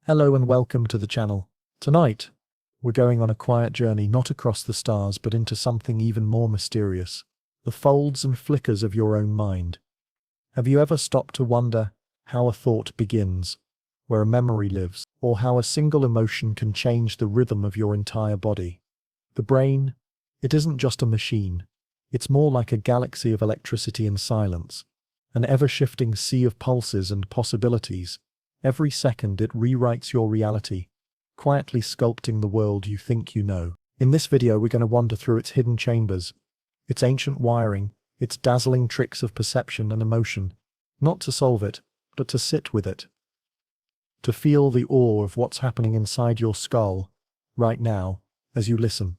Hello and welcome to the channel. Tonight, we're going on a quiet journey not across the stars but into something even more mysterious. The folds and flickers of your own mind. Have you ever stopped to wonder how a thought begins, where a memory lives, or how a single emotion can change the rhythm of your entire body? The brain, it isn't just a machine. It's more like a galaxy of electricity and silence, an ever-shifting sea of pulses and possibilities. Every second it rewrites your reality, quietly sculpting the world you think you know. In this video we're going to wander through its hidden chambers, its ancient wiring, its dazzling tricks of perception and emotion, not to solve it, but to sit with it. To feel the awe of what's happening inside your skull, right now, as you listen.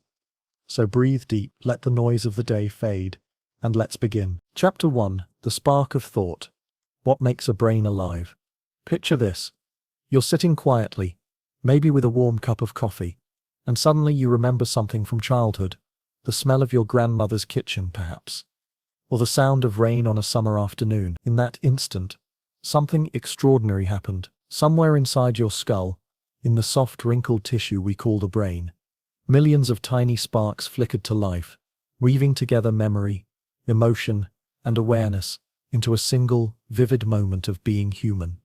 So breathe deep, let the noise of the day fade, and let's begin. Chapter 1. The Spark of Thought. What makes a brain alive? Picture this. You're sitting quietly, maybe with a warm cup of coffee, and suddenly you remember something from childhood. The smell of your grandmother's kitchen, perhaps. Or the sound of rain on a summer afternoon. In that instant, something extraordinary happened. Somewhere inside your skull, in the soft wrinkled tissue we call the brain, millions of tiny sparks flickered to life, weaving together memory, emotion, and awareness into a single, vivid moment of being human.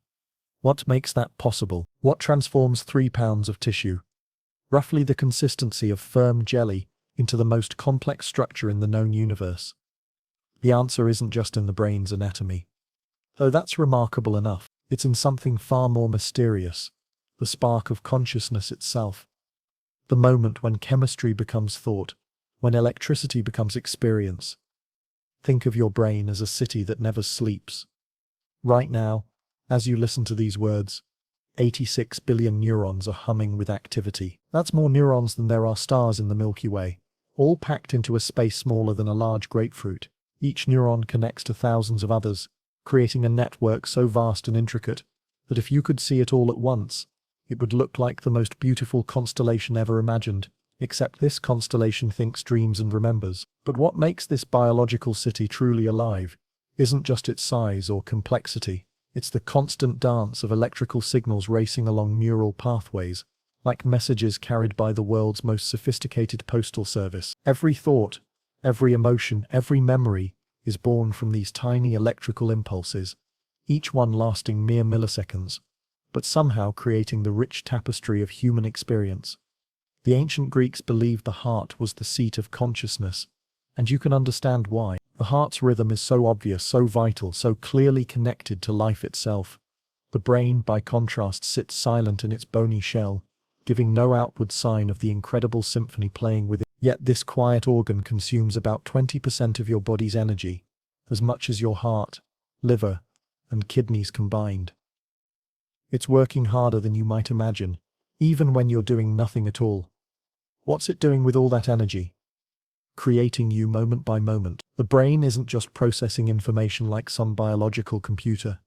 What makes that possible? What transforms 3 pounds of tissue, roughly the consistency of firm jelly, into the most complex structure in the known universe? The answer isn't just in the brain's anatomy. Though that's remarkable enough, it's in something far more mysterious, the spark of consciousness itself. The moment when chemistry becomes thought, when electricity becomes experience. Think of your brain as a city that never sleeps. Right now, as you listen to these words, 86 billion neurons are humming with activity. That's more neurons than there are stars in the Milky Way, all packed into a space smaller than a large grapefruit. Each neuron connects to thousands of others, creating a network so vast and intricate that if you could see it all at once, it would look like the most beautiful constellation ever imagined, except this constellation thinks, dreams, and remembers. But what makes this biological city truly alive isn't just its size or complexity. It's the constant dance of electrical signals racing along neural pathways, like messages carried by the world's most sophisticated postal service. Every thought, every emotion, every memory is born from these tiny electrical impulses, each one lasting mere milliseconds, but somehow creating the rich tapestry of human experience. The ancient Greeks believed the heart was the seat of consciousness, and you can understand why. The heart's rhythm is so obvious, so vital, so clearly connected to life itself. The brain, by contrast, sits silent in its bony shell, giving no outward sign of the incredible symphony playing within. Yet this quiet organ consumes about 20% of your body's energy, as much as your heart, liver, and kidneys combined. It's working harder than you might imagine, even when you're doing nothing at all. What's it doing with all that energy? Creating you moment by moment. The brain isn't just processing information like some biological computer.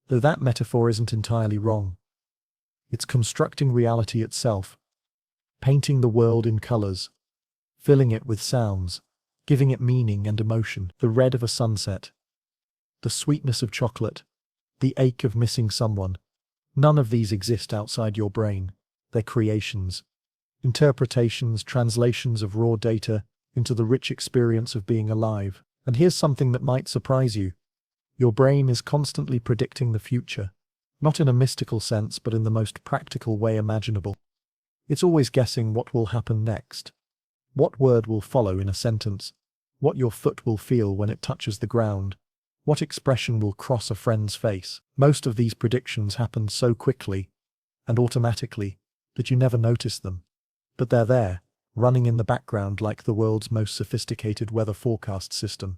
Though that metaphor isn't entirely wrong. It's constructing reality itself, painting the world in colors, filling it with sounds, giving it meaning and emotion. The red of a sunset, the sweetness of chocolate, the ache of missing someone. None of these exist outside your brain. They're creations, interpretations, translations of raw data into the rich experience of being alive. And here's something that might surprise you. Your brain is constantly predicting the future, not in a mystical sense but in the most practical way imaginable. It's always guessing what will happen next, what word will follow in a sentence, what your foot will feel when it touches the ground, what expression will cross a friend's face. Most of these predictions happen so quickly and automatically that you never notice them. But they're there, running in the background like the world's most sophisticated weather forecast system.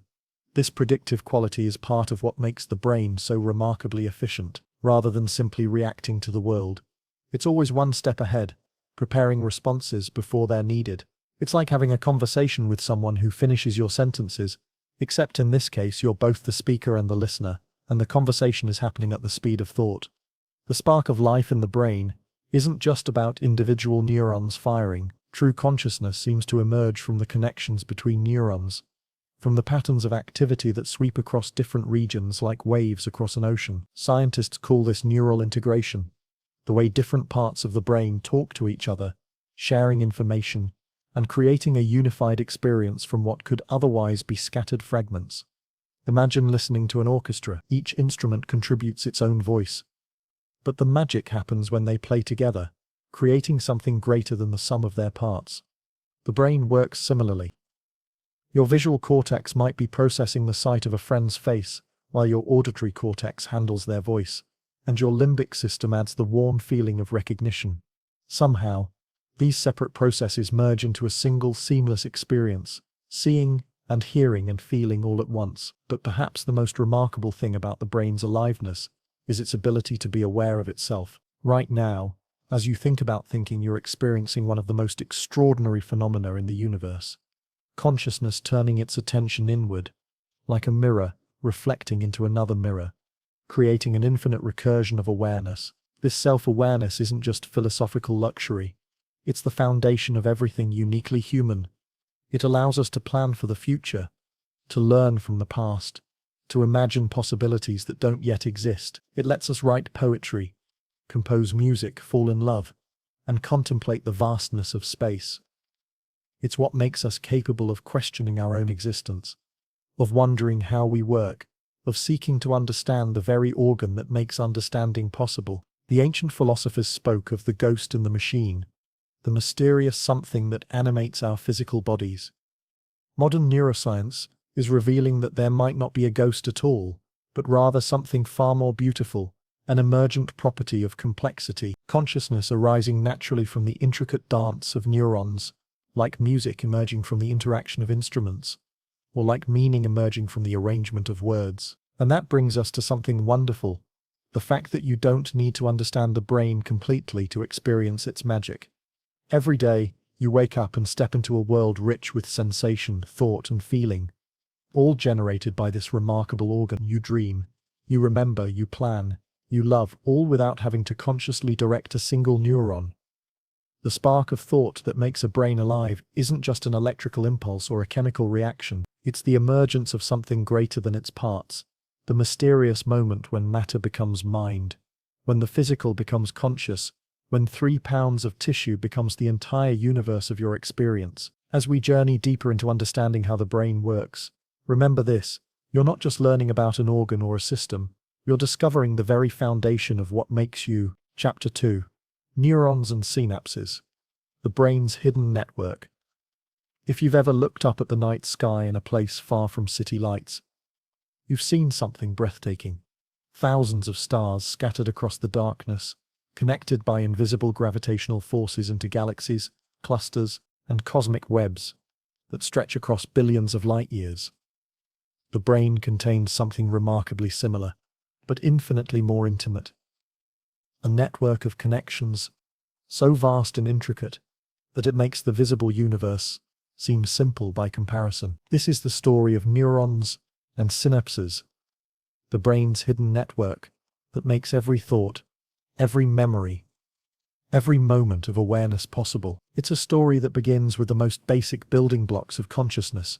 This predictive quality is part of what makes the brain so remarkably efficient. Rather than simply reacting to the world, it's always one step ahead, preparing responses before they're needed. It's like having a conversation with someone who finishes your sentences, except in this case you're both the speaker and the listener, and the conversation is happening at the speed of thought. The spark of life in the brain isn't just about individual neurons firing. True consciousness seems to emerge from the connections between neurons, from the patterns of activity that sweep across different regions like waves across an ocean. Scientists call this neural integration. the way different parts of the brain talk to each other, sharing information, and creating a unified experience from what could otherwise be scattered fragments. Imagine listening to an orchestra. Each instrument contributes its own voice. But the magic happens when they play together, creating something greater than the sum of their parts. The brain works similarly. Your visual cortex might be processing the sight of a friend's face, while your auditory cortex handles their voice, and your limbic system adds the warm feeling of recognition. Somehow, these separate processes merge into a single seamless experience, seeing and hearing and feeling all at once. But perhaps the most remarkable thing about the brain's aliveness is its ability to be aware of itself. Right now, as you think about thinking, you're experiencing one of the most extraordinary phenomena in the universe. Consciousness turning its attention inward, like a mirror reflecting into another mirror, creating an infinite recursion of awareness. This self-awareness isn't just philosophical luxury. It's the foundation of everything uniquely human. It allows us to plan for the future, to learn from the past, to imagine possibilities that don't yet exist. It lets us write poetry, compose music, fall in love, and contemplate the vastness of space. It's what makes us capable of questioning our own existence, of wondering how we work, of seeking to understand the very organ that makes understanding possible. The ancient philosophers spoke of the ghost in the machine, the mysterious something that animates our physical bodies. Modern neuroscience is revealing that there might not be a ghost at all, but rather something far more beautiful, an emergent property of complexity, consciousness arising naturally from the intricate dance of neurons, like music emerging from the interaction of instruments, or like meaning emerging from the arrangement of words. And that brings us to something wonderful, the fact that you don't need to understand the brain completely to experience its magic. Every day, you wake up and step into a world rich with sensation, thought, and feeling, all generated by this remarkable organ. You dream, you remember, you plan, you love, all without having to consciously direct a single neuron. The spark of thought that makes a brain alive isn't just an electrical impulse or a chemical reaction. It's the emergence of something greater than its parts, the mysterious moment when matter becomes mind, when the physical becomes conscious, when 3 pounds of tissue becomes the entire universe of your experience. As we journey deeper into understanding how the brain works, remember this: you're not just learning about an organ or a system, you're discovering the very foundation of what makes you. Chapter 2. Neurons and synapses. The brain's hidden network. If you've ever looked up at the night sky in a place far from city lights, you've seen something breathtaking. Thousands of stars scattered across the darkness, connected by invisible gravitational forces into galaxies, clusters, and cosmic webs that stretch across billions of light years. The brain contains something remarkably similar, but infinitely more intimate. A network of connections, so vast and intricate that it makes the visible universe seem simple by comparison. This is the story of neurons and synapses, the brain's hidden network that makes every thought, every memory, every moment of awareness possible. It's a story that begins with the most basic building blocks of consciousness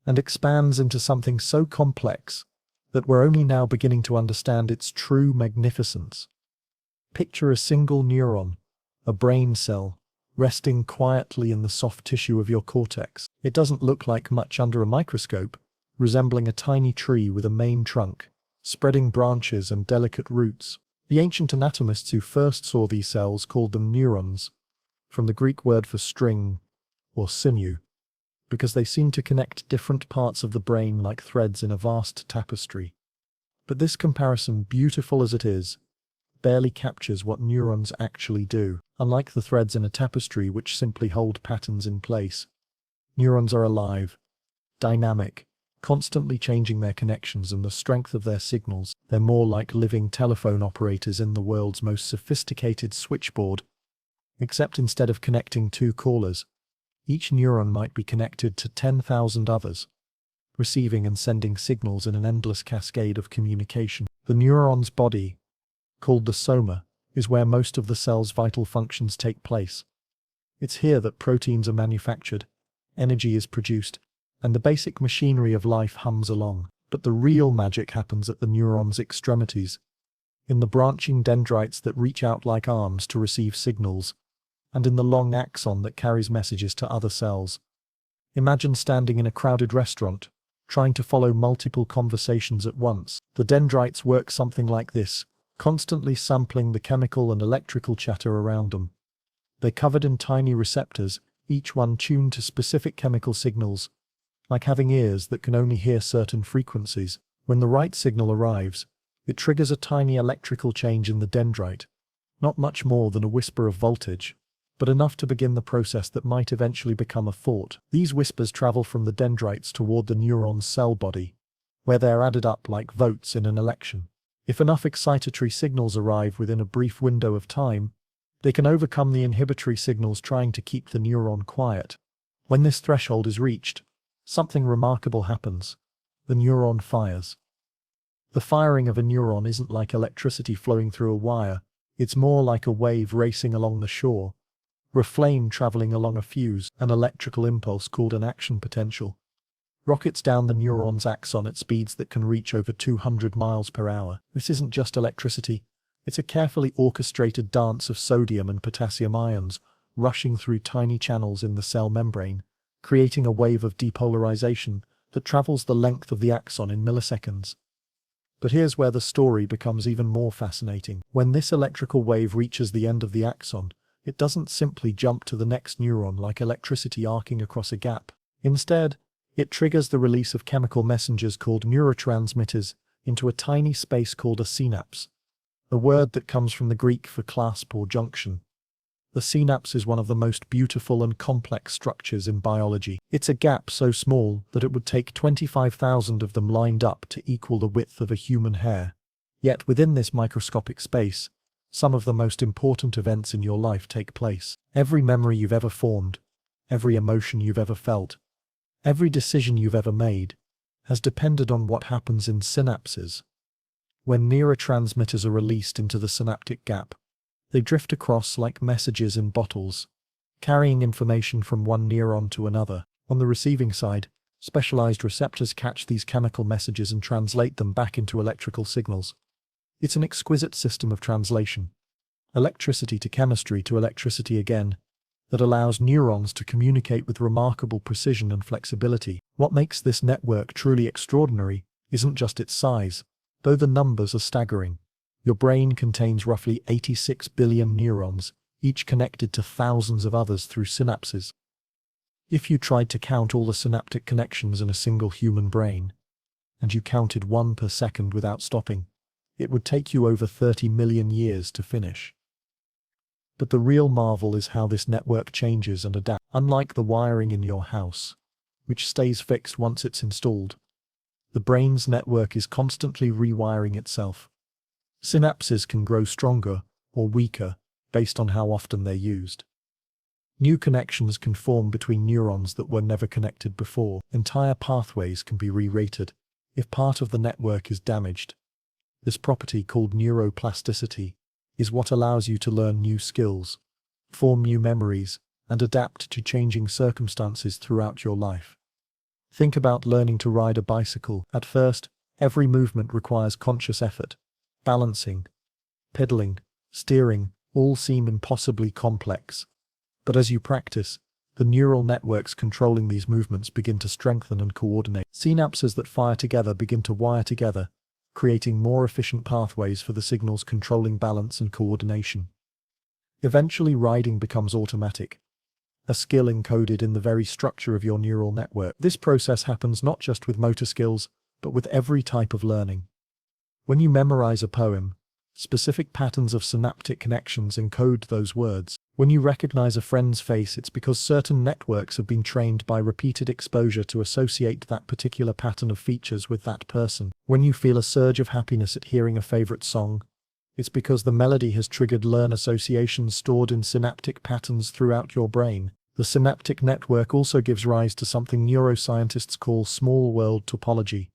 and expands into something so complex that we're only now beginning to understand its true magnificence. Picture a single neuron, a brain cell, resting quietly in the soft tissue of your cortex. It doesn't look like much under a microscope, resembling a tiny tree with a main trunk, spreading branches and delicate roots. The ancient anatomists who first saw these cells called them neurons, from the Greek word for string, or sinew, because they seem to connect different parts of the brain like threads in a vast tapestry. But this comparison, beautiful as it is, barely captures what neurons actually do. Unlike the threads in a tapestry which simply hold patterns in place, neurons are alive, dynamic, constantly changing their connections and the strength of their signals. They're more like living telephone operators in the world's most sophisticated switchboard, except instead of connecting 2 callers, each neuron might be connected to 10,000 others, receiving and sending signals in an endless cascade of communication. The neuron's body, called the soma, is where most of the cell's vital functions take place. It's here that proteins are manufactured, energy is produced, and the basic machinery of life hums along. But the real magic happens at the neuron's extremities, in the branching dendrites that reach out like arms to receive signals, and in the long axon that carries messages to other cells. Imagine standing in a crowded restaurant, trying to follow multiple conversations at once. The dendrites work something like this, constantly sampling the chemical and electrical chatter around them. They're covered in tiny receptors, each one tuned to specific chemical signals, like having ears that can only hear certain frequencies. When the right signal arrives, it triggers a tiny electrical change in the dendrite, not much more than a whisper of voltage, but enough to begin the process that might eventually become a thought. These whispers travel from the dendrites toward the neuron's cell body, where they are added up like votes in an election. If enough excitatory signals arrive within a brief window of time, they can overcome the inhibitory signals trying to keep the neuron quiet. When this threshold is reached, something remarkable happens. The neuron fires. The firing of a neuron isn't like electricity flowing through a wire, it's more like a wave racing along the shore, or a flame traveling along a fuse, an electrical impulse called an action potential. Rockets down the neuron's axon at speeds that can reach over 200 miles per hour. This isn't just electricity, it's a carefully orchestrated dance of sodium and potassium ions rushing through tiny channels in the cell membrane, creating a wave of depolarization that travels the length of the axon in milliseconds. But here's where the story becomes even more fascinating. When this electrical wave reaches the end of the axon, it doesn't simply jump to the next neuron like electricity arcing across a gap. Instead, it triggers the release of chemical messengers called neurotransmitters into a tiny space called a synapse, a word that comes from the Greek for clasp or junction. The synapse is one of the most beautiful and complex structures in biology. It's a gap so small that it would take 25,000 of them lined up to equal the width of a human hair. Yet within this microscopic space, some of the most important events in your life take place. Every memory you've ever formed, every emotion you've ever felt, every decision you've ever made, has depended on what happens in synapses. When neurotransmitters are released into the synaptic gap, they drift across like messages in bottles, carrying information from one neuron to another. On the receiving side, specialized receptors catch these chemical messages and translate them back into electrical signals. It's an exquisite system of translation, electricity to chemistry to electricity again, that allows neurons to communicate with remarkable precision and flexibility. What makes this network truly extraordinary isn't just its size, though the numbers are staggering. Your brain contains roughly 86 billion neurons, each connected to thousands of others through synapses. If you tried to count all the synaptic connections in a single human brain, and you counted one per second without stopping, it would take you over 30 million years to finish. But the real marvel is how this network changes and adapts. Unlike the wiring in your house, which stays fixed once it's installed, the brain's network is constantly rewiring itself. Synapses can grow stronger or weaker based on how often they're used. New connections can form between neurons that were never connected before. Entire pathways can be re-rated if part of the network is damaged. This property, called neuroplasticity, is what allows you to learn new skills, form new memories, and adapt to changing circumstances throughout your life. Think about learning to ride a bicycle. At first, every movement requires conscious effort. Balancing, pedaling, steering all seem impossibly complex. But as you practice, the neural networks controlling these movements begin to strengthen and coordinate. Synapses that fire together begin to wire together, creating more efficient pathways for the signals controlling balance and coordination. Eventually, riding becomes automatic, a skill encoded in the very structure of your neural network. This process happens not just with motor skills, but with every type of learning. When you memorize a poem, specific patterns of synaptic connections encode those words. When you recognize a friend's face, it's because certain networks have been trained by repeated exposure to associate that particular pattern of features with that person. When you feel a surge of happiness at hearing a favorite song, it's because the melody has triggered learn associations stored in synaptic patterns throughout your brain. The synaptic network also gives rise to something neuroscientists call small world topology.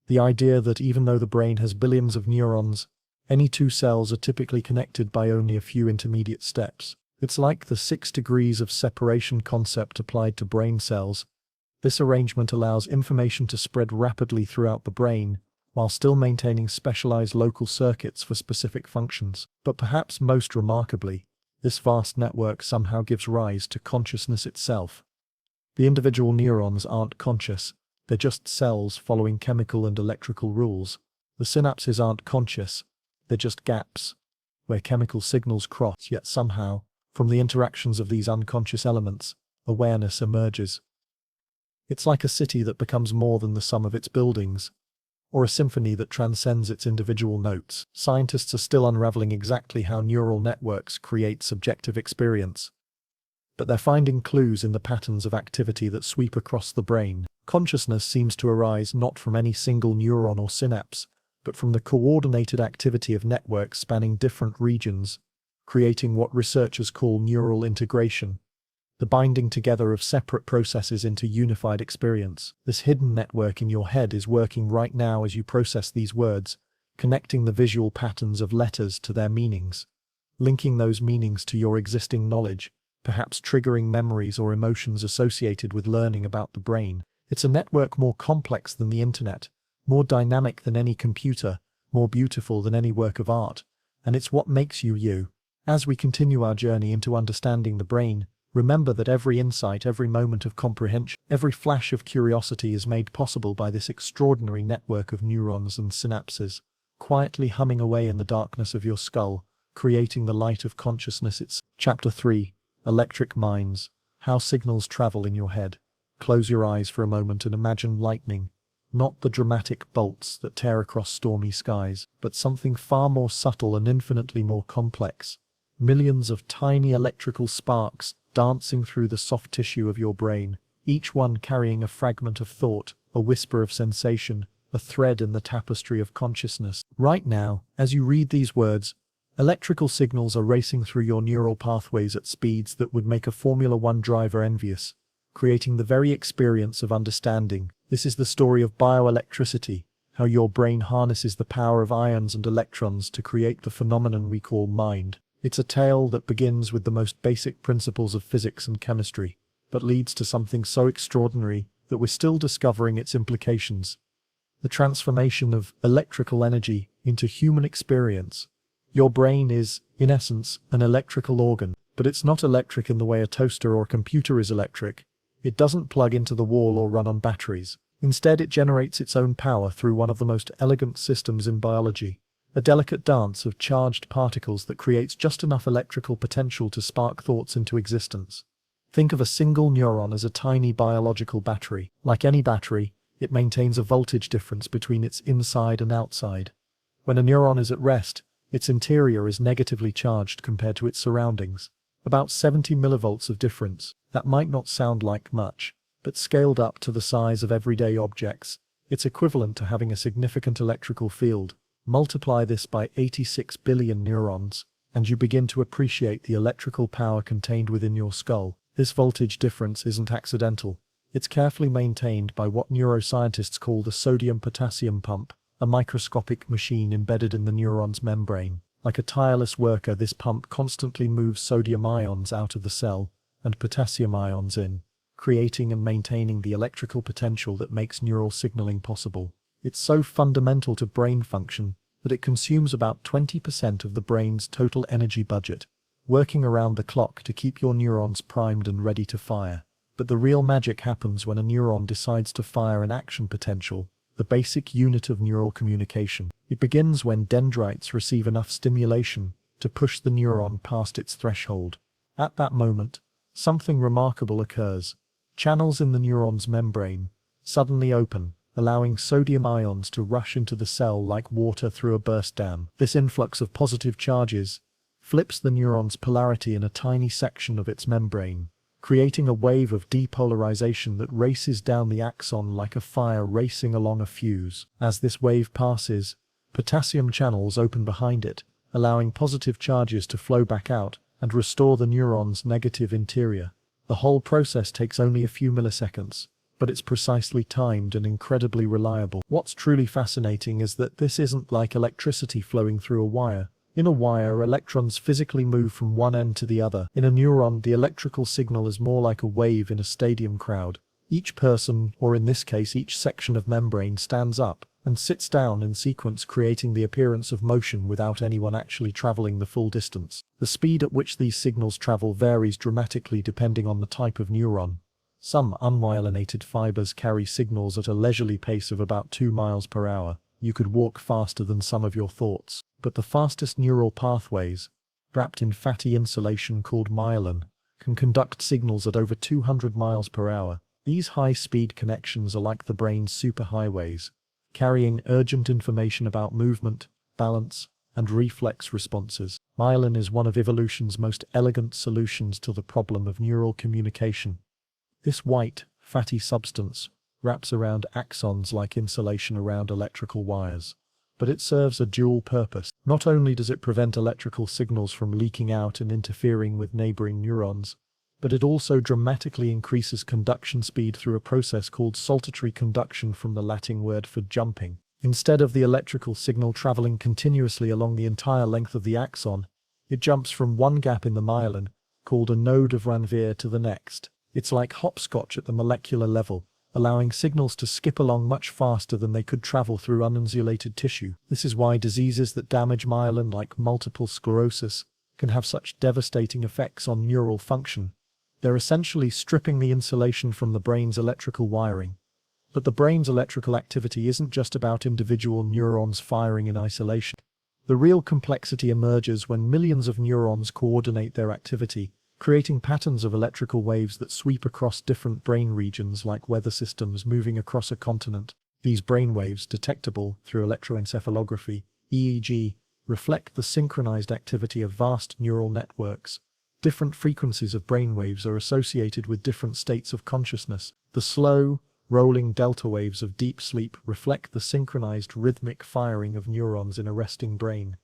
The idea that even though the brain has billions of neurons, any two cells are typically connected by only a few intermediate steps. It's like the 6 degrees of separation concept applied to brain cells. This arrangement allows information to spread rapidly throughout the brain, while still maintaining specialized local circuits for specific functions. But perhaps most remarkably, this vast network somehow gives rise to consciousness itself. The individual neurons aren't conscious, they're just cells following chemical and electrical rules. The synapses aren't conscious, they're just gaps, where chemical signals cross, yet somehow, from the interactions of these unconscious elements, awareness emerges. It's like a city that becomes more than the sum of its buildings, or a symphony that transcends its individual notes. Scientists are still unraveling exactly how neural networks create subjective experience, but they're finding clues in the patterns of activity that sweep across the brain. Consciousness seems to arise not from any single neuron or synapse, but from the coordinated activity of networks spanning different regions, creating what researchers call neural integration, the binding together of separate processes into unified experience. This hidden network in your head is working right now as you process these words, connecting the visual patterns of letters to their meanings, linking those meanings to your existing knowledge, perhaps triggering memories or emotions associated with learning about the brain. It's a network more complex than the internet, more dynamic than any computer, more beautiful than any work of art, and it's what makes you you. As we continue our journey into understanding the brain, remember that every insight, every moment of comprehension, every flash of curiosity is made possible by this extraordinary network of neurons and synapses, quietly humming away in the darkness of your skull, creating the light of consciousness. It's Chapter 3, Electric Minds, How Signals Travel in Your Head. Close your eyes for a moment and imagine lightning, not the dramatic bolts that tear across stormy skies, but something far more subtle and infinitely more complex. Millions of tiny electrical sparks dancing through the soft tissue of your brain, each one carrying a fragment of thought, a whisper of sensation, a thread in the tapestry of consciousness. Right now, as you read these words, electrical signals are racing through your neural pathways at speeds that would make a Formula One driver envious, creating the very experience of understanding. This is the story of bioelectricity, how your brain harnesses the power of ions and electrons to create the phenomenon we call mind. It's a tale that begins with the most basic principles of physics and chemistry, but leads to something so extraordinary that we're still discovering its implications. The transformation of electrical energy into human experience. Your brain is, in essence, an electrical organ, but it's not electric in the way a toaster or computer is electric. It doesn't plug into the wall or run on batteries. Instead, it generates its own power through one of the most elegant systems in biology, a delicate dance of charged particles that creates just enough electrical potential to spark thoughts into existence. Think of a single neuron as a tiny biological battery. Like any battery, it maintains a voltage difference between its inside and outside. When a neuron is at rest, its interior is negatively charged compared to its surroundings. About 70 millivolts of difference. That might not sound like much, but scaled up to the size of everyday objects, it's equivalent to having a significant electrical field. Multiply this by 86 billion neurons, and you begin to appreciate the electrical power contained within your skull. This voltage difference isn't accidental. It's carefully maintained by what neuroscientists call the sodium-potassium pump, a microscopic machine embedded in the neuron's membrane. Like a tireless worker, this pump constantly moves sodium ions out of the cell and potassium ions in, creating and maintaining the electrical potential that makes neural signaling possible. It's so fundamental to brain function that it consumes about 20% of the brain's total energy budget, working around the clock to keep your neurons primed and ready to fire. But the real magic happens when a neuron decides to fire an action potential, the basic unit of neural communication. It begins when dendrites receive enough stimulation to push the neuron past its threshold. At that moment, something remarkable occurs. Channels in the neuron's membrane suddenly open, allowing sodium ions to rush into the cell like water through a burst dam. This influx of positive charges flips the neuron's polarity in a tiny section of its membrane, creating a wave of depolarization that races down the axon like a fire racing along a fuse. As this wave passes, potassium channels open behind it, allowing positive charges to flow back out and restore the neuron's negative interior. The whole process takes only a few milliseconds, but it's precisely timed and incredibly reliable. What's truly fascinating is that this isn't like electricity flowing through a wire. In a wire, electrons physically move from one end to the other. In a neuron, the electrical signal is more like a wave in a stadium crowd. Each person, or in this case each section of membrane, stands up, and sits down in sequence, creating the appearance of motion without anyone actually traveling the full distance. The speed at which these signals travel varies dramatically depending on the type of neuron. Some unmyelinated fibers carry signals at a leisurely pace of about 2 miles per hour. You could walk faster than some of your thoughts. But the fastest neural pathways, wrapped in fatty insulation called myelin, can conduct signals at over 200 miles per hour. These high-speed connections are like the brain's superhighways, carrying urgent information about movement, balance, and reflex responses. Myelin is one of evolution's most elegant solutions to the problem of neural communication. This white, fatty substance wraps around axons like insulation around electrical wires. But it serves a dual purpose. Not only does it prevent electrical signals from leaking out and interfering with neighboring neurons, but it also dramatically increases conduction speed through a process called saltatory conduction, from the Latin word for jumping. Instead of the electrical signal traveling continuously along the entire length of the axon, it jumps from one gap in the myelin, called a node of Ranvier, to the next. It's like hopscotch at the molecular level, allowing signals to skip along much faster than they could travel through uninsulated tissue. This is why diseases that damage myelin, like multiple sclerosis, can have such devastating effects on neural function. They're essentially stripping the insulation from the brain's electrical wiring. But the brain's electrical activity isn't just about individual neurons firing in isolation. The real complexity emerges when millions of neurons coordinate their activity, creating patterns of electrical waves that sweep across different brain regions like weather systems moving across a continent. These brainwaves, detectable through electroencephalography, EEG, reflect the synchronized activity of vast neural networks. Different frequencies of brainwaves are associated with different states of consciousness. The slow, rolling delta waves of deep sleep reflect the synchronized rhythmic firing of neurons in a resting brain.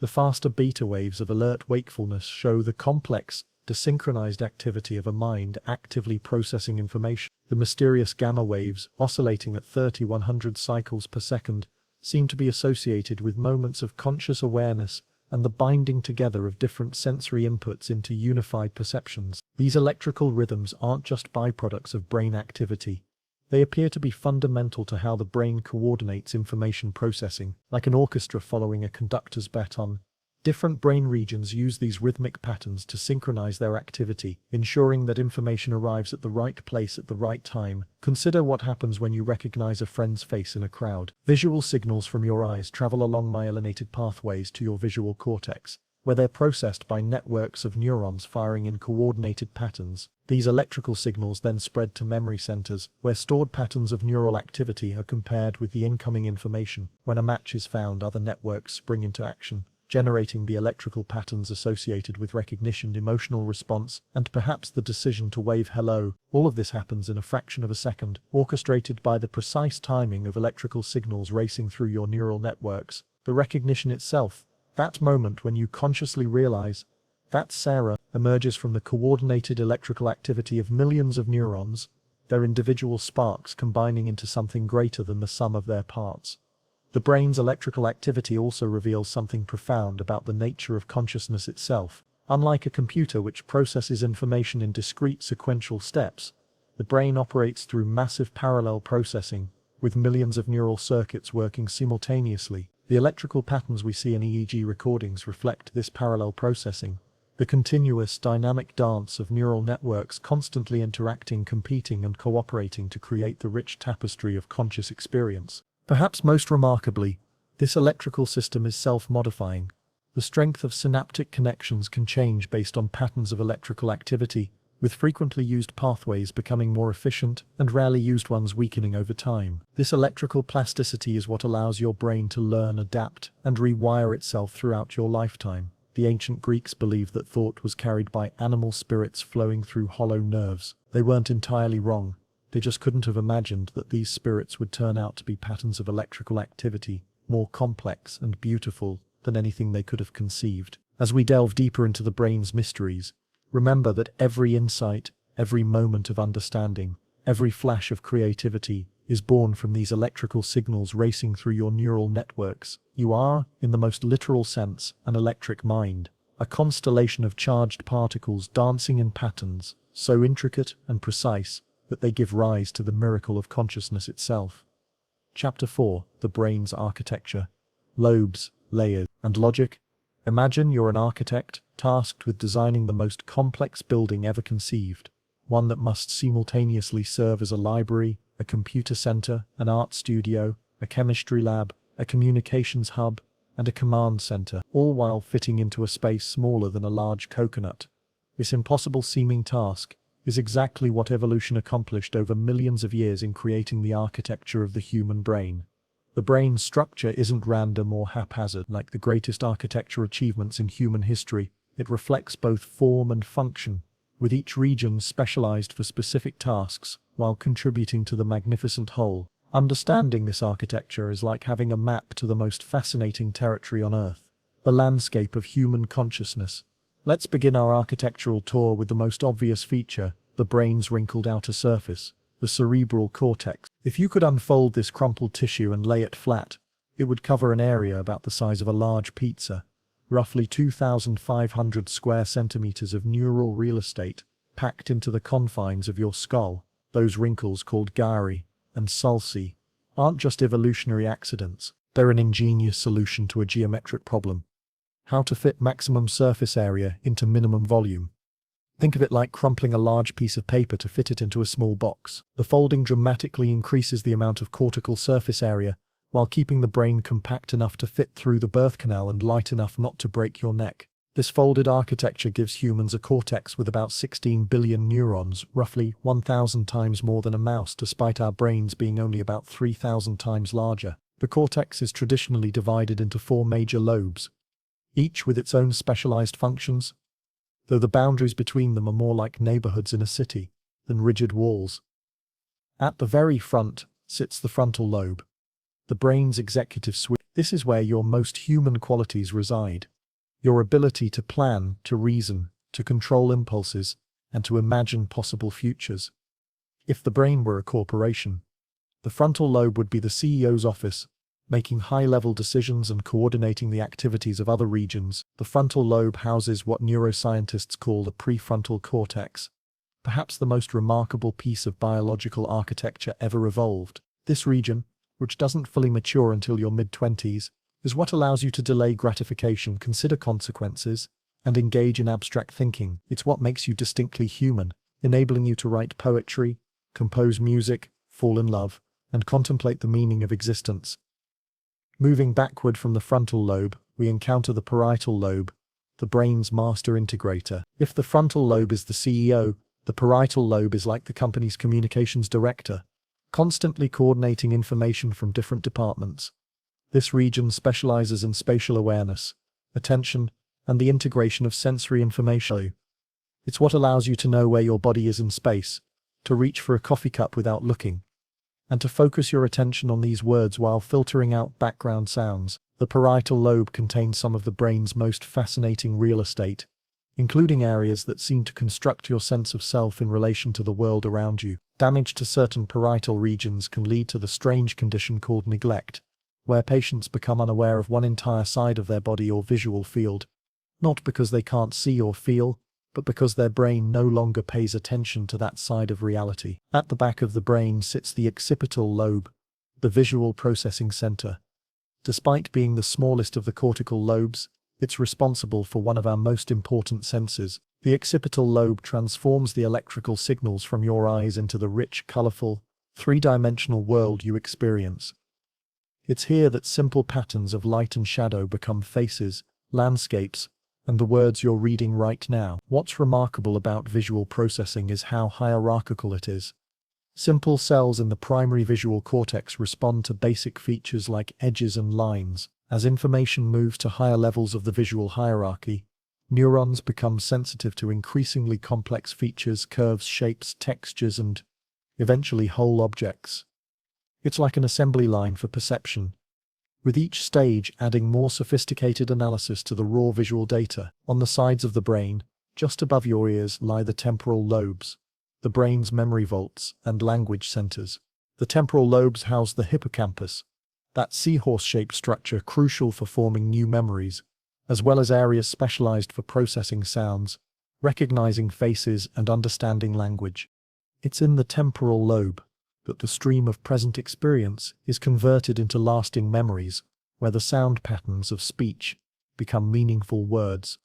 The faster beta waves of alert wakefulness show the complex, desynchronized activity of a mind actively processing information. The mysterious gamma waves, oscillating at 3100 cycles per second, seem to be associated with moments of conscious awareness and the binding together of different sensory inputs into unified perceptions. These electrical rhythms aren't just byproducts of brain activity. They appear to be fundamental to how the brain coordinates information processing, like an orchestra following a conductor's baton. Different brain regions use these rhythmic patterns to synchronize their activity, ensuring that information arrives at the right place at the right time. Consider what happens when you recognize a friend's face in a crowd. Visual signals from your eyes travel along myelinated pathways to your visual cortex, where they're processed by networks of neurons firing in coordinated patterns. These electrical signals then spread to memory centers, where stored patterns of neural activity are compared with the incoming information. When a match is found, other networks spring into action, generating the electrical patterns associated with recognition, emotional response, and perhaps the decision to wave hello. All of this happens in a fraction of a second, orchestrated by the precise timing of electrical signals racing through your neural networks. The recognition itself, that moment when you consciously realize that's Sarah, emerges from the coordinated electrical activity of millions of neurons, their individual sparks combining into something greater than the sum of their parts. The brain's electrical activity also reveals something profound about the nature of consciousness itself. Unlike a computer which processes information in discrete sequential steps, the brain operates through massive parallel processing, with millions of neural circuits working simultaneously. The electrical patterns we see in EEG recordings reflect this parallel processing, the continuous dynamic dance of neural networks constantly interacting, competing, and cooperating to create the rich tapestry of conscious experience. Perhaps most remarkably, this electrical system is self-modifying. The strength of synaptic connections can change based on patterns of electrical activity, with frequently used pathways becoming more efficient and rarely used ones weakening over time. This electrical plasticity is what allows your brain to learn, adapt, and rewire itself throughout your lifetime. The ancient Greeks believed that thought was carried by animal spirits flowing through hollow nerves. They weren't entirely wrong. They just couldn't have imagined that these spirits would turn out to be patterns of electrical activity, more complex and beautiful than anything they could have conceived. As we delve deeper into the brain's mysteries, remember that every insight, every moment of understanding, every flash of creativity is born from these electrical signals racing through your neural networks. You are, in the most literal sense, an electric mind, a constellation of charged particles dancing in patterns so intricate and precise that they give rise to the miracle of consciousness itself. Chapter 4: The Brain's Architecture. Lobes, Layers, and Logic. Imagine you're an architect, tasked with designing the most complex building ever conceived, one that must simultaneously serve as a library, a computer center, an art studio, a chemistry lab, a communications hub, and a command center, all while fitting into a space smaller than a large coconut. This impossible-seeming task is exactly what evolution accomplished over millions of years in creating the architecture of the human brain. The brain's structure isn't random or haphazard like the greatest architecture achievements in human history. It reflects both form and function, with each region specialized for specific tasks while contributing to the magnificent whole. Understanding this architecture is like having a map to the most fascinating territory on Earth, the landscape of human consciousness. Let's begin our architectural tour with the most obvious feature, the brain's wrinkled outer surface, the cerebral cortex. If you could unfold this crumpled tissue and lay it flat, it would cover an area about the size of a large pizza, roughly 2,500 square centimeters of neural real estate, packed into the confines of your skull. Those wrinkles, called gyri and sulci, aren't just evolutionary accidents, they're an ingenious solution to a geometric problem: how to fit maximum surface area into minimum volume. Think of it like crumpling a large piece of paper to fit it into a small box. The folding dramatically increases the amount of cortical surface area, while keeping the brain compact enough to fit through the birth canal and light enough not to break your neck. This folded architecture gives humans a cortex with about 16 billion neurons, roughly 1,000 times more than a mouse, despite our brains being only about 3,000 times larger. The cortex is traditionally divided into 4 major lobes, each with its own specialized functions, though the boundaries between them are more like neighborhoods in a city than rigid walls. At the very front sits the frontal lobe, the brain's executive suite. This is where your most human qualities reside. Your ability to plan, to reason, to control impulses, and to imagine possible futures. If the brain were a corporation, the frontal lobe would be the CEO's office, making high-level decisions and coordinating the activities of other regions. The frontal lobe houses what neuroscientists call the prefrontal cortex, perhaps the most remarkable piece of biological architecture ever evolved. This region, which doesn't fully mature until your mid-20s, is what allows you to delay gratification, consider consequences, and engage in abstract thinking. It's what makes you distinctly human, enabling you to write poetry, compose music, fall in love, and contemplate the meaning of existence. Moving backward from the frontal lobe, we encounter the parietal lobe, the brain's master integrator. If the frontal lobe is the CEO, the parietal lobe is like the company's communications director, constantly coordinating information from different departments. This region specializes in spatial awareness, attention, and the integration of sensory information. It's what allows you to know where your body is in space, to reach for a coffee cup without looking, and to focus your attention on these words while filtering out background sounds. The parietal lobe contains some of the brain's most fascinating real estate, including areas that seem to construct your sense of self in relation to the world around you. Damage to certain parietal regions can lead to the strange condition called neglect, where patients become unaware of one entire side of their body or visual field, not because they can't see or feel, but because their brain no longer pays attention to that side of reality. At the back of the brain sits the occipital lobe, the visual processing center. Despite being the smallest of the cortical lobes, it's responsible for one of our most important senses. The occipital lobe transforms the electrical signals from your eyes into the rich, colorful, three-dimensional world you experience. It's here that simple patterns of light and shadow become faces, landscapes, and the words you're reading right now. What's remarkable about visual processing is how hierarchical it is. Simple cells in the primary visual cortex respond to basic features like edges and lines. As information moves to higher levels of the visual hierarchy, neurons become sensitive to increasingly complex features, curves, shapes, textures, and eventually whole objects. It's like an assembly line for perception, with each stage adding more sophisticated analysis to the raw visual data. On the sides of the brain, just above your ears, lie the temporal lobes, the brain's memory vaults and language centers. The temporal lobes house the hippocampus, that seahorse-shaped structure crucial for forming new memories, as well as areas specialized for processing sounds, recognizing faces, and understanding language. It's in the temporal lobe, that the stream of present experience is converted into lasting memories, where the sound patterns of speech become meaningful words.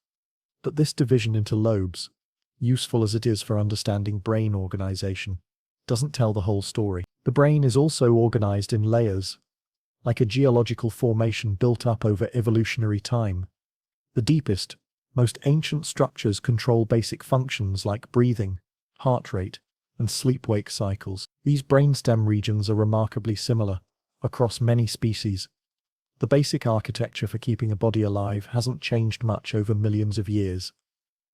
But this division into lobes, useful as it is for understanding brain organization, doesn't tell the whole story. The brain is also organized in layers, like a geological formation built up over evolutionary time. The deepest, most ancient structures control basic functions like breathing, heart rate, and sleep-wake cycles. These brainstem regions are remarkably similar across many species. The basic architecture for keeping a body alive hasn't changed much over millions of years.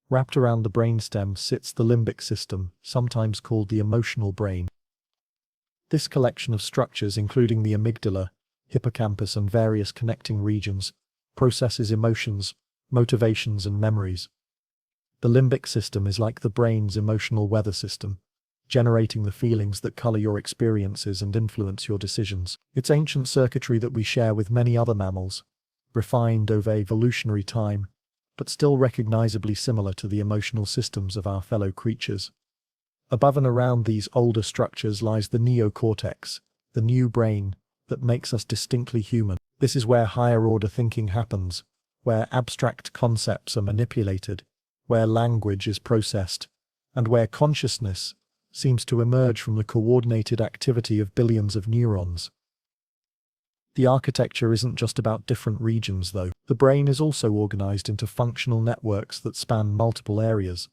Wrapped around the brainstem sits the limbic system, sometimes called the emotional brain. This collection of structures, including the amygdala, hippocampus, and various connecting regions, processes emotions, motivations, and memories. The limbic system is like the brain's emotional weather system, generating the feelings that color your experiences and influence your decisions. It's ancient circuitry that we share with many other mammals, refined over evolutionary time, but still recognizably similar to the emotional systems of our fellow creatures. Above and around these older structures lies the neocortex, the new brain that makes us distinctly human. This is where higher-order thinking happens, where abstract concepts are manipulated, where language is processed, and where consciousness seems to emerge from the coordinated activity of billions of neurons. The architecture isn't just about different regions, though. The brain is also organized into functional networks that span multiple areas.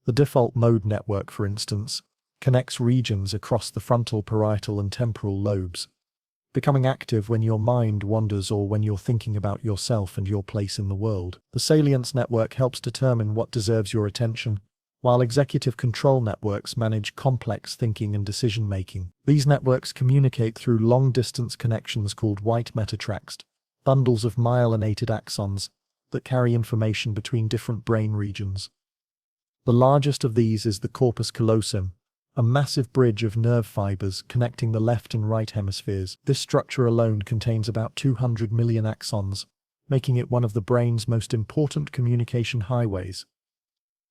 The default mode network, for instance, connects regions across the frontal, parietal, and temporal lobes, becoming active when your mind wanders or when you're thinking about yourself and your place in the world. The salience network helps determine what deserves your attention, while executive control networks manage complex thinking and decision-making. These networks communicate through long-distance connections called white metatracts, bundles of myelinated axons that carry information between different brain regions. The largest of these is the corpus callosum, a massive bridge of nerve fibers connecting the left and right hemispheres. This structure alone contains about 200 million axons, making it one of the brain's most important communication highways.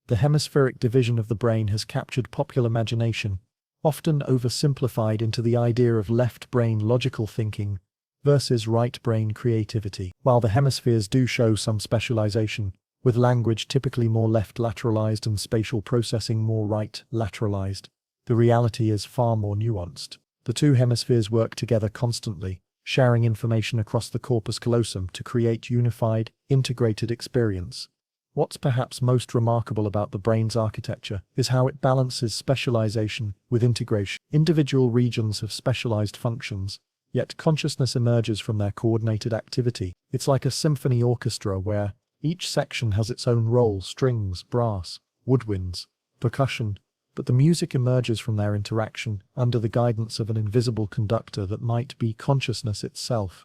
The hemispheric division of the brain has captured popular imagination, often oversimplified into the idea of left brain logical thinking versus right brain creativity. While the hemispheres do show some specialization, with language typically more left lateralized and spatial processing more right lateralized, the reality is far more nuanced. The two hemispheres work together constantly, sharing information across the corpus callosum to create unified, integrated experience. What's perhaps most remarkable about the brain's architecture is how it balances specialization with integration. Individual regions have specialized functions, yet consciousness emerges from their coordinated activity. It's like a symphony orchestra where each section has its own role: strings, brass, woodwinds, percussion, but the music emerges from their interaction under the guidance of an invisible conductor that might be consciousness itself.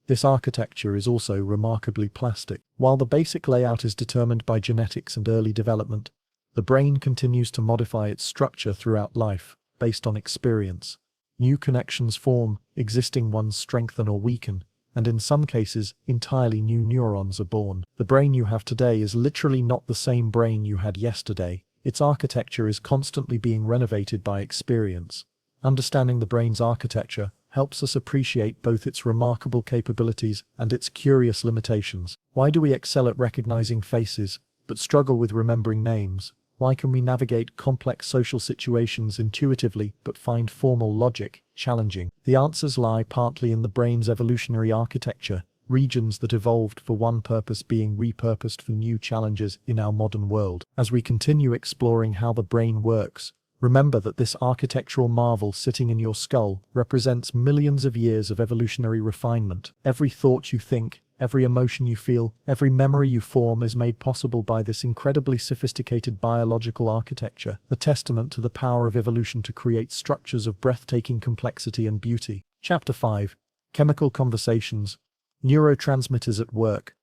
This architecture is also remarkably plastic. While the basic layout is determined by genetics and early development, the brain continues to modify its structure throughout life, based on experience. New connections form, existing ones strengthen or weaken, and in some cases, entirely new neurons are born. The brain you have today is literally not the same brain you had yesterday. Its architecture is constantly being renovated by experience. Understanding the brain's architecture helps us appreciate both its remarkable capabilities and its curious limitations. Why do we excel at recognizing faces, but struggle with remembering names? Why can we navigate complex social situations intuitively, but find formal logic challenging? The answers lie partly in the brain's evolutionary architecture, regions that evolved for one purpose being repurposed for new challenges in our modern world. As we continue exploring how the brain works, remember that this architectural marvel sitting in your skull represents millions of years of evolutionary refinement. Every thought you think, every emotion you feel, every memory you form is made possible by this incredibly sophisticated biological architecture, a testament to the power of evolution to create structures of breathtaking complexity and beauty. Chapter 5. Chemical Conversations. Neurotransmitters at work.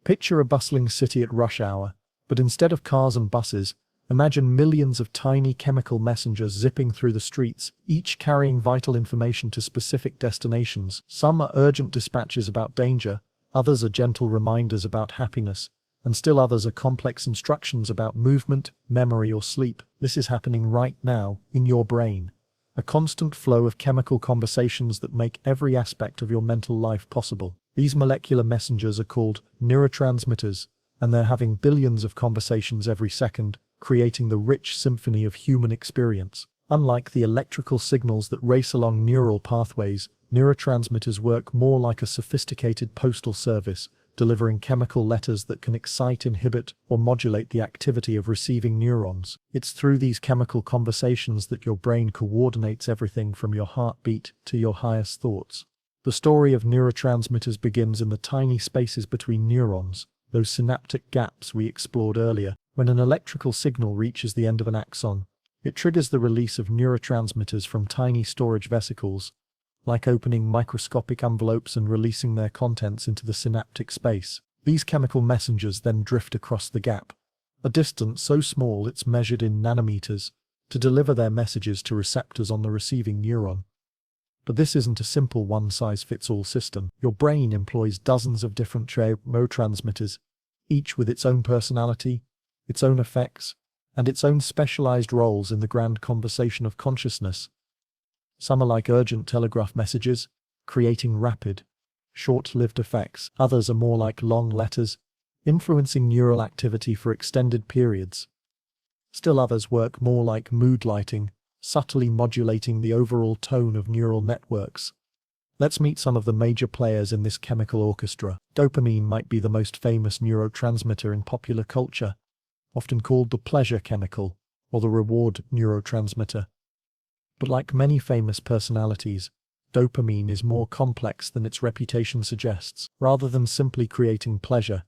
Picture a bustling city at rush hour, but instead of cars and buses, imagine millions of tiny chemical messengers zipping through the streets, each carrying vital information to specific destinations. Some are urgent dispatches about danger, others are gentle reminders about happiness, and still others are complex instructions about movement, memory, or sleep. This is happening right now, in your brain. a constant flow of chemical conversations that make every aspect of your mental life possible. These molecular messengers are called neurotransmitters, and they're having billions of conversations every second, creating the rich symphony of human experience. Unlike the electrical signals that race along neural pathways, neurotransmitters work more like a sophisticated postal service, delivering chemical letters that can excite, inhibit, or modulate the activity of receiving neurons. It's through these chemical conversations that your brain coordinates everything from your heartbeat to your highest thoughts. The story of neurotransmitters begins in the tiny spaces between neurons, those synaptic gaps we explored earlier. When an electrical signal reaches the end of an axon, it triggers the release of neurotransmitters from tiny storage vesicles, like opening microscopic envelopes and releasing their contents into the synaptic space. These chemical messengers then drift across the gap, a distance so small it's measured in nanometers, to deliver their messages to receptors on the receiving neuron. But this isn't a simple one-size-fits-all system. Your brain employs dozens of different neurotransmitters, each with its own personality, its own effects, and its own specialized roles in the grand conversation of consciousness. Some are like urgent telegraph messages, creating rapid, short-lived effects. Others are more like long letters, influencing neural activity for extended periods. Still others work more like mood lighting, subtly modulating the overall tone of neural networks. Let's meet some of the major players in this chemical orchestra. Dopamine might be the most famous neurotransmitter in popular culture, often called the pleasure chemical or the reward neurotransmitter. But like many famous personalities, dopamine is more complex than its reputation suggests. Rather than simply creating pleasure,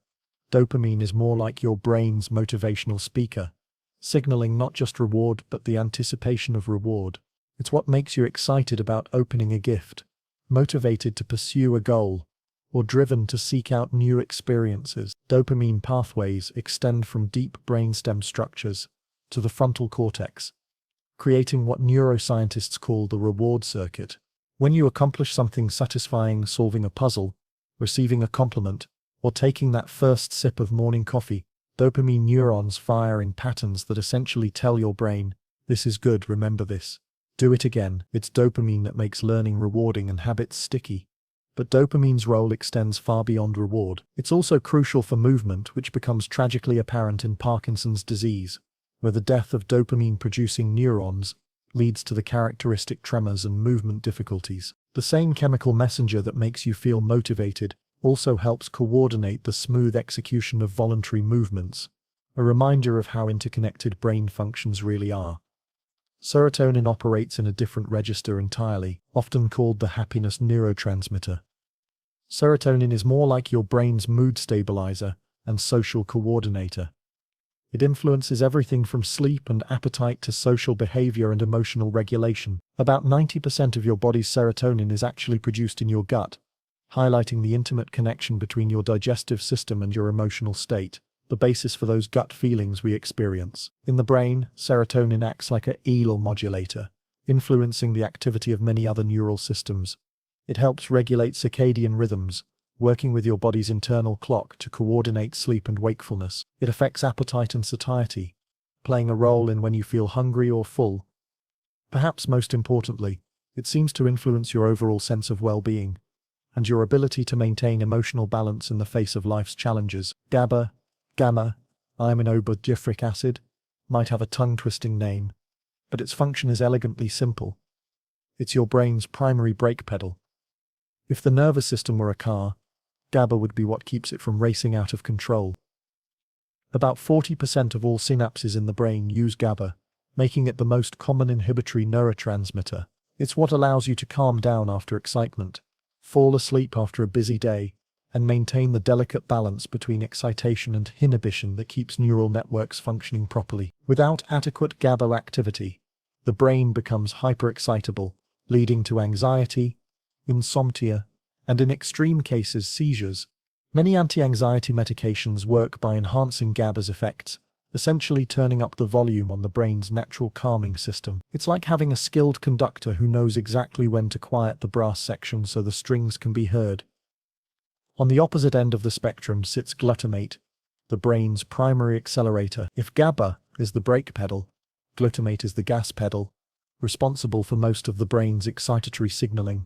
dopamine is more like your brain's motivational speaker, signaling not just reward but the anticipation of reward. It's what makes you excited about opening a gift, motivated to pursue a goal, or driven to seek out new experiences. Dopamine pathways extend from deep brainstem structures to the frontal cortex, creating what neuroscientists call the reward circuit. When you accomplish something satisfying, solving a puzzle, receiving a compliment, or taking that first sip of morning coffee, dopamine neurons fire in patterns that essentially tell your brain, "This is good, remember this. Do it again." It's dopamine that makes learning rewarding and habits sticky. But dopamine's role extends far beyond reward. It's also crucial for movement, which becomes tragically apparent in Parkinson's disease, where the death of dopamine-producing neurons leads to the characteristic tremors and movement difficulties. The same chemical messenger that makes you feel motivated also helps coordinate the smooth execution of voluntary movements, a reminder of how interconnected brain functions really are. Serotonin operates in a different register entirely, often called the happiness neurotransmitter. Serotonin is more like your brain's mood stabilizer and social coordinator. It influences everything from sleep and appetite to social behavior and emotional regulation. About 90% of your body's serotonin is actually produced in your gut, highlighting the intimate connection between your digestive system and your emotional state, the basis for those gut feelings we experience. In the brain, serotonin acts like a eel modulator, influencing the activity of many other neural systems. It helps regulate circadian rhythms, working with your body's internal clock to coordinate sleep and wakefulness. It affects appetite and satiety, playing a role in when you feel hungry or full. Perhaps most importantly, it seems to influence your overall sense of well-being and your ability to maintain emotional balance in the face of life's challenges. GABA, aminobutyrate acid, might have a tongue-twisting name, but its function is elegantly simple. It's your brain's primary brake pedal. If the nervous system were a car, GABA would be what keeps it from racing out of control. About 40% of all synapses in the brain use GABA, making it the most common inhibitory neurotransmitter. It's what allows you to calm down after excitement, fall asleep after a busy day, and maintain the delicate balance between excitation and inhibition that keeps neural networks functioning properly. Without adequate GABA activity, the brain becomes hyperexcitable, leading to anxiety, insomnia, and in extreme cases seizures. Many anti-anxiety medications work by enhancing GABA's effects, essentially turning up the volume on the brain's natural calming system. It's like having a skilled conductor who knows exactly when to quiet the brass section so the strings can be heard. On the opposite end of the spectrum sits glutamate, the brain's primary accelerator. If GABA is the brake pedal, glutamate is the gas pedal, responsible for most of the brain's excitatory signaling.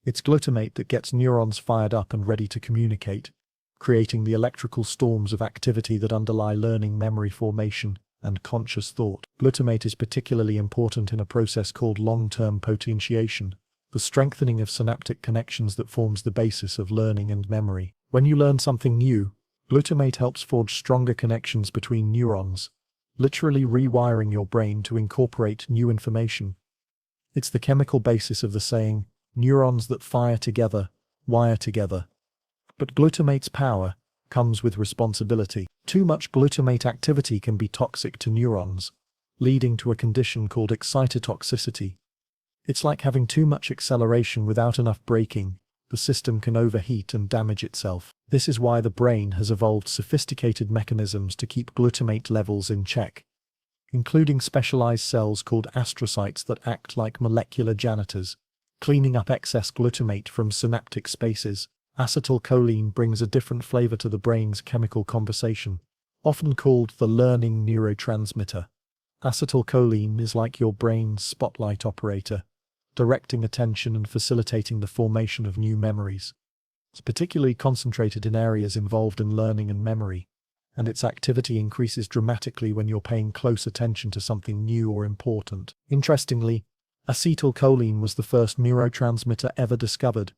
It's glutamate that gets neurons fired up and ready to communicate, creating the electrical storms of activity that underlie learning, memory formation, and conscious thought. Glutamate is particularly important in a process called long-term potentiation, the strengthening of synaptic connections that forms the basis of learning and memory. When you learn something new, glutamate helps forge stronger connections between neurons, literally rewiring your brain to incorporate new information. It's the chemical basis of the saying, neurons that fire together, wire together. But glutamate's power comes with responsibility. Too much glutamate activity can be toxic to neurons, leading to a condition called excitotoxicity. It's like having too much acceleration without enough braking. The system can overheat and damage itself. This is why the brain has evolved sophisticated mechanisms to keep glutamate levels in check, including specialized cells called astrocytes that act like molecular janitors, cleaning up excess glutamate from synaptic spaces. Acetylcholine brings a different flavor to the brain's chemical conversation, often called the learning neurotransmitter. Acetylcholine is like your brain's spotlight operator, directing attention and facilitating the formation of new memories. It's particularly concentrated in areas involved in learning and memory, and its activity increases dramatically when you're paying close attention to something new or important. Interestingly, acetylcholine was the first neurotransmitter ever discovered,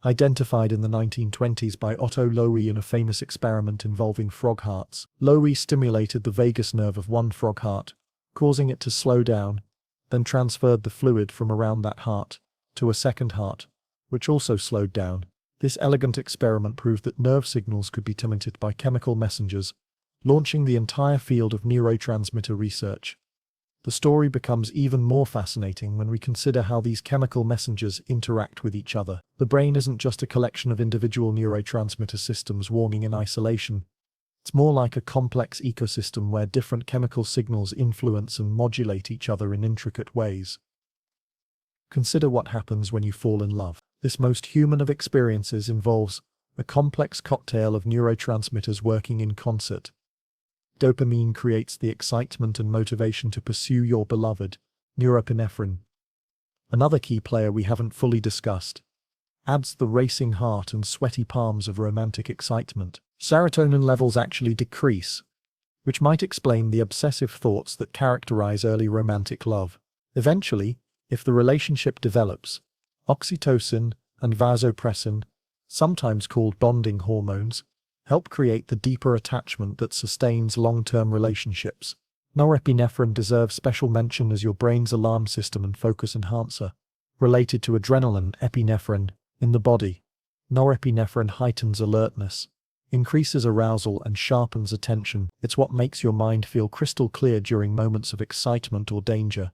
identified in the 1920s by Otto Loewi in a famous experiment involving frog hearts. Loewi stimulated the vagus nerve of one frog heart, causing it to slow down, then transferred the fluid from around that heart to a second heart, which also slowed down. This elegant experiment proved that nerve signals could be transmitted by chemical messengers, launching the entire field of neurotransmitter research. The story becomes even more fascinating when we consider how these chemical messengers interact with each other. The brain isn't just a collection of individual neurotransmitter systems working in isolation. It's more like a complex ecosystem where different chemical signals influence and modulate each other in intricate ways. Consider what happens when you fall in love. This most human of experiences involves a complex cocktail of neurotransmitters working in concert. Dopamine creates the excitement and motivation to pursue your beloved, norepinephrine. Another key player we haven't fully discussed adds the racing heart and sweaty palms of romantic excitement. Serotonin levels actually decrease, which might explain the obsessive thoughts that characterize early romantic love. Eventually, if the relationship develops, oxytocin and vasopressin, sometimes called bonding hormones, help create the deeper attachment that sustains long-term relationships. Norepinephrine deserves special mention as your brain's alarm system and focus enhancer. Related to adrenaline, epinephrine, in the body, norepinephrine heightens alertness, increases arousal and sharpens attention. It's what makes your mind feel crystal clear during moments of excitement or danger.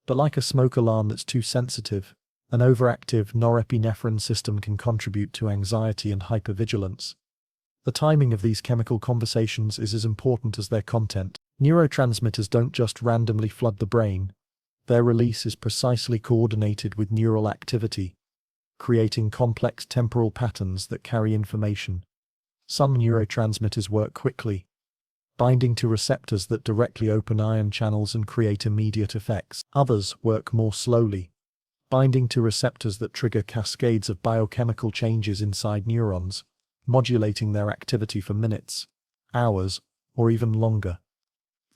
But like a smoke alarm that's too sensitive, an overactive norepinephrine system can contribute to anxiety and hypervigilance. The timing of these chemical conversations is as important as their content. Neurotransmitters don't just randomly flood the brain. Their release is precisely coordinated with neural activity, creating complex temporal patterns that carry information. Some neurotransmitters work quickly, binding to receptors that directly open ion channels and create immediate effects. Others work more slowly, binding to receptors that trigger cascades of biochemical changes inside neurons, modulating their activity for minutes, hours, or even longer.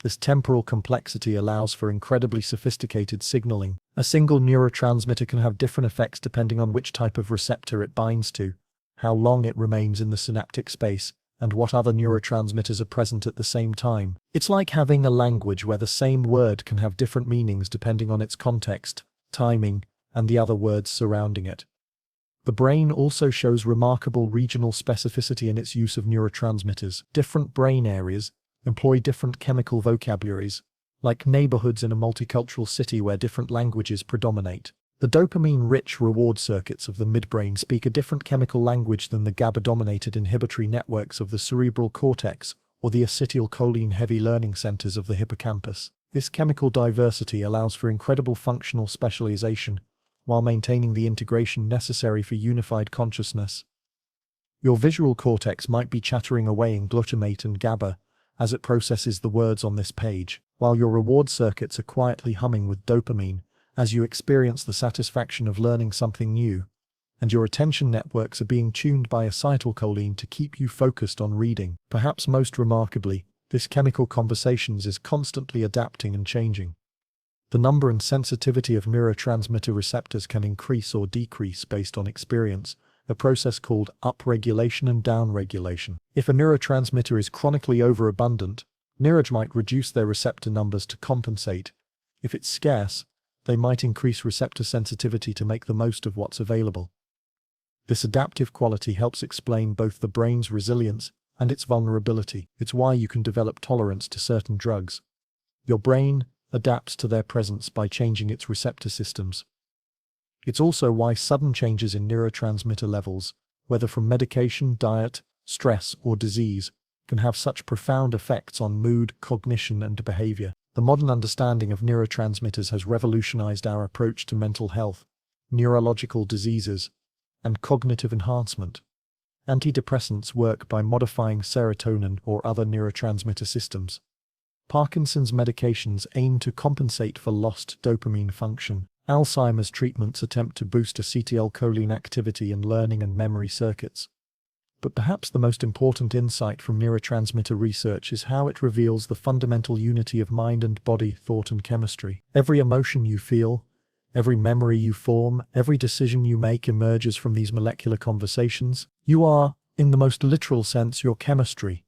This temporal complexity allows for incredibly sophisticated signaling. A single neurotransmitter can have different effects depending on which type of receptor it binds to, how long it remains in the synaptic space, and what other neurotransmitters are present at the same time. It's like having a language where the same word can have different meanings depending on its context, timing, and the other words surrounding it. The brain also shows remarkable regional specificity in its use of neurotransmitters. Different brain areas employ different chemical vocabularies, like neighborhoods in a multicultural city where different languages predominate. The dopamine-rich reward circuits of the midbrain speak a different chemical language than the GABA-dominated inhibitory networks of the cerebral cortex or the acetylcholine-heavy learning centers of the hippocampus. This chemical diversity allows for incredible functional specialization, while maintaining the integration necessary for unified consciousness. Your visual cortex might be chattering away in glutamate and GABA as it processes the words on this page, while your reward circuits are quietly humming with dopamine as you experience the satisfaction of learning something new, and your attention networks are being tuned by acetylcholine to keep you focused on reading. Perhaps most remarkably, this chemical conversation is constantly adapting and changing. The number and sensitivity of neurotransmitter receptors can increase or decrease based on experience, a process called upregulation and downregulation. If a neurotransmitter is chronically overabundant, neurons might reduce their receptor numbers to compensate. If it's scarce, they might increase receptor sensitivity to make the most of what's available. This adaptive quality helps explain both the brain's resilience and its vulnerability. It's why you can develop tolerance to certain drugs. Your brain adapts to their presence by changing its receptor systems. It's also why sudden changes in neurotransmitter levels, whether from medication, diet, stress, or disease, can have such profound effects on mood, cognition, and behavior. The modern understanding of neurotransmitters has revolutionized our approach to mental health, neurological diseases, and cognitive enhancement. Antidepressants work by modifying serotonin or other neurotransmitter systems. Parkinson's medications aim to compensate for lost dopamine function. Alzheimer's treatments attempt to boost acetylcholine activity in learning and memory circuits. But perhaps the most important insight from neurotransmitter research is how it reveals the fundamental unity of mind and body, thought and chemistry. Every emotion you feel, every memory you form, every decision you make emerges from these molecular conversations. You are, in the most literal sense, your chemistry.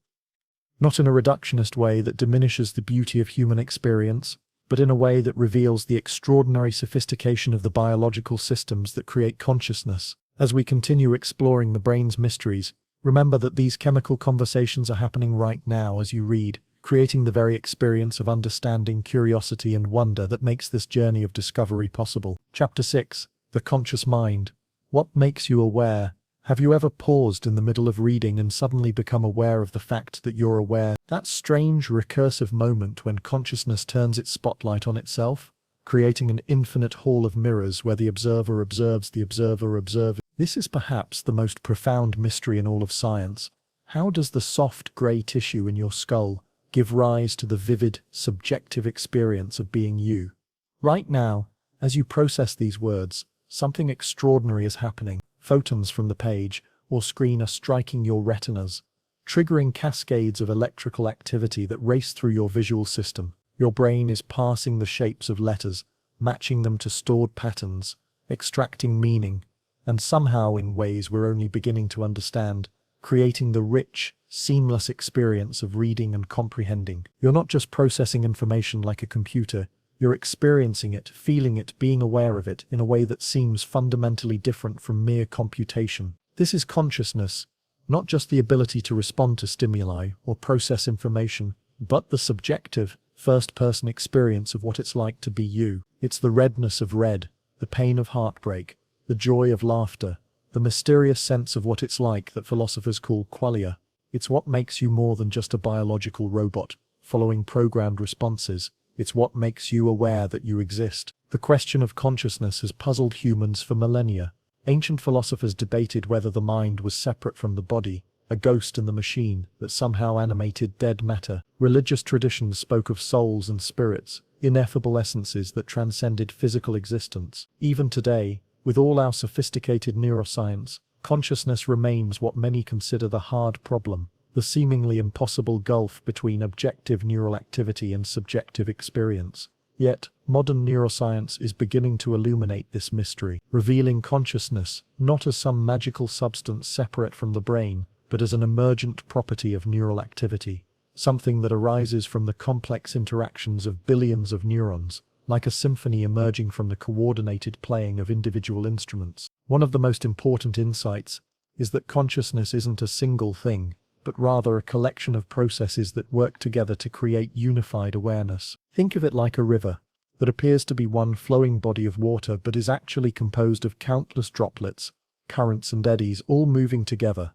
Not in a reductionist way that diminishes the beauty of human experience, but in a way that reveals the extraordinary sophistication of the biological systems that create consciousness. As we continue exploring the brain's mysteries, remember that these chemical conversations are happening right now as you read, creating the very experience of understanding, curiosity, and wonder that makes this journey of discovery possible. Chapter 6. The Conscious Mind. What makes you aware? Have you ever paused in the middle of reading and suddenly become aware of the fact that you're aware? That strange, recursive moment when consciousness turns its spotlight on itself, creating an infinite hall of mirrors where the observer observes the observer observing. This is perhaps the most profound mystery in all of science. How does the soft grey tissue in your skull give rise to the vivid, subjective experience of being you? Right now, as you process these words, something extraordinary is happening. Photons from the page or screen are striking your retinas, triggering cascades of electrical activity that race through your visual system. Your brain is parsing the shapes of letters, matching them to stored patterns, extracting meaning, and somehow in ways we're only beginning to understand, creating the rich, seamless experience of reading and comprehending. You're not just processing information like a computer, you're experiencing it, feeling it, being aware of it in a way that seems fundamentally different from mere computation. This is consciousness, not just the ability to respond to stimuli or process information, but the subjective, first-person experience of what it's like to be you. It's the redness of red, the pain of heartbreak, the joy of laughter, the mysterious sense of what it's like that philosophers call qualia. It's what makes you more than just a biological robot, following programmed responses. It's what makes you aware that you exist. The question of consciousness has puzzled humans for millennia. Ancient philosophers debated whether the mind was separate from the body, a ghost in the machine that somehow animated dead matter. Religious traditions spoke of souls and spirits, ineffable essences that transcended physical existence. Even today, with all our sophisticated neuroscience, consciousness remains what many consider the hard problem, the seemingly impossible gulf between objective neural activity and subjective experience. Yet, modern neuroscience is beginning to illuminate this mystery, revealing consciousness not as some magical substance separate from the brain, but as an emergent property of neural activity, something that arises from the complex interactions of billions of neurons, like a symphony emerging from the coordinated playing of individual instruments. One of the most important insights is that consciousness isn't a single thing, but rather a collection of processes that work together to create unified awareness. Think of it like a river that appears to be one flowing body of water but is actually composed of countless droplets, currents and eddies all moving together.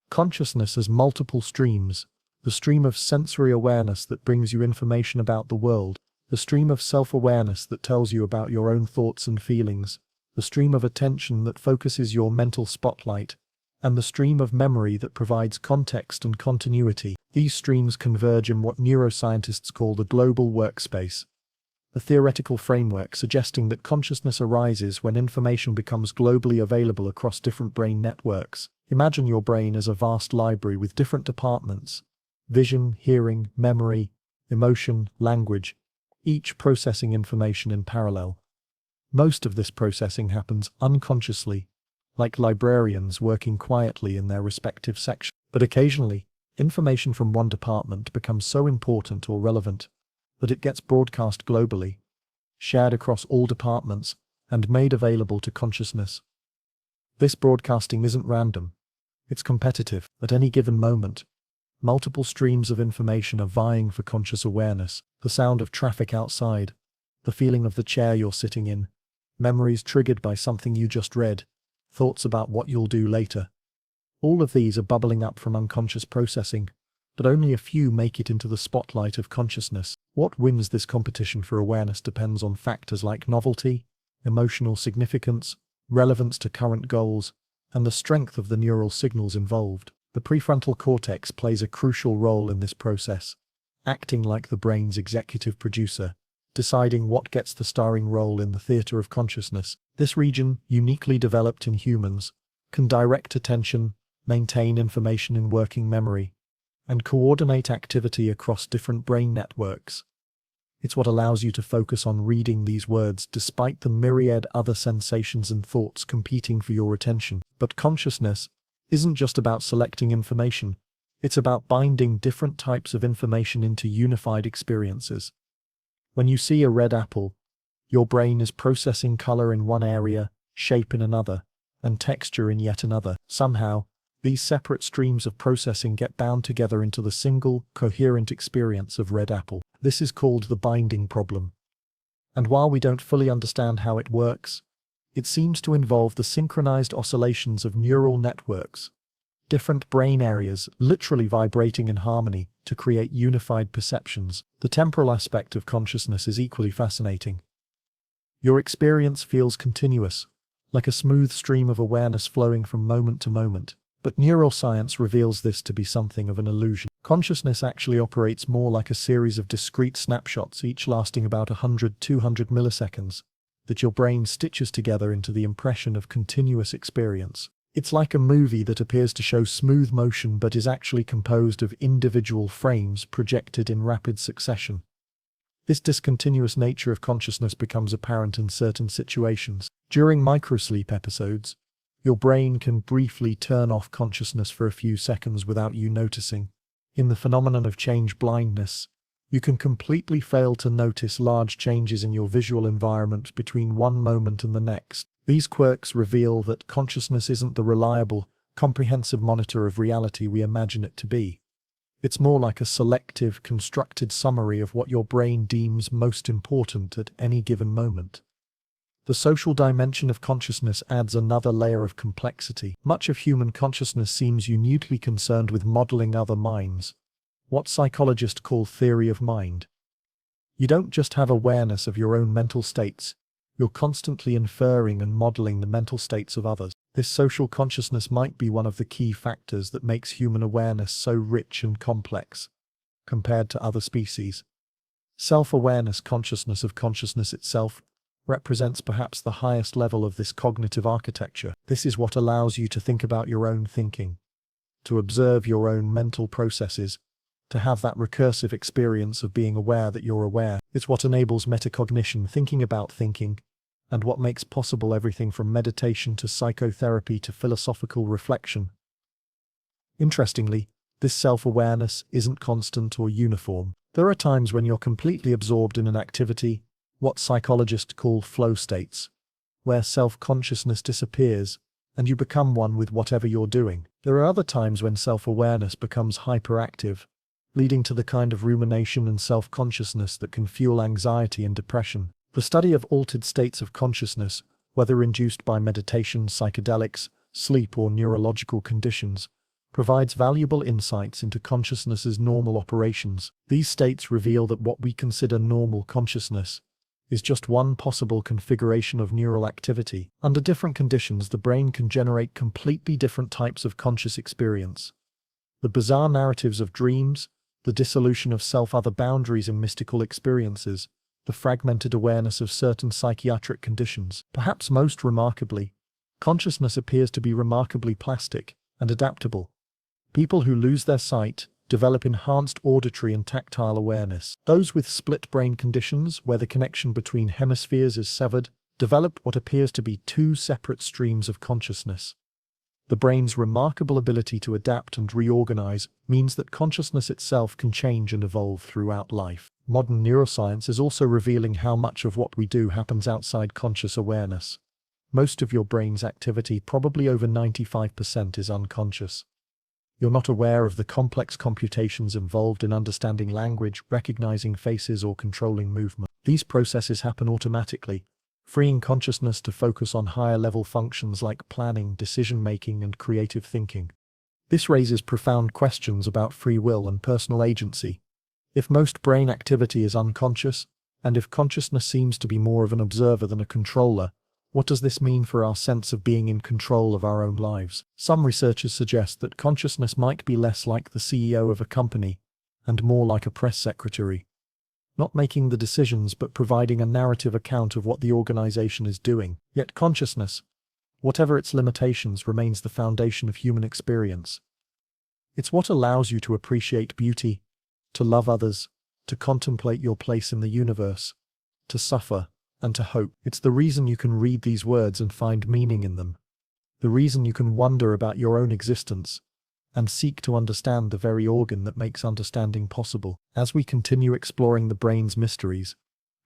Consciousness has multiple streams: the stream of sensory awareness that brings you information about the world, the stream of self-awareness that tells you about your own thoughts and feelings, the stream of attention that focuses your mental spotlight, and the stream of memory that provides context and continuity. These streams converge in what neuroscientists call the global workspace, a theoretical framework suggesting that consciousness arises when information becomes globally available across different brain networks. Imagine your brain as a vast library with different departments: vision, hearing, memory, emotion, language, each processing information in parallel. Most of this processing happens unconsciously, like librarians working quietly in their respective sections. But occasionally, information from one department becomes so important or relevant that it gets broadcast globally, shared across all departments, and made available to consciousness. This broadcasting isn't random, it's competitive. At any given moment, multiple streams of information are vying for conscious awareness: the sound of traffic outside, the feeling of the chair you're sitting in, memories triggered by something you just read, thoughts about what you'll do later. All of these are bubbling up from unconscious processing, but only a few make it into the spotlight of consciousness. What wins this competition for awareness depends on factors like novelty, emotional significance, relevance to current goals, and the strength of the neural signals involved. The prefrontal cortex plays a crucial role in this process, acting like the brain's executive producer, deciding what gets the starring role in the theater of consciousness. This region, uniquely developed in humans, can direct attention, maintain information in working memory, and coordinate activity across different brain networks. It's what allows you to focus on reading these words despite the myriad other sensations and thoughts competing for your attention. But consciousness isn't just about selecting information, it's about binding different types of information into unified experiences. When you see a red apple, your brain is processing color in one area, shape in another, and texture in yet another. Somehow, these separate streams of processing get bound together into the single, coherent experience of red apple. This is called the binding problem. And while we don't fully understand how it works, it seems to involve the synchronized oscillations of neural networks, different brain areas literally vibrating in harmony to create unified perceptions. The temporal aspect of consciousness is equally fascinating. Your experience feels continuous, like a smooth stream of awareness flowing from moment to moment. But neuroscience reveals this to be something of an illusion. Consciousness actually operates more like a series of discrete snapshots, each lasting about 100–200 milliseconds, that your brain stitches together into the impression of continuous experience. It's like a movie that appears to show smooth motion but is actually composed of individual frames projected in rapid succession. This discontinuous nature of consciousness becomes apparent in certain situations. During microsleep episodes, your brain can briefly turn off consciousness for a few seconds without you noticing. In the phenomenon of change blindness, you can completely fail to notice large changes in your visual environment between one moment and the next. These quirks reveal that consciousness isn't the reliable, comprehensive monitor of reality we imagine it to be. It's more like a selective, constructed summary of what your brain deems most important at any given moment. The social dimension of consciousness adds another layer of complexity. Much of human consciousness seems uniquely concerned with modeling other minds, what psychologists call theory of mind. You don't just have awareness of your own mental states, you're constantly inferring and modeling the mental states of others. This social consciousness might be one of the key factors that makes human awareness so rich and complex, compared to other species. Self-awareness, consciousness of consciousness itself, represents perhaps the highest level of this cognitive architecture. This is what allows you to think about your own thinking, to observe your own mental processes, to have that recursive experience of being aware that you're aware. It's what enables metacognition, thinking about thinking, and what makes possible everything from meditation to psychotherapy to philosophical reflection. Interestingly, this self-awareness isn't constant or uniform. There are times when you're completely absorbed in an activity, what psychologists call flow states, where self-consciousness disappears and you become one with whatever you're doing. There are other times when self-awareness becomes hyperactive, leading to the kind of rumination and self-consciousness that can fuel anxiety and depression. The study of altered states of consciousness, whether induced by meditation, psychedelics, sleep, or neurological conditions, provides valuable insights into consciousness's normal operations. These states reveal that what we consider normal consciousness is just one possible configuration of neural activity. Under different conditions, the brain can generate completely different types of conscious experience. The bizarre narratives of dreams, the dissolution of self, other boundaries in mystical experiences, the fragmented awareness of certain psychiatric conditions. Perhaps most remarkably, consciousness appears to be remarkably plastic and adaptable. People who lose their sight develop enhanced auditory and tactile awareness. Those with split brain conditions, where the connection between hemispheres is severed, develop what appears to be two separate streams of consciousness. The brain's remarkable ability to adapt and reorganize means that consciousness itself can change and evolve throughout life. Modern neuroscience is also revealing how much of what we do happens outside conscious awareness. Most of your brain's activity, probably over 95%, is unconscious. You're not aware of the complex computations involved in understanding language, recognizing faces, or controlling movement. These processes happen automatically, freeing consciousness to focus on higher-level functions like planning, decision-making, and creative thinking. This raises profound questions about free will and personal agency. If most brain activity is unconscious, and if consciousness seems to be more of an observer than a controller, what does this mean for our sense of being in control of our own lives? Some researchers suggest that consciousness might be less like the CEO of a company and more like a press secretary, not making the decisions but providing a narrative account of what the organization is doing. Yet consciousness, whatever its limitations, remains the foundation of human experience. It's what allows you to appreciate beauty, to love others, to contemplate your place in the universe, to suffer, and to hope. It's the reason you can read these words and find meaning in them. The reason you can wonder about your own existence and seek to understand the very organ that makes understanding possible. As we continue exploring the brain's mysteries,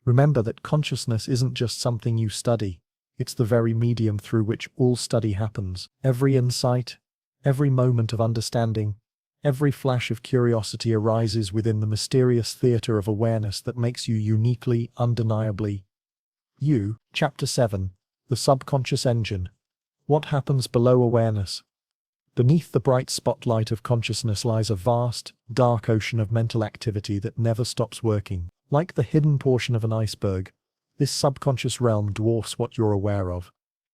remember that consciousness isn't just something you study, it's the very medium through which all study happens. Every insight, every moment of understanding, every flash of curiosity arises within the mysterious theater of awareness that makes you uniquely, undeniably you. Chapter 7. The Subconscious Engine. What happens below awareness? Beneath the bright spotlight of consciousness lies a vast, dark ocean of mental activity that never stops working. Like the hidden portion of an iceberg, this subconscious realm dwarfs what you're aware of,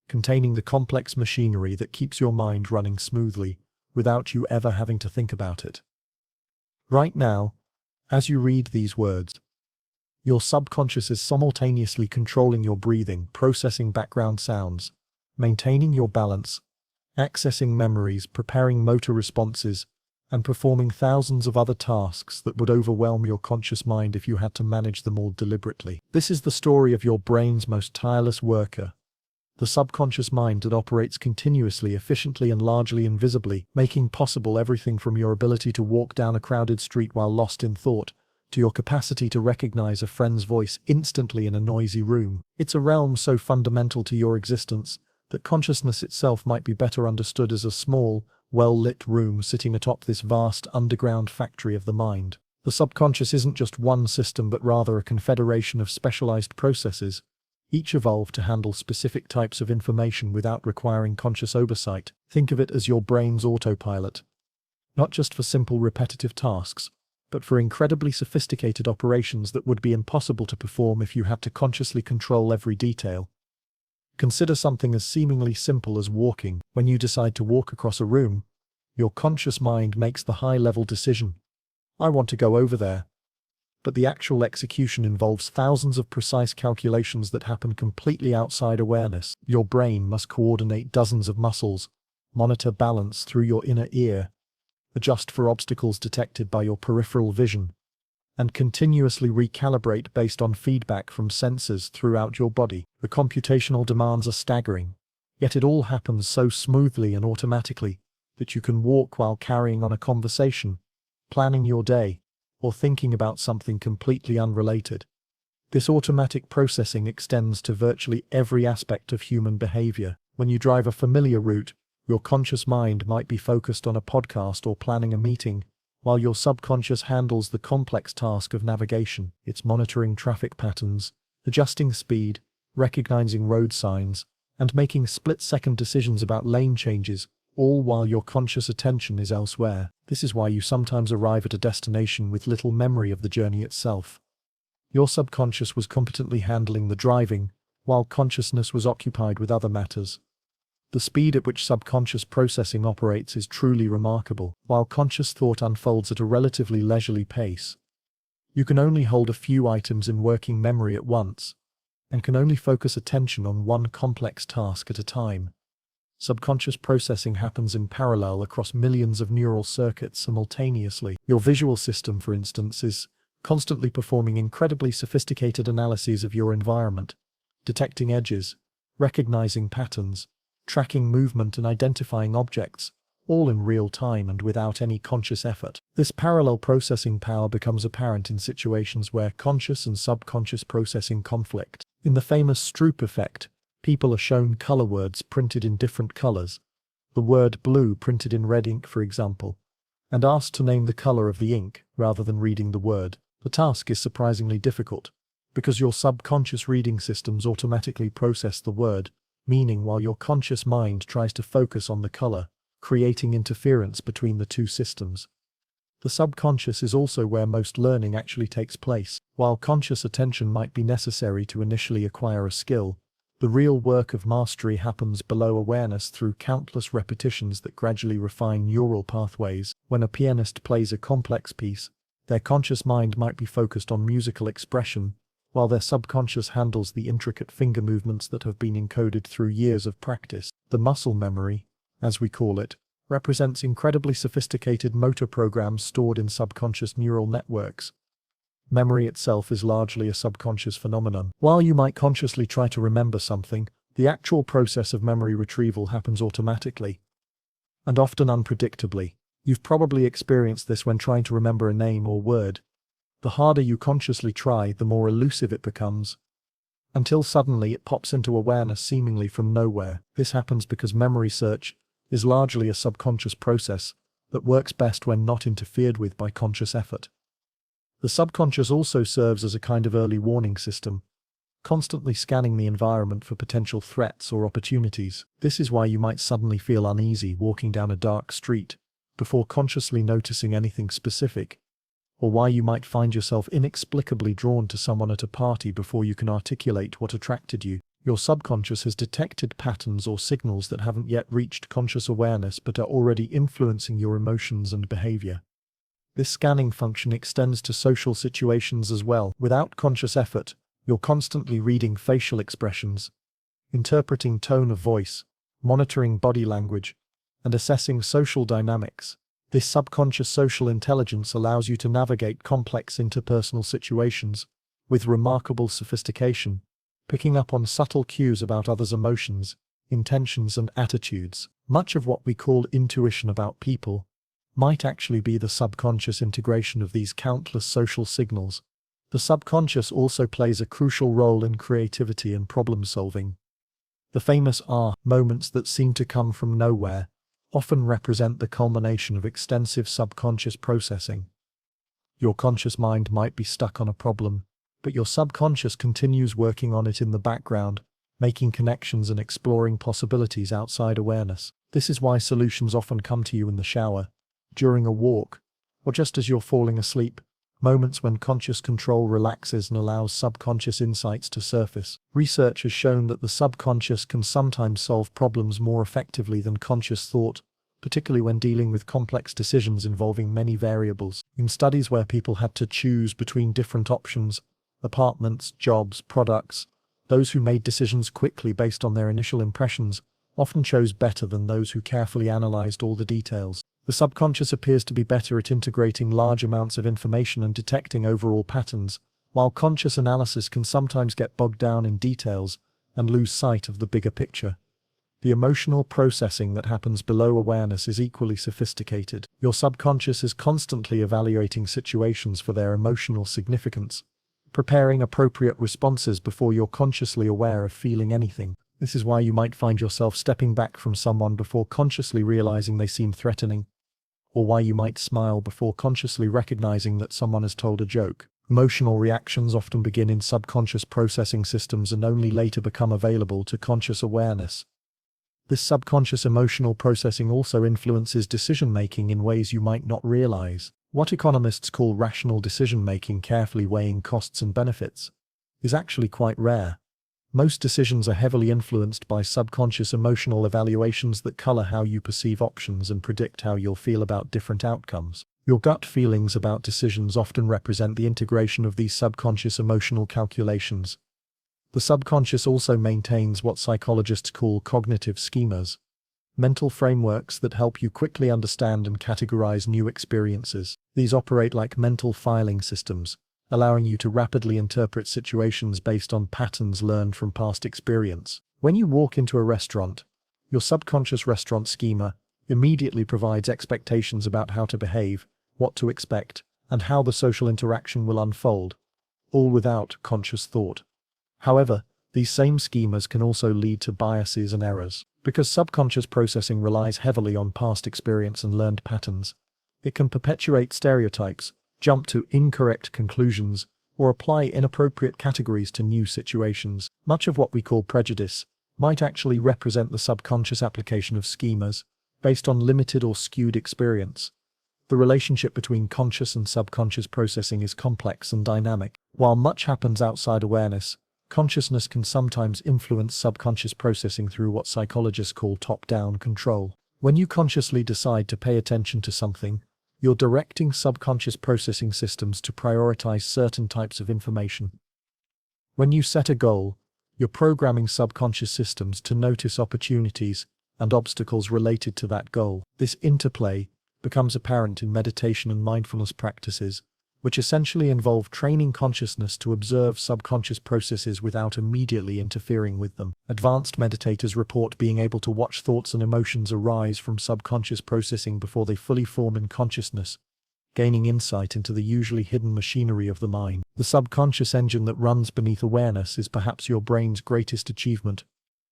containing the complex machinery that keeps your mind running smoothly, without you ever having to think about it. Right now, as you read these words, your subconscious is simultaneously controlling your breathing, processing background sounds, maintaining your balance, accessing memories, preparing motor responses, and performing thousands of other tasks that would overwhelm your conscious mind if you had to manage them all deliberately. This is the story of your brain's most tireless worker, the subconscious mind that operates continuously, efficiently, and largely invisibly, making possible everything from your ability to walk down a crowded street while lost in thought, to your capacity to recognize a friend's voice instantly in a noisy room. It's a realm so fundamental to your existence that consciousness itself might be better understood as a small, well-lit room sitting atop this vast underground factory of the mind. The subconscious isn't just one system but rather a confederation of specialized processes, each evolved to handle specific types of information without requiring conscious oversight. Think of it as your brain's autopilot, not just for simple repetitive tasks, but for incredibly sophisticated operations that would be impossible to perform if you had to consciously control every detail. Consider something as seemingly simple as walking. When you decide to walk across a room, your conscious mind makes the high-level decision, I want to go over there. But the actual execution involves thousands of precise calculations that happen completely outside awareness. Your brain must coordinate dozens of muscles, monitor balance through your inner ear, adjust for obstacles detected by your peripheral vision, and continuously recalibrate based on feedback from sensors throughout your body. The computational demands are staggering, yet it all happens so smoothly and automatically that you can walk while carrying on a conversation, planning your day, or thinking about something completely unrelated. This automatic processing extends to virtually every aspect of human behavior. When you drive a familiar route, your conscious mind might be focused on a podcast or planning a meeting, while your subconscious handles the complex task of navigation. It's monitoring traffic patterns, adjusting speed, recognizing road signs, and making split-second decisions about lane changes, all while your conscious attention is elsewhere. This is why you sometimes arrive at a destination with little memory of the journey itself. Your subconscious was competently handling the driving, while consciousness was occupied with other matters. The speed at which subconscious processing operates is truly remarkable, while conscious thought unfolds at a relatively leisurely pace. You can only hold a few items in working memory at once, and can only focus attention on one complex task at a time. Subconscious processing happens in parallel across millions of neural circuits simultaneously. Your visual system, for instance, is constantly performing incredibly sophisticated analyses of your environment, detecting edges, recognizing patterns, tracking movement and identifying objects, all in real time and without any conscious effort. This parallel processing power becomes apparent in situations where conscious and subconscious processing conflict. In the famous Stroop effect, people are shown color words printed in different colors, the word blue printed in red ink for example, and asked to name the color of the ink rather than reading the word. The task is surprisingly difficult, because your subconscious reading systems automatically process the word, meaning while your conscious mind tries to focus on the color, creating interference between the two systems. The subconscious is also where most learning actually takes place. While conscious attention might be necessary to initially acquire a skill, the real work of mastery happens below awareness through countless repetitions that gradually refine neural pathways. When a pianist plays a complex piece, their conscious mind might be focused on musical expression, while their subconscious handles the intricate finger movements that have been encoded through years of practice. The muscle memory, as we call it, represents incredibly sophisticated motor programs stored in subconscious neural networks. Memory itself is largely a subconscious phenomenon. While you might consciously try to remember something, the actual process of memory retrieval happens automatically, and often unpredictably. You've probably experienced this when trying to remember a name or word. The harder you consciously try, the more elusive it becomes, until suddenly it pops into awareness seemingly from nowhere. This happens because memory search is largely a subconscious process that works best when not interfered with by conscious effort. The subconscious also serves as a kind of early warning system, constantly scanning the environment for potential threats or opportunities. This is why you might suddenly feel uneasy walking down a dark street before consciously noticing anything specific, or why you might find yourself inexplicably drawn to someone at a party before you can articulate what attracted you. Your subconscious has detected patterns or signals that haven't yet reached conscious awareness but are already influencing your emotions and behavior. This scanning function extends to social situations as well. Without conscious effort, you're constantly reading facial expressions, interpreting tone of voice, monitoring body language, and assessing social dynamics. This subconscious social intelligence allows you to navigate complex interpersonal situations with remarkable sophistication, picking up on subtle cues about others' emotions, intentions, and attitudes. Much of what we call intuition about people might actually be the subconscious integration of these countless social signals. The subconscious also plays a crucial role in creativity and problem-solving. The famous aha moments that seem to come from nowhere often represent the culmination of extensive subconscious processing. Your conscious mind might be stuck on a problem, but your subconscious continues working on it in the background, making connections and exploring possibilities outside awareness. This is why solutions often come to you in the shower, during a walk, or just as you're falling asleep, moments when conscious control relaxes and allows subconscious insights to surface. Research has shown that the subconscious can sometimes solve problems more effectively than conscious thought, particularly when dealing with complex decisions involving many variables. In studies where people had to choose between different options, apartments, jobs, products, those who made decisions quickly based on their initial impressions often chose better than those who carefully analyzed all the details. The subconscious appears to be better at integrating large amounts of information and detecting overall patterns, while conscious analysis can sometimes get bogged down in details and lose sight of the bigger picture. The emotional processing that happens below awareness is equally sophisticated. Your subconscious is constantly evaluating situations for their emotional significance, preparing appropriate responses before you're consciously aware of feeling anything. This is why you might find yourself stepping back from someone before consciously realizing they seem threatening, or why you might smile before consciously recognizing that someone has told a joke. Emotional reactions often begin in subconscious processing systems and only later become available to conscious awareness. This subconscious emotional processing also influences decision-making in ways you might not realize. What economists call rational decision-making, carefully weighing costs and benefits, is actually quite rare. Most decisions are heavily influenced by subconscious emotional evaluations that color how you perceive options and predict how you'll feel about different outcomes. Your gut feelings about decisions often represent the integration of these subconscious emotional calculations. The subconscious also maintains what psychologists call cognitive schemas, mental frameworks that help you quickly understand and categorize new experiences. These operate like mental filing systems, allowing you to rapidly interpret situations based on patterns learned from past experience. When you walk into a restaurant, your subconscious restaurant schema immediately provides expectations about how to behave, what to expect, and how the social interaction will unfold, all without conscious thought. However, these same schemas can also lead to biases and errors. Because subconscious processing relies heavily on past experience and learned patterns, it can perpetuate stereotypes, jump to incorrect conclusions, or apply inappropriate categories to new situations. Much of what we call prejudice might actually represent the subconscious application of schemas based on limited or skewed experience. The relationship between conscious and subconscious processing is complex and dynamic. While much happens outside awareness, consciousness can sometimes influence subconscious processing through what psychologists call top-down control. When you consciously decide to pay attention to something, you're directing subconscious processing systems to prioritize certain types of information. When you set a goal, you're programming subconscious systems to notice opportunities and obstacles related to that goal. This interplay becomes apparent in meditation and mindfulness practices, which essentially involve training consciousness to observe subconscious processes without immediately interfering with them. Advanced meditators report being able to watch thoughts and emotions arise from subconscious processing before they fully form in consciousness, gaining insight into the usually hidden machinery of the mind. The subconscious engine that runs beneath awareness is perhaps your brain's greatest achievement,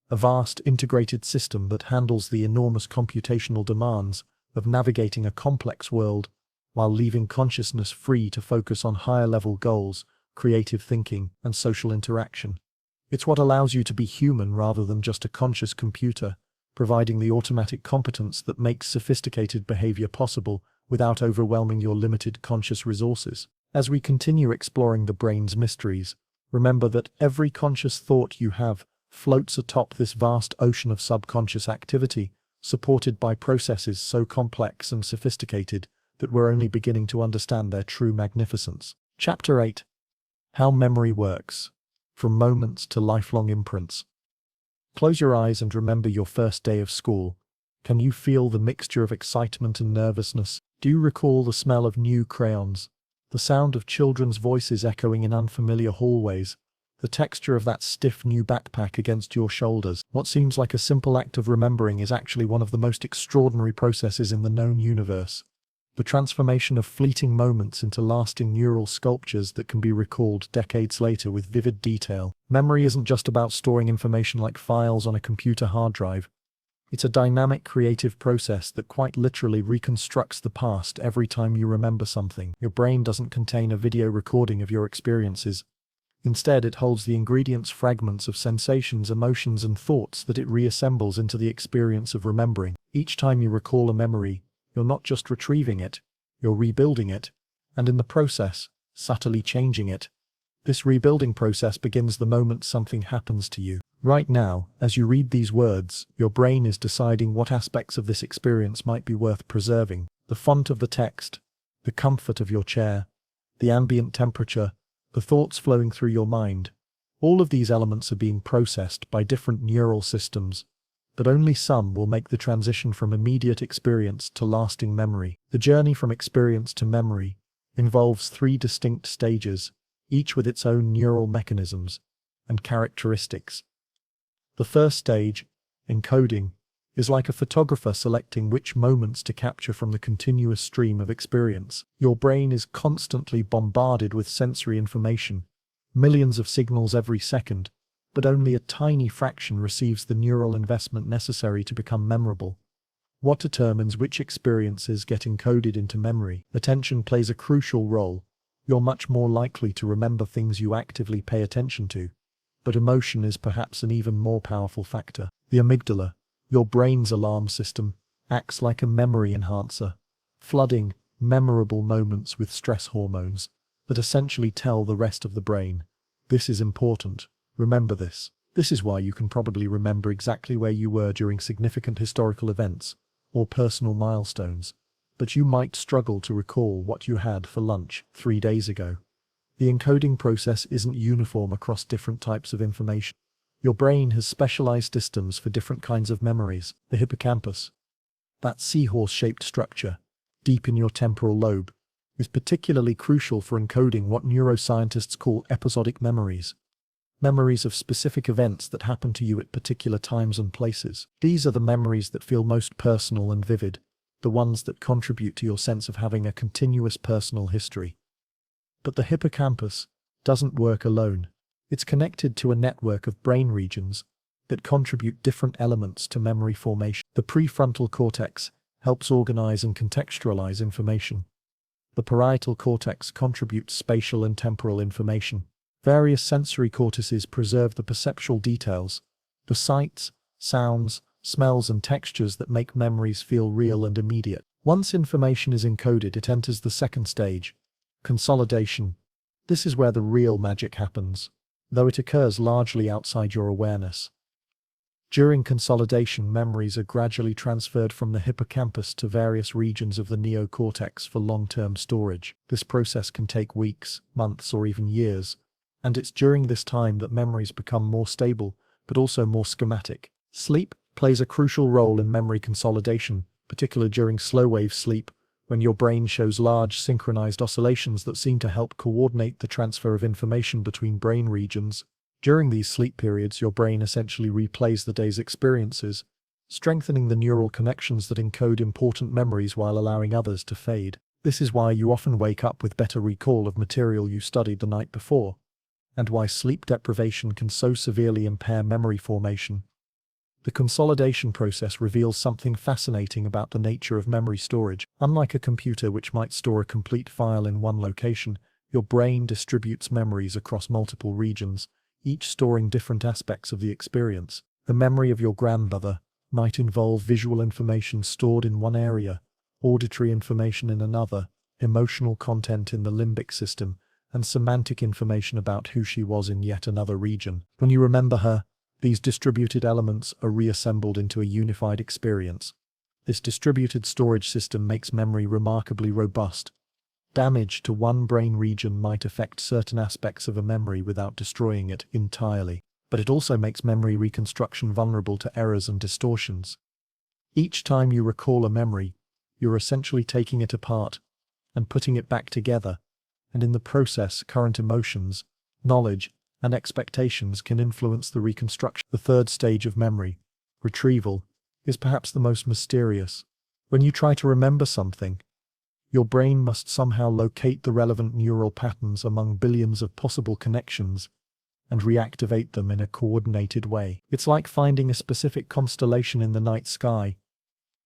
a vast integrated system that handles the enormous computational demands of navigating a complex world, while leaving consciousness free to focus on higher-level goals, creative thinking, and social interaction. It's what allows you to be human rather than just a conscious computer, providing the automatic competence that makes sophisticated behavior possible without overwhelming your limited conscious resources. As we continue exploring the brain's mysteries, remember that every conscious thought you have floats atop this vast ocean of subconscious activity, supported by processes so complex and sophisticated that we're only beginning to understand their true magnificence. Chapter 8. How Memory Works. From Moments to Lifelong Imprints. Close your eyes and remember your first day of school. Can you feel the mixture of excitement and nervousness? Do you recall the smell of new crayons, the sound of children's voices echoing in unfamiliar hallways, the texture of that stiff new backpack against your shoulders? What seems like a simple act of remembering is actually one of the most extraordinary processes in the known universe. The transformation of fleeting moments into lasting neural sculptures that can be recalled decades later with vivid detail. Memory isn't just about storing information like files on a computer hard drive. It's a dynamic creative process that quite literally reconstructs the past every time you remember something. Your brain doesn't contain a video recording of your experiences. Instead, it holds the ingredients, fragments of sensations, emotions, and thoughts that it reassembles into the experience of remembering. Each time you recall a memory, you're not just retrieving it, you're rebuilding it, and in the process, subtly changing it. This rebuilding process begins the moment something happens to you. Right now, as you read these words, your brain is deciding what aspects of this experience might be worth preserving. The font of the text, the comfort of your chair, the ambient temperature, the thoughts flowing through your mind. All of these elements are being processed by different neural systems, but only some will make the transition from immediate experience to lasting memory. The journey from experience to memory involves 3 distinct stages, each with its own neural mechanisms and characteristics. The first stage, encoding, is like a photographer selecting which moments to capture from the continuous stream of experience. Your brain is constantly bombarded with sensory information, millions of signals every second, but only a tiny fraction receives the neural investment necessary to become memorable. What determines which experiences get encoded into memory? Attention plays a crucial role. You're much more likely to remember things you actively pay attention to, but emotion is perhaps an even more powerful factor. The amygdala, your brain's alarm system, acts like a memory enhancer, flooding memorable moments with stress hormones that essentially tell the rest of the brain. This is important. Remember this. This is why you can probably remember exactly where you were during significant historical events or personal milestones, but you might struggle to recall what you had for lunch 3 days ago. The encoding process isn't uniform across different types of information. Your brain has specialized systems for different kinds of memories. The hippocampus, that seahorse-shaped structure, deep in your temporal lobe, is particularly crucial for encoding what neuroscientists call episodic memories. Memories of specific events that happen to you at particular times and places. These are the memories that feel most personal and vivid, the ones that contribute to your sense of having a continuous personal history. But the hippocampus doesn't work alone. It's connected to a network of brain regions that contribute different elements to memory formation. The prefrontal cortex helps organize and contextualize information. The parietal cortex contributes spatial and temporal information. Various sensory cortices preserve the perceptual details, the sights, sounds, smells and textures that make memories feel real and immediate. Once information is encoded, it enters the second stage, consolidation. This is where the real magic happens, though it occurs largely outside your awareness. During consolidation, memories are gradually transferred from the hippocampus to various regions of the neocortex for long-term storage. This process can take weeks, months, or even years, and it's during this time that memories become more stable, but also more schematic. Sleep plays a crucial role in memory consolidation, particularly during slow-wave sleep, when your brain shows large synchronized oscillations that seem to help coordinate the transfer of information between brain regions. During these sleep periods, your brain essentially replays the day's experiences, strengthening the neural connections that encode important memories while allowing others to fade. This is why you often wake up with better recall of material you studied the night before, and why sleep deprivation can so severely impair memory formation. The consolidation process reveals something fascinating about the nature of memory storage. Unlike a computer, which might store a complete file in one location, your brain distributes memories across multiple regions, each storing different aspects of the experience. The memory of your grandmother might involve visual information stored in one area, auditory information in another, emotional content in the limbic system, and semantic information about who she was in yet another region. When you remember her, these distributed elements are reassembled into a unified experience. This distributed storage system makes memory remarkably robust. Damage to one brain region might affect certain aspects of a memory without destroying it entirely, but it also makes memory reconstruction vulnerable to errors and distortions. Each time you recall a memory, you're essentially taking it apart and putting it back together, and in the process, current emotions, knowledge, and expectations can influence the reconstruction. The third stage of memory, retrieval, is perhaps the most mysterious. When you try to remember something, your brain must somehow locate the relevant neural patterns among billions of possible connections and reactivate them in a coordinated way. It's like finding a specific constellation in the night sky,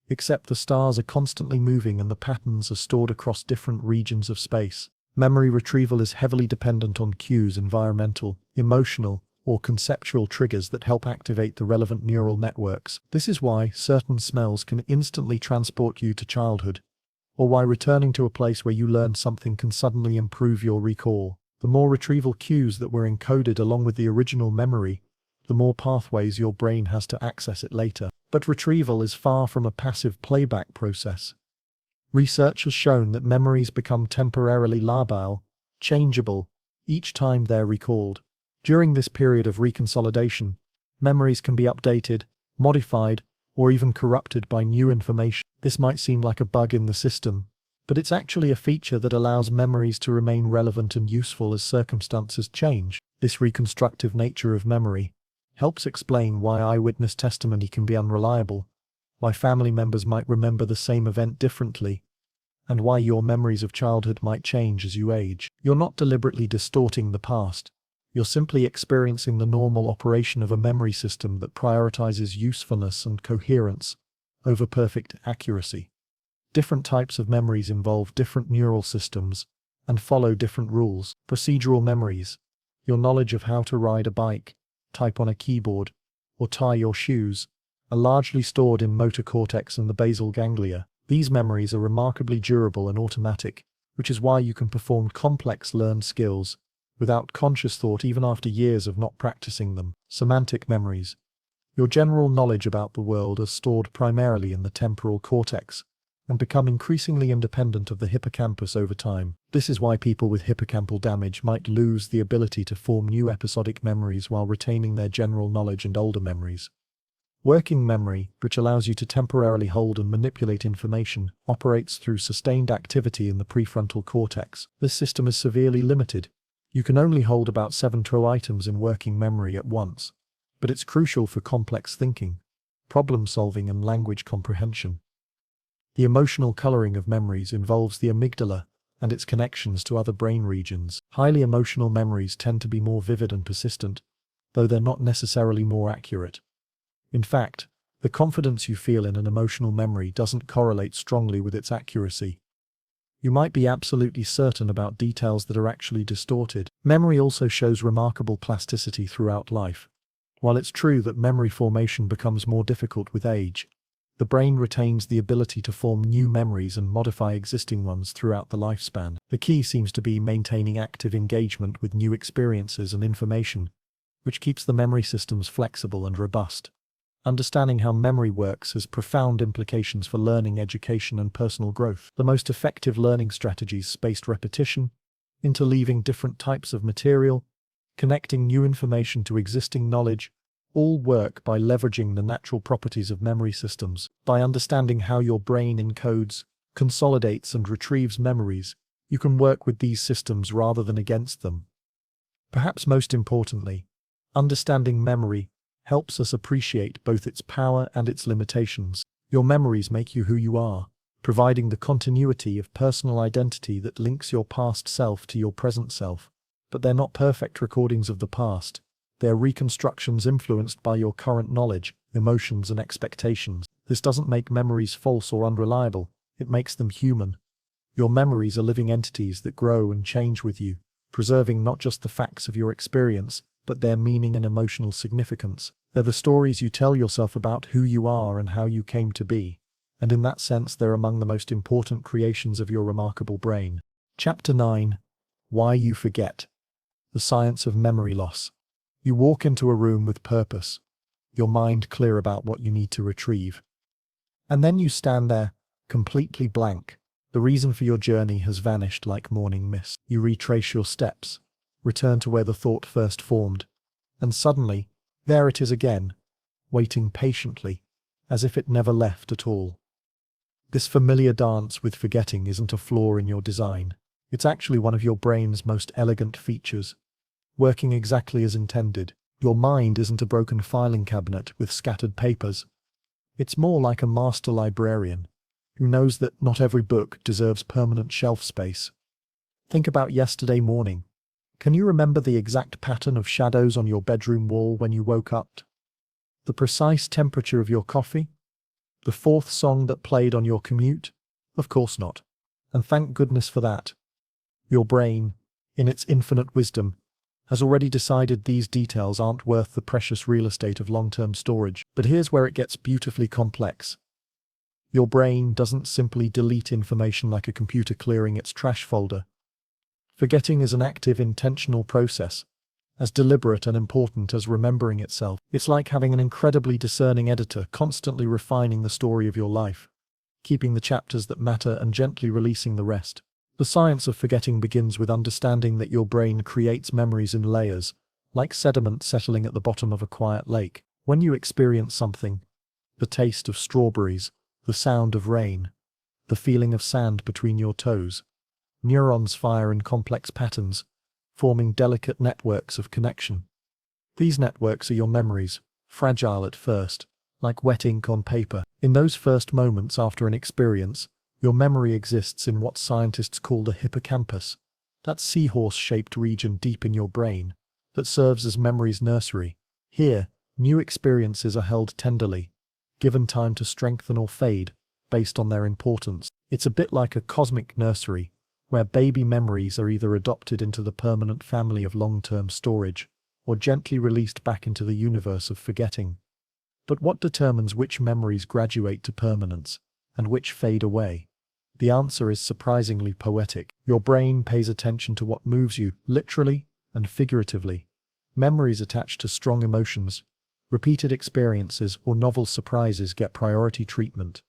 except the stars are constantly moving and the patterns are stored across different regions of space. Memory retrieval is heavily dependent on cues, environmental, emotional, or conceptual triggers that help activate the relevant neural networks. This is why certain smells can instantly transport you to childhood, or why returning to a place where you learned something can suddenly improve your recall. The more retrieval cues that were encoded along with the original memory, the more pathways your brain has to access it later. But retrieval is far from a passive playback process. Research has shown that memories become temporarily labile, changeable, each time they're recalled. During this period of reconsolidation, memories can be updated, modified, or even corrupted by new information. This might seem like a bug in the system, but it's actually a feature that allows memories to remain relevant and useful as circumstances change. This reconstructive nature of memory helps explain why eyewitness testimony can be unreliable, why family members might remember the same event differently, and why your memories of childhood might change as you age. You're not deliberately distorting the past. You're simply experiencing the normal operation of a memory system that prioritizes usefulness and coherence over perfect accuracy. Different types of memories involve different neural systems and follow different rules. Procedural memories, your knowledge of how to ride a bike, type on a keyboard, or tie your shoes, are largely stored in motor cortex and the basal ganglia. These memories are remarkably durable and automatic, which is why you can perform complex learned skills without conscious thought even after years of not practicing them. Semantic memories. Your general knowledge about the world is stored primarily in the temporal cortex and become increasingly independent of the hippocampus over time. This is why people with hippocampal damage might lose the ability to form new episodic memories while retaining their general knowledge and older memories. Working memory, which allows you to temporarily hold and manipulate information, operates through sustained activity in the prefrontal cortex. This system is severely limited. You can only hold about 7 items in working memory at once, but it's crucial for complex thinking, problem solving, and language comprehension. The emotional coloring of memories involves the amygdala and its connections to other brain regions. Highly emotional memories tend to be more vivid and persistent, though they're not necessarily more accurate. In fact, the confidence you feel in an emotional memory doesn't correlate strongly with its accuracy. You might be absolutely certain about details that are actually distorted. Memory also shows remarkable plasticity throughout life. While it's true that memory formation becomes more difficult with age, the brain retains the ability to form new memories and modify existing ones throughout the lifespan. The key seems to be maintaining active engagement with new experiences and information, which keeps the memory systems flexible and robust. Understanding how memory works has profound implications for learning, education, and personal growth. The most effective learning strategies: spaced repetition, interleaving different types of material, connecting new information to existing knowledge, all work by leveraging the natural properties of memory systems. By understanding how your brain encodes, consolidates, and retrieves memories, you can work with these systems rather than against them. Perhaps most importantly, understanding memory helps us appreciate both its power and its limitations. Your memories make you who you are, providing the continuity of personal identity that links your past self to your present self. But they're not perfect recordings of the past. They're reconstructions influenced by your current knowledge, emotions, and expectations. This doesn't make memories false or unreliable. It makes them human. Your memories are living entities that grow and change with you, preserving not just the facts of your experience, but their meaning and emotional significance. They're the stories you tell yourself about who you are and how you came to be, and in that sense they're among the most important creations of your remarkable brain. Chapter 9. Why You Forget. The Science of Memory Loss. You walk into a room with purpose, your mind clear about what you need to retrieve. And then you stand there, completely blank. The reason for your journey has vanished like morning mist. You retrace your steps, return to where the thought first formed, and suddenly, there it is again, waiting patiently, as if it never left at all. This familiar dance with forgetting isn't a flaw in your design. It's actually one of your brain's most elegant features, working exactly as intended. Your mind isn't a broken filing cabinet with scattered papers. It's more like a master librarian who knows that not every book deserves permanent shelf space. Think about yesterday morning. Can you remember the exact pattern of shadows on your bedroom wall when you woke up? The precise temperature of your coffee? The fourth song that played on your commute? Of course not. And thank goodness for that. Your brain, in its infinite wisdom, has already decided these details aren't worth the precious real estate of long-term storage. But here's where it gets beautifully complex. Your brain doesn't simply delete information like a computer clearing its trash folder. Forgetting is an active, intentional process, as deliberate and important as remembering itself. It's like having an incredibly discerning editor constantly refining the story of your life, keeping the chapters that matter and gently releasing the rest. The science of forgetting begins with understanding that your brain creates memories in layers, like sediment settling at the bottom of a quiet lake. When you experience something, the taste of strawberries, the sound of rain, the feeling of sand between your toes, neurons fire in complex patterns, forming delicate networks of connection. These networks are your memories, fragile at first, like wet ink on paper. In those first moments after an experience, your memory exists in what scientists call the hippocampus, that seahorse-shaped region deep in your brain that serves as memory's nursery. Here, new experiences are held tenderly, given time to strengthen or fade based on their importance. It's a bit like a cosmic nursery, where baby memories are either adopted into the permanent family of long-term storage, or gently released back into the universe of forgetting. But what determines which memories graduate to permanence? and which fade away? The answer is surprisingly poetic. Your brain pays attention to what moves you, literally and figuratively. Memories attached to strong emotions, repeated experiences, or novel surprises get priority treatment.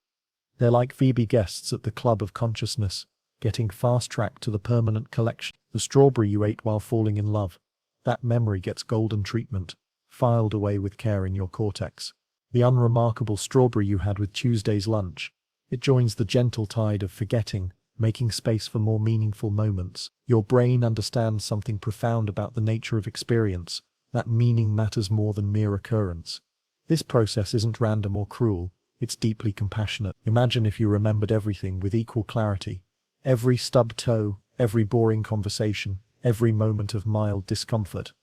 They're like Phoebe guests at the Club of Consciousness, getting fast-tracked to the permanent collection. The strawberry you ate while falling in love. That memory gets golden treatment, filed away with care in your cortex. The unremarkable strawberry you had with Tuesday's lunch. It joins the gentle tide of forgetting, making space for more meaningful moments. Your brain understands something profound about the nature of experience, that meaning matters more than mere occurrence. This process isn't random or cruel, it's deeply compassionate. Imagine if you remembered everything with equal clarity. Every stubbed toe, every boring conversation, every moment of mild discomfort.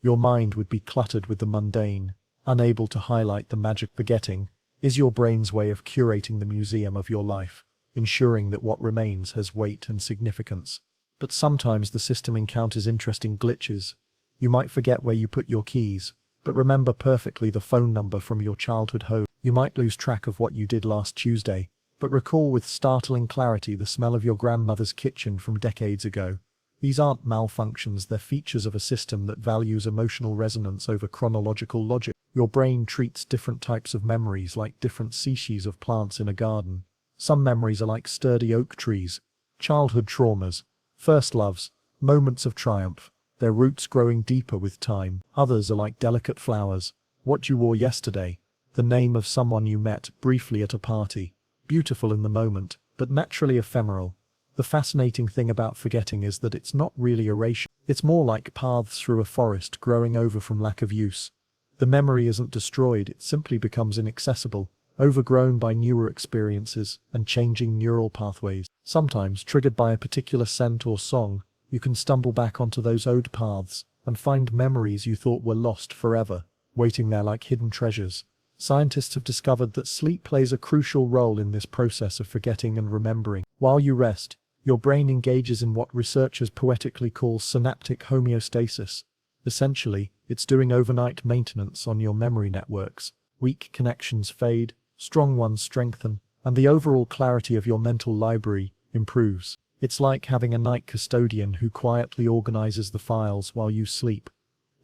Your mind would be cluttered with the mundane, unable to highlight the magic. Forgetting is your brain's way of curating the museum of your life, ensuring that what remains has weight and significance. But sometimes the system encounters interesting glitches. You might forget where you put your keys, but remember perfectly the phone number from your childhood home. You might lose track of what you did last Tuesday, but recall with startling clarity the smell of your grandmother's kitchen from decades ago. These aren't malfunctions, they're features of a system that values emotional resonance over chronological logic. Your brain treats different types of memories like different species of plants in a garden. Some memories are like sturdy oak trees, childhood traumas, first loves, moments of triumph, their roots growing deeper with time. Others are like delicate flowers, what you wore yesterday, the name of someone you met briefly at a party, beautiful in the moment, but naturally ephemeral. The fascinating thing about forgetting is that it's not really erasure. It's more like paths through a forest growing over from lack of use. The memory isn't destroyed, it simply becomes inaccessible, overgrown by newer experiences and changing neural pathways. Sometimes, triggered by a particular scent or song, you can stumble back onto those old paths and find memories you thought were lost forever, waiting there like hidden treasures. Scientists have discovered that sleep plays a crucial role in this process of forgetting and remembering. While you rest, your brain engages in what researchers poetically call synaptic homeostasis. Essentially, it's doing overnight maintenance on your memory networks. Weak connections fade, strong ones strengthen, and the overall clarity of your mental library improves. It's like having a night custodian who quietly organizes the files while you sleep.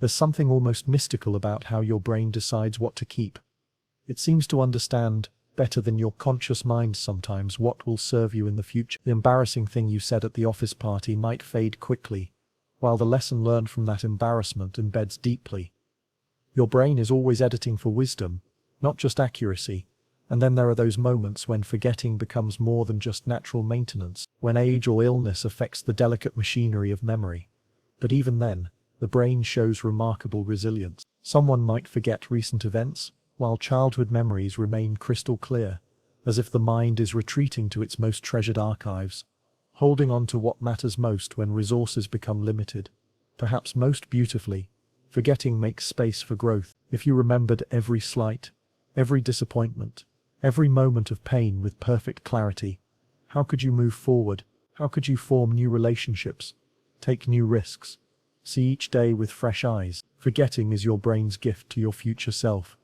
There's something almost mystical about how your brain decides what to keep. It seems to understand, better than your conscious mind sometimes, what will serve you in the future. The embarrassing thing you said at the office party might fade quickly, while the lesson learned from that embarrassment embeds deeply. Your brain is always editing for wisdom, not just accuracy. And then there are those moments when forgetting becomes more than just natural maintenance, when age or illness affects the delicate machinery of memory. But even then, the brain shows remarkable resilience. Someone might forget recent events, while childhood memories remain crystal clear, as if the mind is retreating to its most treasured archives, holding on to what matters most when resources become limited. Perhaps most beautifully, forgetting makes space for growth. If you remembered every slight, every disappointment, every moment of pain with perfect clarity, how could you move forward? How could you form new relationships, take new risks, see each day with fresh eyes? Forgetting is your brain's gift to your future self,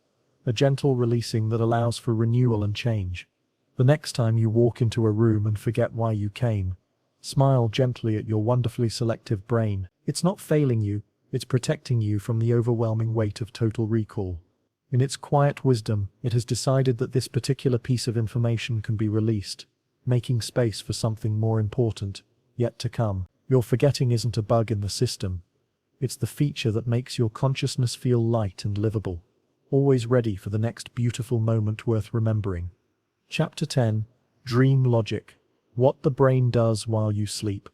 a gentle releasing that allows for renewal and change. The next time you walk into a room and forget why you came, smile gently at your wonderfully selective brain. It's not failing you, it's protecting you from the overwhelming weight of total recall. In its quiet wisdom, it has decided that this particular piece of information can be released, making space for something more important, yet to come. Your forgetting isn't a bug in the system. It's the feature that makes your consciousness feel light and livable, always ready for the next beautiful moment worth remembering. Chapter 10. Dream Logic. What the brain does while you sleep.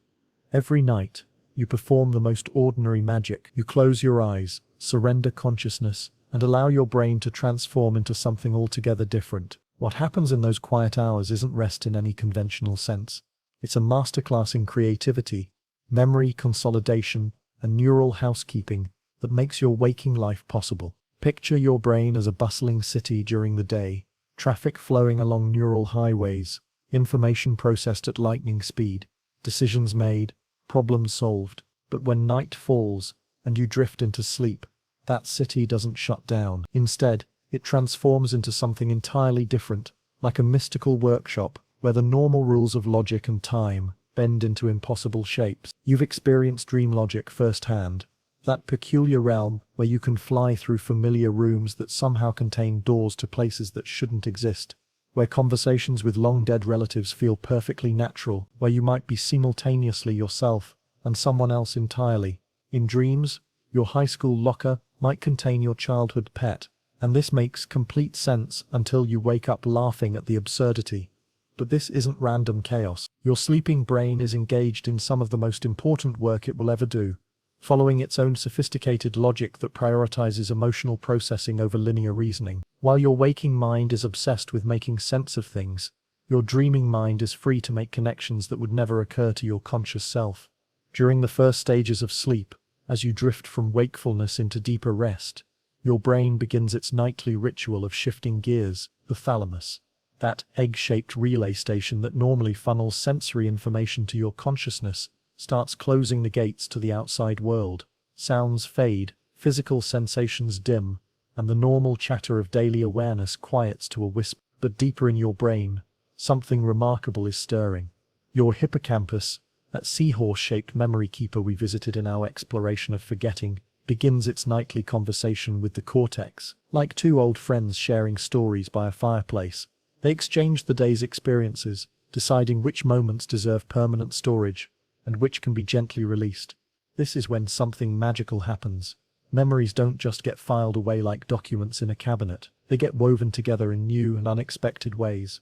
Every night, you perform the most ordinary magic. You close your eyes, surrender consciousness, and allow your brain to transform into something altogether different. What happens in those quiet hours isn't rest in any conventional sense. It's a masterclass in creativity, memory consolidation, and neural housekeeping that makes your waking life possible. Picture your brain as a bustling city during the day, traffic flowing along neural highways, information processed at lightning speed, decisions made, problems solved. But when night falls, and you drift into sleep, that city doesn't shut down. Instead, it transforms into something entirely different, like a mystical workshop where the normal rules of logic and time bend into impossible shapes. You've experienced dream logic firsthand, that peculiar realm where you can fly through familiar rooms that somehow contain doors to places that shouldn't exist, where conversations with long-dead relatives feel perfectly natural, where you might be simultaneously yourself and someone else entirely. In dreams, your high school locker might contain your childhood pet, and this makes complete sense until you wake up laughing at the absurdity. But this isn't random chaos. Your sleeping brain is engaged in some of the most important work it will ever do, following its own sophisticated logic that prioritizes emotional processing over linear reasoning. While your waking mind is obsessed with making sense of things, your dreaming mind is free to make connections that would never occur to your conscious self. During the first stages of sleep, as you drift from wakefulness into deeper rest, your brain begins its nightly ritual of shifting gears. The thalamus, that egg-shaped relay station that normally funnels sensory information to your consciousness, starts closing the gates to the outside world. Sounds fade, physical sensations dim, and the normal chatter of daily awareness quiets to a whisper. But deeper in your brain, something remarkable is stirring. Your hippocampus, that seahorse-shaped memory keeper we visited in our exploration of forgetting, begins its nightly conversation with the cortex. Like two old friends sharing stories by a fireplace, they exchange the day's experiences, deciding which moments deserve permanent storage and which can be gently released. This is when something magical happens. Memories don't just get filed away like documents in a cabinet, they get woven together in new and unexpected ways.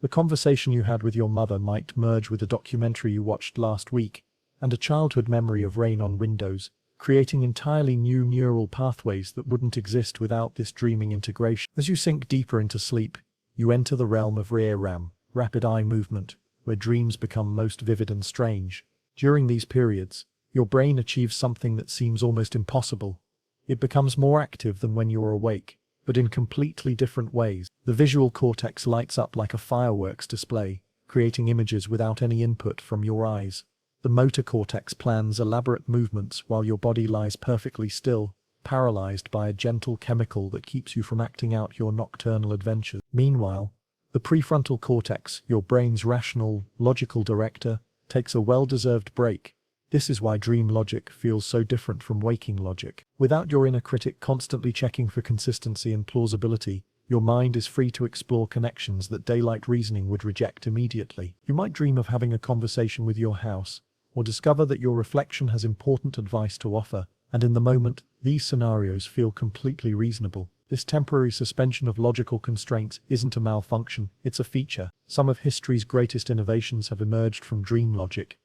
The conversation you had with your mother might merge with a documentary you watched last week, and a childhood memory of rain on windows, creating entirely new neural pathways that wouldn't exist without this dreaming integration. As you sink deeper into sleep, you enter the realm of REM, rapid eye movement, where dreams become most vivid and strange. During these periods, your brain achieves something that seems almost impossible. It becomes more active than when you are awake, but in completely different ways. The visual cortex lights up like a fireworks display, creating images without any input from your eyes. The motor cortex plans elaborate movements while your body lies perfectly still, paralyzed by a gentle chemical that keeps you from acting out your nocturnal adventures. Meanwhile, the prefrontal cortex, your brain's rational, logical director, takes a well-deserved break. This is why dream logic feels so different from waking logic. Without your inner critic constantly checking for consistency and plausibility, your mind is free to explore connections that daylight reasoning would reject immediately. You might dream of having a conversation with your house, or discover that your reflection has important advice to offer, and in the moment, these scenarios feel completely reasonable. This temporary suspension of logical constraints isn't a malfunction, it's a feature. Some of history's greatest innovations have emerged from dream logic.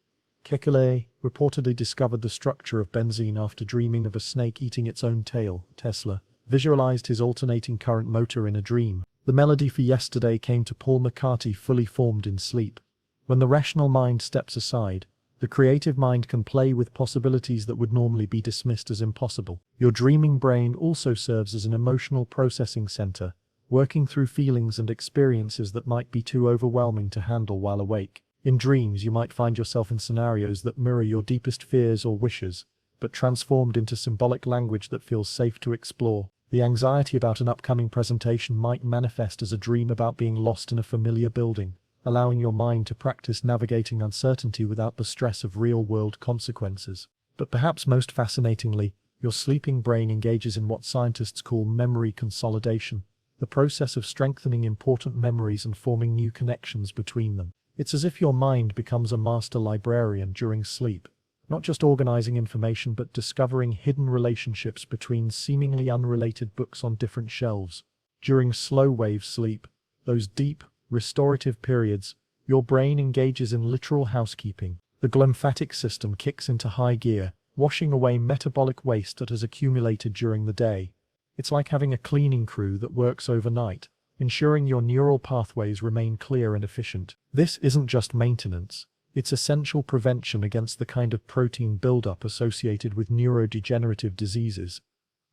Kekule reportedly discovered the structure of benzene after dreaming of a snake eating its own tail. Tesla visualized his alternating current motor in a dream. The melody for Yesterday came to Paul McCartney fully formed in sleep. When the rational mind steps aside, the creative mind can play with possibilities that would normally be dismissed as impossible. Your dreaming brain also serves as an emotional processing center, working through feelings and experiences that might be too overwhelming to handle while awake. In dreams, you might find yourself in scenarios that mirror your deepest fears or wishes, but transformed into symbolic language that feels safe to explore. The anxiety about an upcoming presentation might manifest as a dream about being lost in a familiar building, allowing your mind to practice navigating uncertainty without the stress of real-world consequences. But perhaps most fascinatingly, your sleeping brain engages in what scientists call memory consolidation, the process of strengthening important memories and forming new connections between them. It's as if your mind becomes a master librarian during sleep, not just organizing information but discovering hidden relationships between seemingly unrelated books on different shelves. During slow-wave sleep, those deep, restorative periods, your brain engages in literal housekeeping. The glymphatic system kicks into high gear, washing away metabolic waste that has accumulated during the day. It's like having a cleaning crew that works overnight, ensuring your neural pathways remain clear and efficient. This isn't just maintenance, it's essential prevention against the kind of protein buildup associated with neurodegenerative diseases.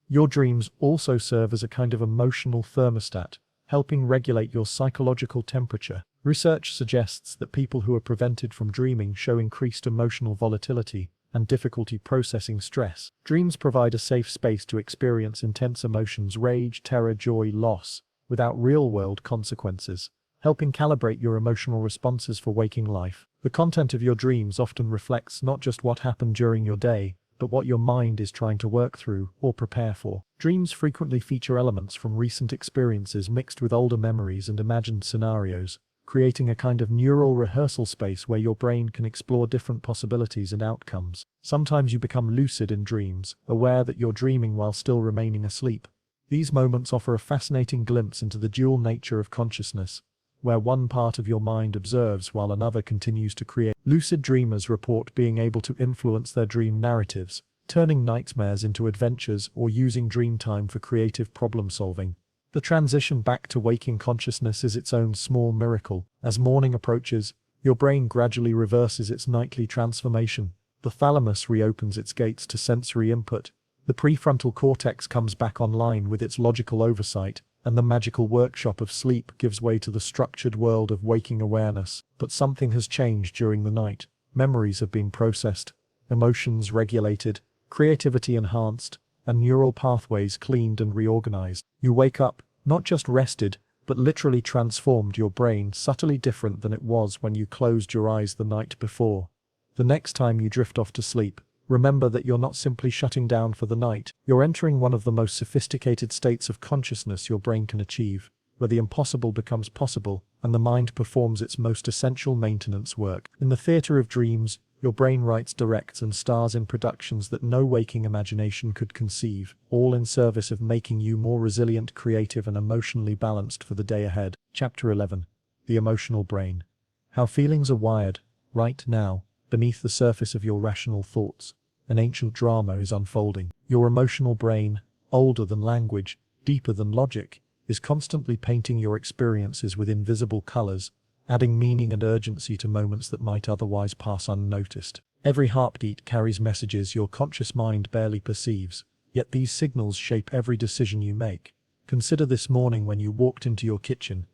Your dreams also serve as a kind of emotional thermostat, helping regulate your psychological temperature. Research suggests that people who are prevented from dreaming show increased emotional volatility and difficulty processing stress. Dreams provide a safe space to experience intense emotions, rage, terror, joy, loss, without real-world consequences. helping calibrate your emotional responses for waking life. The content of your dreams often reflects not just what happened during your day, but what your mind is trying to work through or prepare for. Dreams frequently feature elements from recent experiences mixed with older memories and imagined scenarios, creating a kind of neural rehearsal space where your brain can explore different possibilities and outcomes. Sometimes you become lucid in dreams, aware that you're dreaming while still remaining asleep. These moments offer a fascinating glimpse into the dual nature of consciousness, where one part of your mind observes while another continues to create. Lucid dreamers report being able to influence their dream narratives, turning nightmares into adventures or using dream time for creative problem-solving. The transition back to waking consciousness is its own small miracle. As morning approaches, your brain gradually reverses its nightly transformation. The thalamus reopens its gates to sensory input. The prefrontal cortex comes back online with its logical oversight, and the magical workshop of sleep gives way to the structured world of waking awareness. But something has changed during the night. Memories have been processed, emotions regulated, creativity enhanced, and neural pathways cleaned and reorganized. You wake up, not just rested, but literally transformed, your brain subtly different than it was when you closed your eyes the night before. The next time you drift off to sleep, remember that you're not simply shutting down for the night. You're entering one of the most sophisticated states of consciousness your brain can achieve, where the impossible becomes possible, and the mind performs its most essential maintenance work. In the theater of dreams, your brain writes, directs, and stars in productions that no waking imagination could conceive, all in service of making you more resilient, creative, and emotionally balanced for the day ahead. Chapter 11. The Emotional Brain. How feelings are wired. Right now, beneath the surface of your rational thoughts, an ancient drama is unfolding. Your emotional brain, older than language, deeper than logic, is constantly painting your experiences with invisible colors, adding meaning and urgency to moments that might otherwise pass unnoticed. Every heartbeat carries messages your conscious mind barely perceives, yet these signals shape every decision you make. Consider this morning when you walked into your kitchen.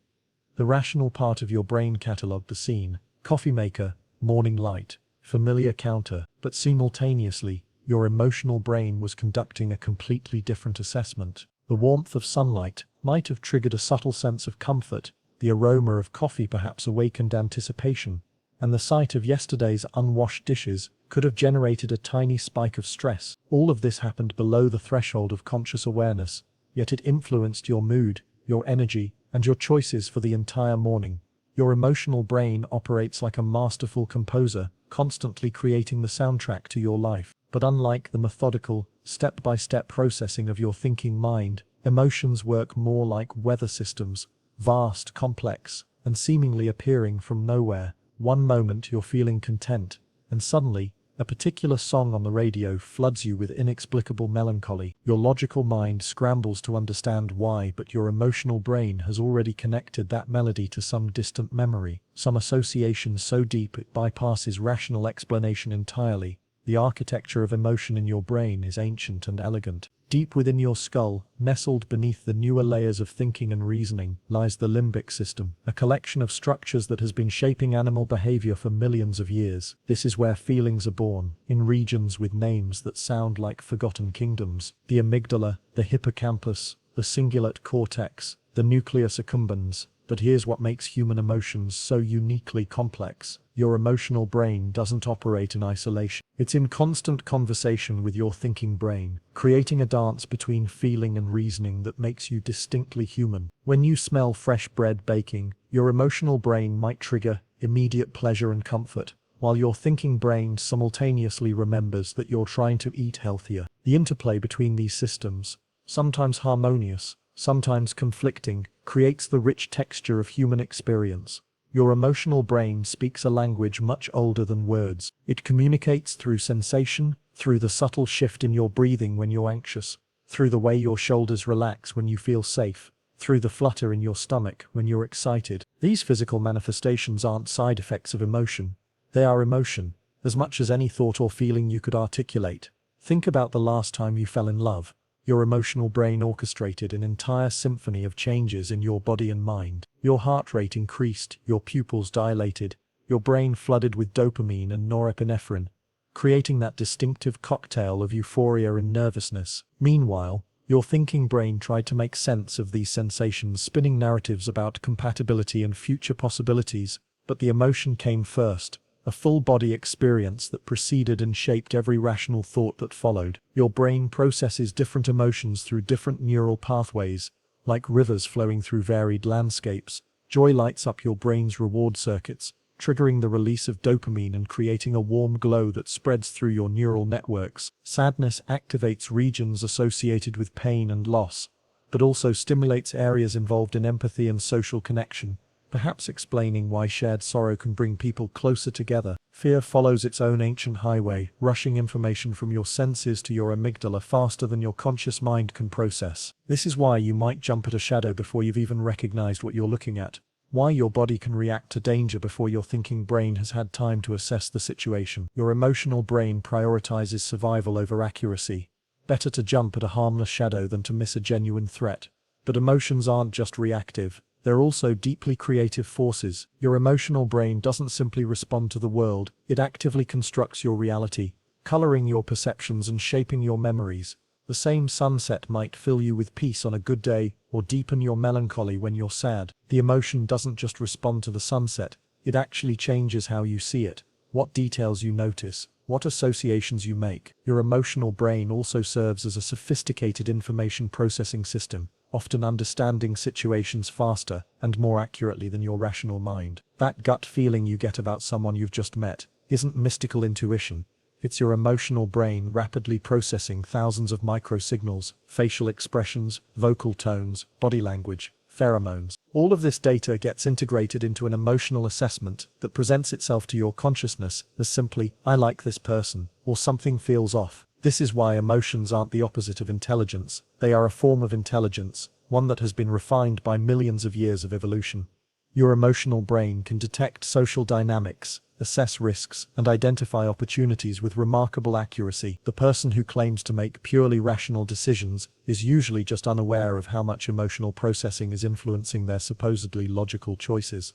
The rational part of your brain catalogued the scene: coffee maker, morning light, familiar counter, but simultaneously, your emotional brain was conducting a completely different assessment. The warmth of sunlight might have triggered a subtle sense of comfort, the aroma of coffee perhaps awakened anticipation, and the sight of yesterday's unwashed dishes could have generated a tiny spike of stress. All of this happened below the threshold of conscious awareness, yet it influenced your mood, your energy, and your choices for the entire morning. Your emotional brain operates like a masterful composer, constantly creating the soundtrack to your life. But unlike the methodical, step-by-step processing of your thinking mind, emotions work more like weather systems, vast, complex, and seemingly appearing from nowhere. One moment you're feeling content, and suddenly, a particular song on the radio floods you with inexplicable melancholy. Your logical mind scrambles to understand why, but your emotional brain has already connected that melody to some distant memory, some association so deep it bypasses rational explanation entirely. The architecture of emotion in your brain is ancient and elegant. Deep within your skull, nestled beneath the newer layers of thinking and reasoning, lies the limbic system, a collection of structures that has been shaping animal behavior for millions of years. This is where feelings are born, in regions with names that sound like forgotten kingdoms: the amygdala, the hippocampus, the cingulate cortex, the nucleus accumbens. But here's what makes human emotions so uniquely complex. Your emotional brain doesn't operate in isolation. It's in constant conversation with your thinking brain, creating a dance between feeling and reasoning that makes you distinctly human. When you smell fresh bread baking, your emotional brain might trigger immediate pleasure and comfort, while your thinking brain simultaneously remembers that you're trying to eat healthier. The interplay between these systems, sometimes harmonious, sometimes conflicting, creates the rich texture of human experience. Your emotional brain speaks a language much older than words. It communicates through sensation, through the subtle shift in your breathing when you're anxious, through the way your shoulders relax when you feel safe, through the flutter in your stomach when you're excited. These physical manifestations aren't side effects of emotion. They are emotion, as much as any thought or feeling you could articulate. Think about the last time you fell in love. Your emotional brain orchestrated an entire symphony of changes in your body and mind. Your heart rate increased, your pupils dilated, your brain flooded with dopamine and norepinephrine, creating that distinctive cocktail of euphoria and nervousness. Meanwhile, Your thinking brain tried to make sense of these sensations, spinning narratives about compatibility and future possibilities, but the emotion came first, a full-body experience that preceded and shaped every rational thought that followed. Your brain processes different emotions through different neural pathways, like rivers flowing through varied landscapes. Joy lights up your brain's reward circuits, triggering the release of dopamine and creating a warm glow that spreads through your neural networks. Sadness activates regions associated with pain and loss, but also stimulates areas involved in empathy and social connection, perhaps explaining why shared sorrow can bring people closer together. Fear follows its own ancient highway, rushing information from your senses to your amygdala faster than your conscious mind can process. This is why you might jump at a shadow before you've even recognized what you're looking at. Why your body can react to danger before your thinking brain has had time to assess the situation. Your emotional brain prioritizes survival over accuracy. Better to jump at a harmless shadow than to miss a genuine threat. But emotions aren't just reactive. They're also deeply creative forces. Your emotional brain doesn't simply respond to the world, it actively constructs your reality, coloring your perceptions and shaping your memories. The same sunset might fill you with peace on a good day, or deepen your melancholy when you're sad. The emotion doesn't just respond to the sunset, it actually changes how you see it, what details you notice, what associations you make. Your emotional brain also serves as a sophisticated information processing system, often understanding situations faster and more accurately than your rational mind. That gut feeling you get about someone you've just met isn't mystical intuition. It's your emotional brain rapidly processing thousands of microsignals, facial expressions, vocal tones, body language, pheromones. All of this data gets integrated into an emotional assessment that presents itself to your consciousness as simply, "I like this person," or "something feels off." This is why emotions aren't the opposite of intelligence. They are a form of intelligence, one that has been refined by millions of years of evolution. Your emotional brain can detect social dynamics, assess risks, and identify opportunities with remarkable accuracy. The person who claims to make purely rational decisions is usually just unaware of how much emotional processing is influencing their supposedly logical choices.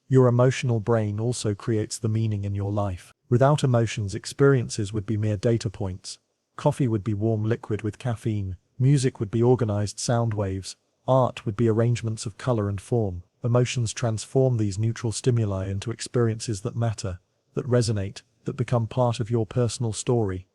Your emotional brain also creates the meaning in your life. Without emotions, experiences would be mere data points. Coffee would be warm liquid with caffeine, music would be organized sound waves, art would be arrangements of color and form. Emotions transform these neutral stimuli into experiences that matter, that resonate, that become part of your personal story.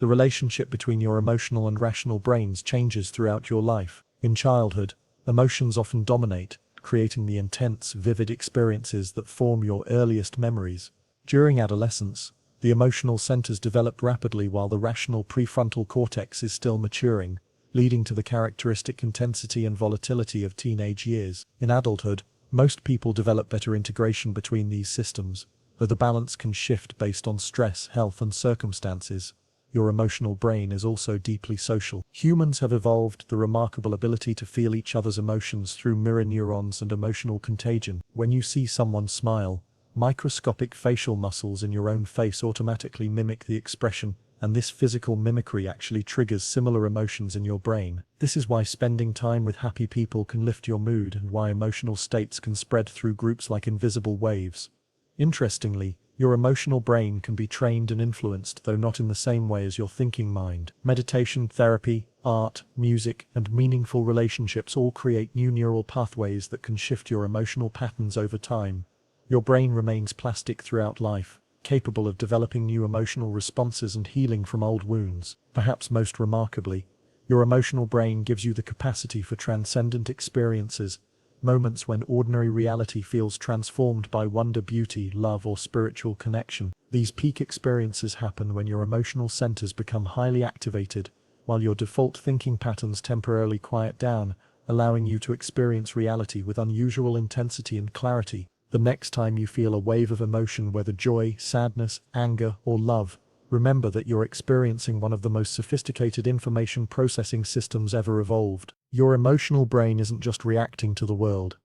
The relationship between your emotional and rational brains changes throughout your life. In childhood, emotions often dominate, creating the intense, vivid experiences that form your earliest memories. During adolescence, the emotional centers develop rapidly while the rational prefrontal cortex is still maturing, leading to the characteristic intensity and volatility of teenage years. In adulthood, most people develop better integration between these systems, though the balance can shift based on stress, health, and circumstances. Your emotional brain is also deeply social. Humans have evolved the remarkable ability to feel each other's emotions through mirror neurons and emotional contagion. When you see someone smile, microscopic facial muscles in your own face automatically mimic the expression, and this physical mimicry actually triggers similar emotions in your brain. This is why spending time with happy people can lift your mood and why emotional states can spread through groups like invisible waves. Interestingly, your emotional brain can be trained and influenced, though not in the same way as your thinking mind. Meditation, therapy, art, music, and meaningful relationships all create new neural pathways that can shift your emotional patterns over time. Your brain remains plastic throughout life, capable of developing new emotional responses and healing from old wounds. Perhaps most remarkably, your emotional brain gives you the capacity for transcendent experiences, moments when ordinary reality feels transformed by wonder, beauty, love, or spiritual connection. These peak experiences happen when your emotional centers become highly activated, while your default thinking patterns temporarily quiet down, allowing you to experience reality with unusual intensity and clarity. The next time you feel a wave of emotion, whether joy, sadness, anger, or love, remember that you're experiencing one of the most sophisticated information processing systems ever evolved. Your emotional brain isn't just reacting to the world.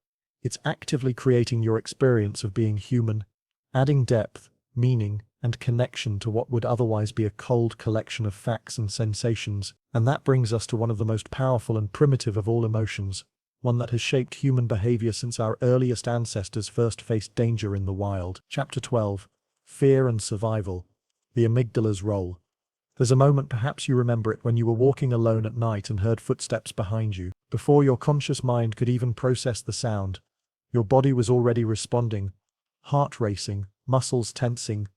It's actively creating your experience of being human, adding depth, meaning, and connection to what would otherwise be a cold collection of facts and sensations. And that brings us to one of the most powerful and primitive of all emotions, one that has shaped human behavior since our earliest ancestors first faced danger in the wild. Chapter 12. Fear and Survival. The amygdala's role. There's a moment, perhaps you remember it, when you were walking alone at night and heard footsteps behind you. Before your conscious mind could even process the sound, your body was already responding, heart racing, muscles tensing,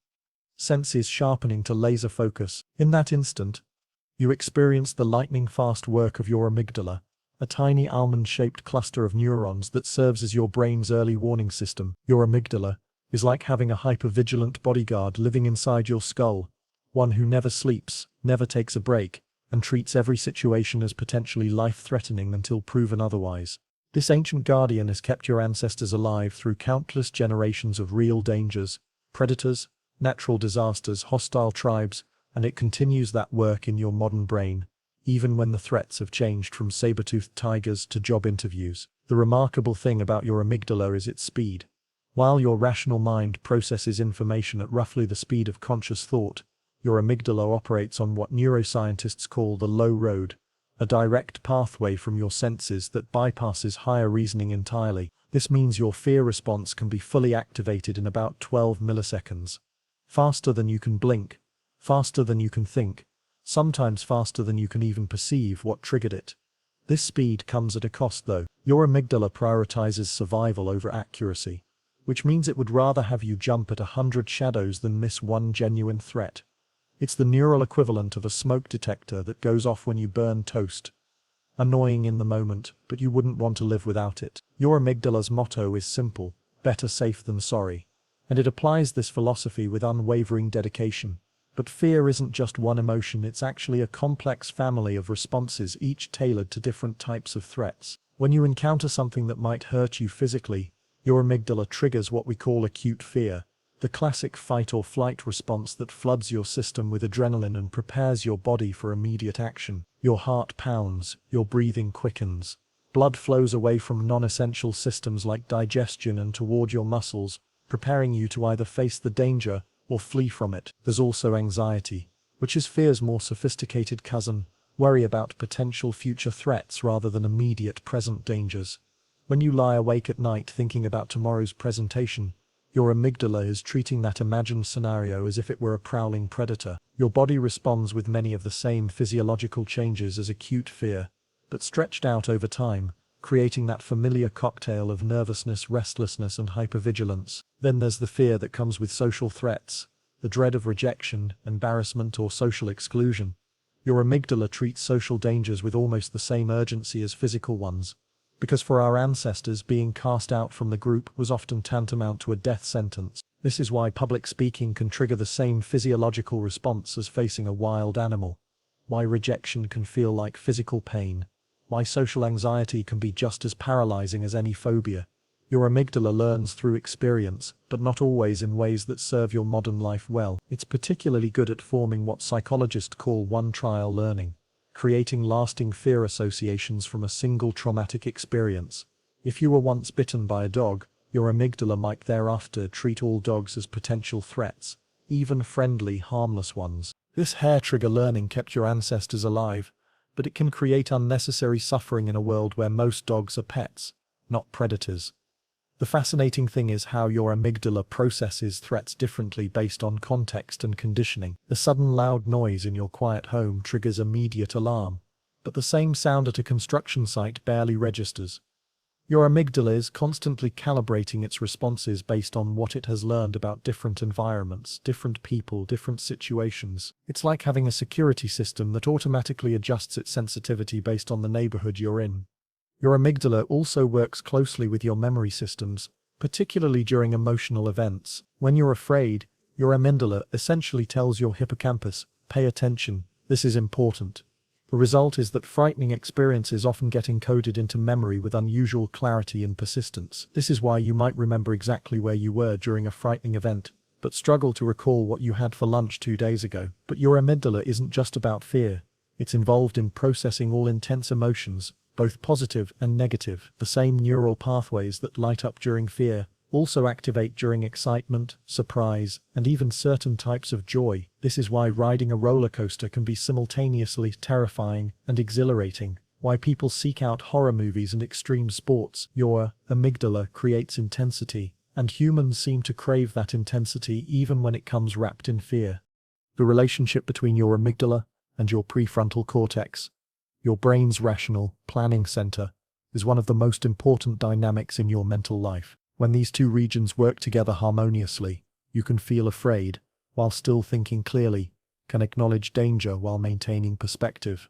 senses sharpening to laser focus. In that instant, you experienced the lightning-fast work of your amygdala, a tiny almond-shaped cluster of neurons that serves as your brain's early warning system. Your amygdala is like having a hyper-vigilant bodyguard living inside your skull, one who never sleeps, never takes a break, and treats every situation as potentially life-threatening until proven otherwise. This ancient guardian has kept your ancestors alive through countless generations of real dangers, predators, natural disasters, hostile tribes, and it continues that work in your modern brain, even when the threats have changed from saber-toothed tigers to job interviews. The remarkable thing about your amygdala is its speed. While your rational mind processes information at roughly the speed of conscious thought, your amygdala operates on what neuroscientists call the low road, a direct pathway from your senses that bypasses higher reasoning entirely. This means your fear response can be fully activated in about 12 milliseconds. Faster than you can blink, faster than you can think, sometimes faster than you can even perceive what triggered it. This speed comes at a cost though. Your amygdala prioritizes survival over accuracy, which means it would rather have you jump at 100 shadows than miss one genuine threat. It's the neural equivalent of a smoke detector that goes off when you burn toast. Annoying in the moment, but you wouldn't want to live without it. Your amygdala's motto is simple: better safe than sorry. And it applies this philosophy with unwavering dedication. But fear isn't just one emotion, it's actually a complex family of responses, each tailored to different types of threats. When you encounter something that might hurt you physically, your amygdala triggers what we call acute fear, the classic fight or flight response that floods your system with adrenaline and prepares your body for immediate action. Your heart pounds, your breathing quickens. Blood flows away from non-essential systems like digestion and toward your muscles, preparing you to either face the danger or flee from it. There's also anxiety, which is fear's more sophisticated cousin, worry about potential future threats rather than immediate present dangers. When you lie awake at night thinking about tomorrow's presentation, your amygdala is treating that imagined scenario as if it were a prowling predator. Your body responds with many of the same physiological changes as acute fear, but stretched out over time, creating that familiar cocktail of nervousness, restlessness, and hypervigilance. Then there's the fear that comes with social threats, the dread of rejection, embarrassment, or social exclusion. Your amygdala treats social dangers with almost the same urgency as physical ones, because for our ancestors, being cast out from the group was often tantamount to a death sentence. This is why public speaking can trigger the same physiological response as facing a wild animal, why rejection can feel like physical pain, why social anxiety can be just as paralyzing as any phobia. Your amygdala learns through experience, but not always in ways that serve your modern life well. It's particularly good at forming what psychologists call one-trial learning, creating lasting fear associations from a single traumatic experience. If you were once bitten by a dog, your amygdala might thereafter treat all dogs as potential threats, even friendly, harmless ones. This hair-trigger learning kept your ancestors alive, but it can create unnecessary suffering in a world where most dogs are pets, not predators. The fascinating thing is how your amygdala processes threats differently based on context and conditioning. A sudden loud noise in your quiet home triggers immediate alarm, but the same sound at a construction site barely registers. Your amygdala is constantly calibrating its responses based on what it has learned about different environments, different people, different situations. It's like having a security system that automatically adjusts its sensitivity based on the neighborhood you're in. Your amygdala also works closely with your memory systems, particularly during emotional events. When you're afraid, your amygdala essentially tells your hippocampus, "Pay attention, this is important." The result is that frightening experiences often get encoded into memory with unusual clarity and persistence. This is why you might remember exactly where you were during a frightening event, but struggle to recall what you had for lunch 2 days ago. But your amygdala isn't just about fear. It's involved in processing all intense emotions, both positive and negative. The same neural pathways that light up during fear also activate during excitement, surprise, and even certain types of joy. This is why riding a roller coaster can be simultaneously terrifying and exhilarating, why people seek out horror movies and extreme sports. Your amygdala creates intensity, and humans seem to crave that intensity even when it comes wrapped in fear. The relationship between your amygdala and your prefrontal cortex, your brain's rational planning center, is one of the most important dynamics in your mental life. When these two regions work together harmoniously, you can feel afraid while still thinking clearly, can acknowledge danger while maintaining perspective.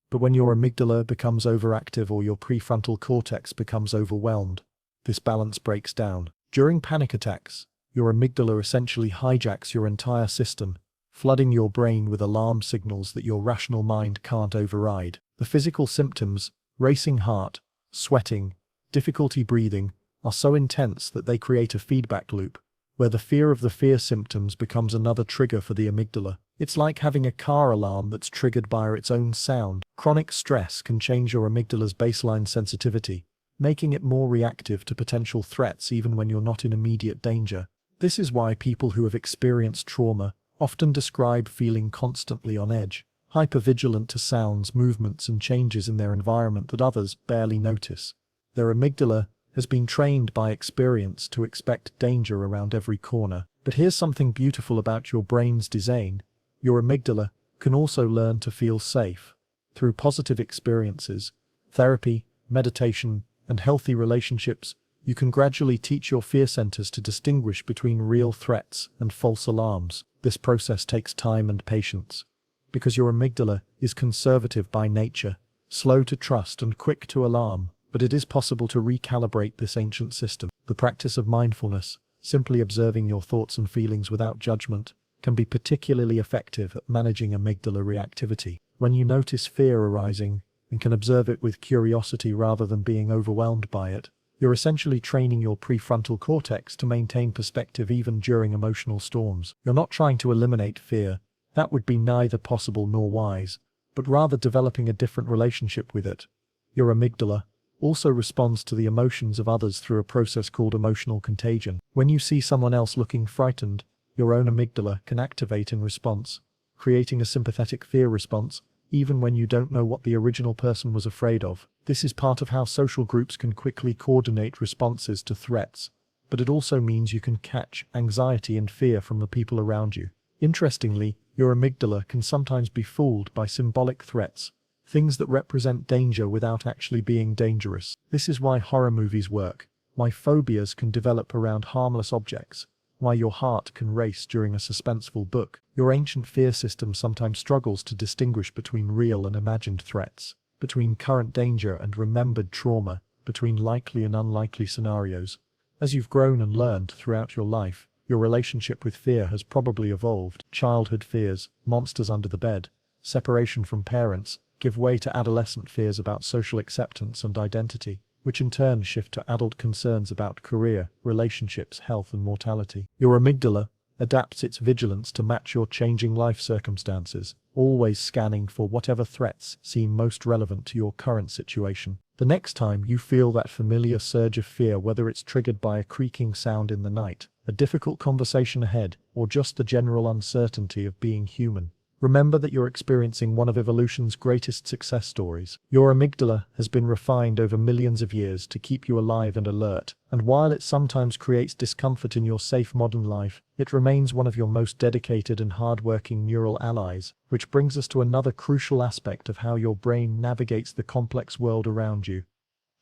But when your amygdala becomes overactive or your prefrontal cortex becomes overwhelmed, this balance breaks down. During panic attacks, your amygdala essentially hijacks your entire system, flooding your brain with alarm signals that your rational mind can't override. The physical symptoms, racing heart, sweating, difficulty breathing, are so intense that they create a feedback loop, where the fear of the fear symptoms becomes another trigger for the amygdala. It's like having a car alarm that's triggered by its own sound. Chronic stress can change your amygdala's baseline sensitivity, making it more reactive to potential threats even when you're not in immediate danger. This is why people who have experienced trauma often describe feeling constantly on edge, hypervigilant to sounds, movements, and changes in their environment that others barely notice. Their amygdala has been trained by experience to expect danger around every corner. But here's something beautiful about your brain's design. Your amygdala can also learn to feel safe. Through positive experiences, therapy, meditation, and healthy relationships, you can gradually teach your fear centers to distinguish between real threats and false alarms. This process takes time and patience, because your amygdala is conservative by nature, slow to trust and quick to alarm. But it is possible to recalibrate this ancient system. The practice of mindfulness, simply observing your thoughts and feelings without judgment, can be particularly effective at managing amygdala reactivity. When you notice fear arising and can observe it with curiosity rather than being overwhelmed by it, you're essentially training your prefrontal cortex to maintain perspective even during emotional storms. You're not trying to eliminate fear. That would be neither possible nor wise, but rather developing a different relationship with it. Your amygdala also responds to the emotions of others through a process called emotional contagion. When you see someone else looking frightened, your own amygdala can activate in response, creating a sympathetic fear response, even when you don't know what the original person was afraid of. This is part of how social groups can quickly coordinate responses to threats, but it also means you can catch anxiety and fear from the people around you. Interestingly, your amygdala can sometimes be fooled by symbolic threats, things that represent danger without actually being dangerous. This is why horror movies work, why phobias can develop around harmless objects, why your heart can race during a suspenseful book. Your ancient fear system sometimes struggles to distinguish between real and imagined threats, between current danger and remembered trauma, between likely and unlikely scenarios. As you've grown and learned throughout your life, your relationship with fear has probably evolved. Childhood fears, monsters under the bed, separation from parents, give way to adolescent fears about social acceptance and identity, which in turn shift to adult concerns about career, relationships, health, and mortality. Your amygdala adapts its vigilance to match your changing life circumstances, always scanning for whatever threats seem most relevant to your current situation. The next time you feel that familiar surge of fear, whether it's triggered by a creaking sound in the night, a difficult conversation ahead, or just the general uncertainty of being human, remember that you're experiencing one of evolution's greatest success stories. Your amygdala has been refined over millions of years to keep you alive and alert, and while it sometimes creates discomfort in your safe modern life, it remains one of your most dedicated and hardworking neural allies. Which brings us to another crucial aspect of how your brain navigates the complex world around you.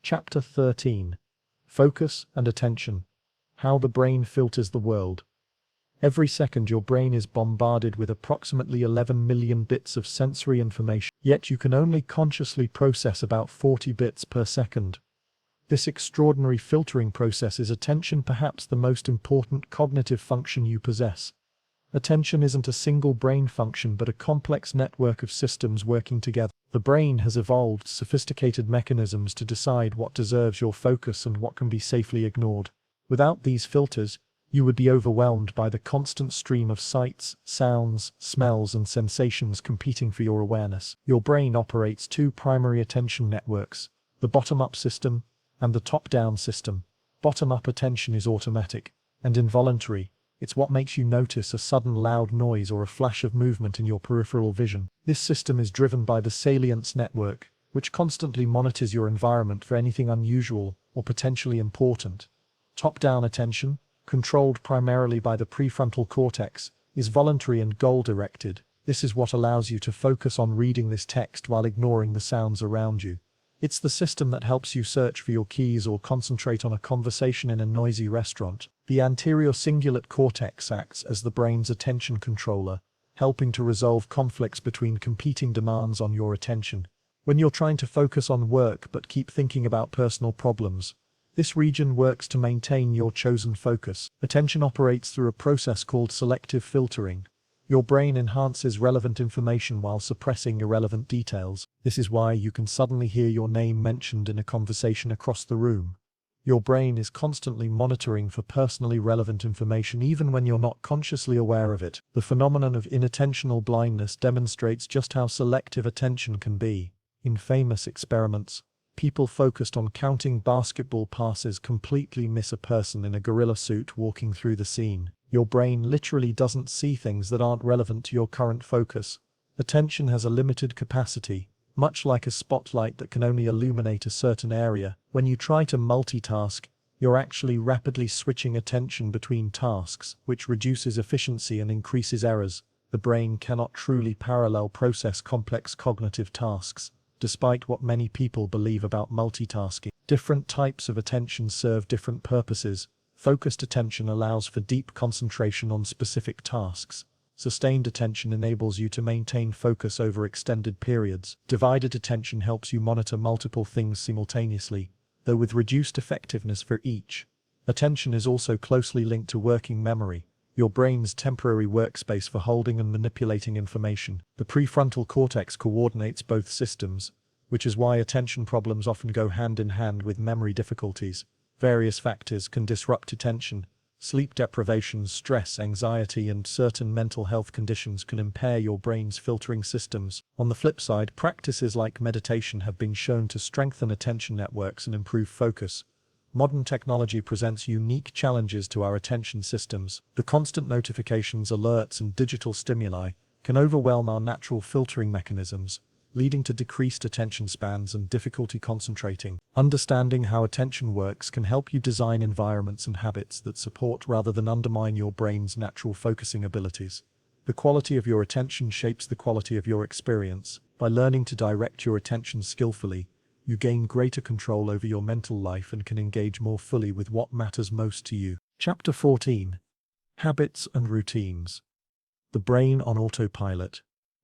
Chapter 13. Focus and Attention. How the Brain Filters the World. Every second your brain is bombarded with approximately 11 million bits of sensory information, yet you can only consciously process about 40 bits per second. This extraordinary filtering process is attention, perhaps the most important cognitive function you possess. Attention isn't a single brain function but a complex network of systems working together. The brain has evolved sophisticated mechanisms to decide what deserves your focus and what can be safely ignored. Without these filters, you would be overwhelmed by the constant stream of sights, sounds, smells, and sensations competing for your awareness. Your brain operates two primary attention networks, the bottom-up system and the top-down system. Bottom-up attention is automatic and involuntary. It's what makes you notice a sudden loud noise or a flash of movement in your peripheral vision. This system is driven by the salience network, which constantly monitors your environment for anything unusual or potentially important. Top-down attention, controlled primarily by the prefrontal cortex, is voluntary and goal-directed. This is what allows you to focus on reading this text while ignoring the sounds around you. It's the system that helps you search for your keys or concentrate on a conversation in a noisy restaurant. The anterior cingulate cortex acts as the brain's attention controller, helping to resolve conflicts between competing demands on your attention. When you're trying to focus on work but keep thinking about personal problems, this region works to maintain your chosen focus. Attention operates through a process called selective filtering. Your brain enhances relevant information while suppressing irrelevant details. This is why you can suddenly hear your name mentioned in a conversation across the room. Your brain is constantly monitoring for personally relevant information even when you're not consciously aware of it. The phenomenon of inattentional blindness demonstrates just how selective attention can be. In famous experiments, people focused on counting basketball passes completely miss a person in a gorilla suit walking through the scene. Your brain literally doesn't see things that aren't relevant to your current focus. Attention has a limited capacity, much like a spotlight that can only illuminate a certain area. When you try to multitask, you're actually rapidly switching attention between tasks, which reduces efficiency and increases errors. The brain cannot truly parallel process complex cognitive tasks, despite what many people believe about multitasking. Different types of attention serve different purposes. Focused attention allows for deep concentration on specific tasks. Sustained attention enables you to maintain focus over extended periods. Divided attention helps you monitor multiple things simultaneously, though with reduced effectiveness for each. Attention is also closely linked to working memory, your brain's temporary workspace for holding and manipulating information. The prefrontal cortex coordinates both systems, which is why attention problems often go hand in hand with memory difficulties. Various factors can disrupt attention. Sleep deprivation, stress, anxiety, and certain mental health conditions can impair your brain's filtering systems. On the flip side, practices like meditation have been shown to strengthen attention networks and improve focus. Modern technology presents unique challenges to our attention systems. The constant notifications, alerts, and digital stimuli can overwhelm our natural filtering mechanisms, leading to decreased attention spans and difficulty concentrating. Understanding how attention works can help you design environments and habits that support rather than undermine your brain's natural focusing abilities. The quality of your attention shapes the quality of your experience. By learning to direct your attention skillfully, you gain greater control over your mental life and can engage more fully with what matters most to you. Chapter 14. Habits and Routines. The brain on autopilot.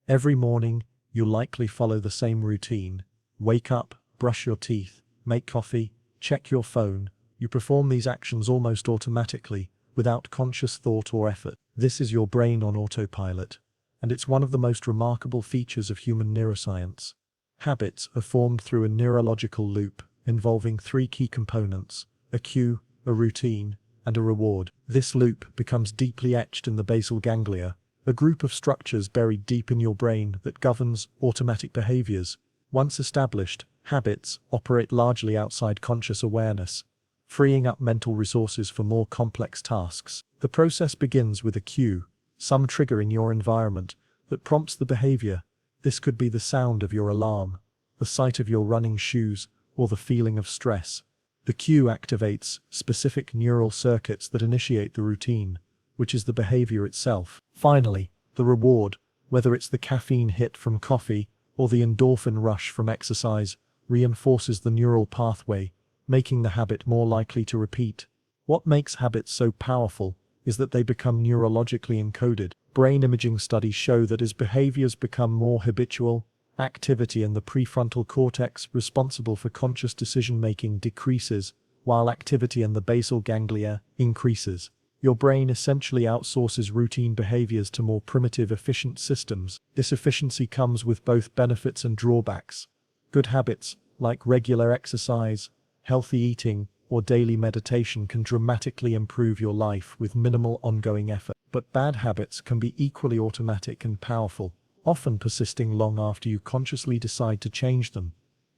Every morning, you'll likely follow the same routine. Wake up, brush your teeth, make coffee, check your phone. You perform these actions almost automatically, without conscious thought or effort. This is your brain on autopilot, and it's one of the most remarkable features of human neuroscience. Habits are formed through a neurological loop, involving three key components: a cue, a routine, and a reward. This loop becomes deeply etched in the basal ganglia, a group of structures buried deep in your brain that governs automatic behaviors. Once established, habits operate largely outside conscious awareness, freeing up mental resources for more complex tasks. The process begins with a cue, some trigger in your environment, that prompts the behavior. This could be the sound of your alarm, the sight of your running shoes, or the feeling of stress. The cue activates specific neural circuits that initiate the routine, which is the behavior itself. Finally, the reward, whether it's the caffeine hit from coffee or the endorphin rush from exercise, reinforces the neural pathway, making the habit more likely to repeat. What makes habits so powerful is that they become neurologically encoded. Brain imaging studies show that as behaviors become more habitual, activity in the prefrontal cortex responsible for conscious decision-making decreases, while activity in the basal ganglia increases. Your brain essentially outsources routine behaviors to more primitive, efficient systems. This efficiency comes with both benefits and drawbacks. Good habits, like regular exercise, healthy eating, or daily meditation, can dramatically improve your life with minimal ongoing effort. But bad habits can be equally automatic and powerful, often persisting long after you consciously decide to change them.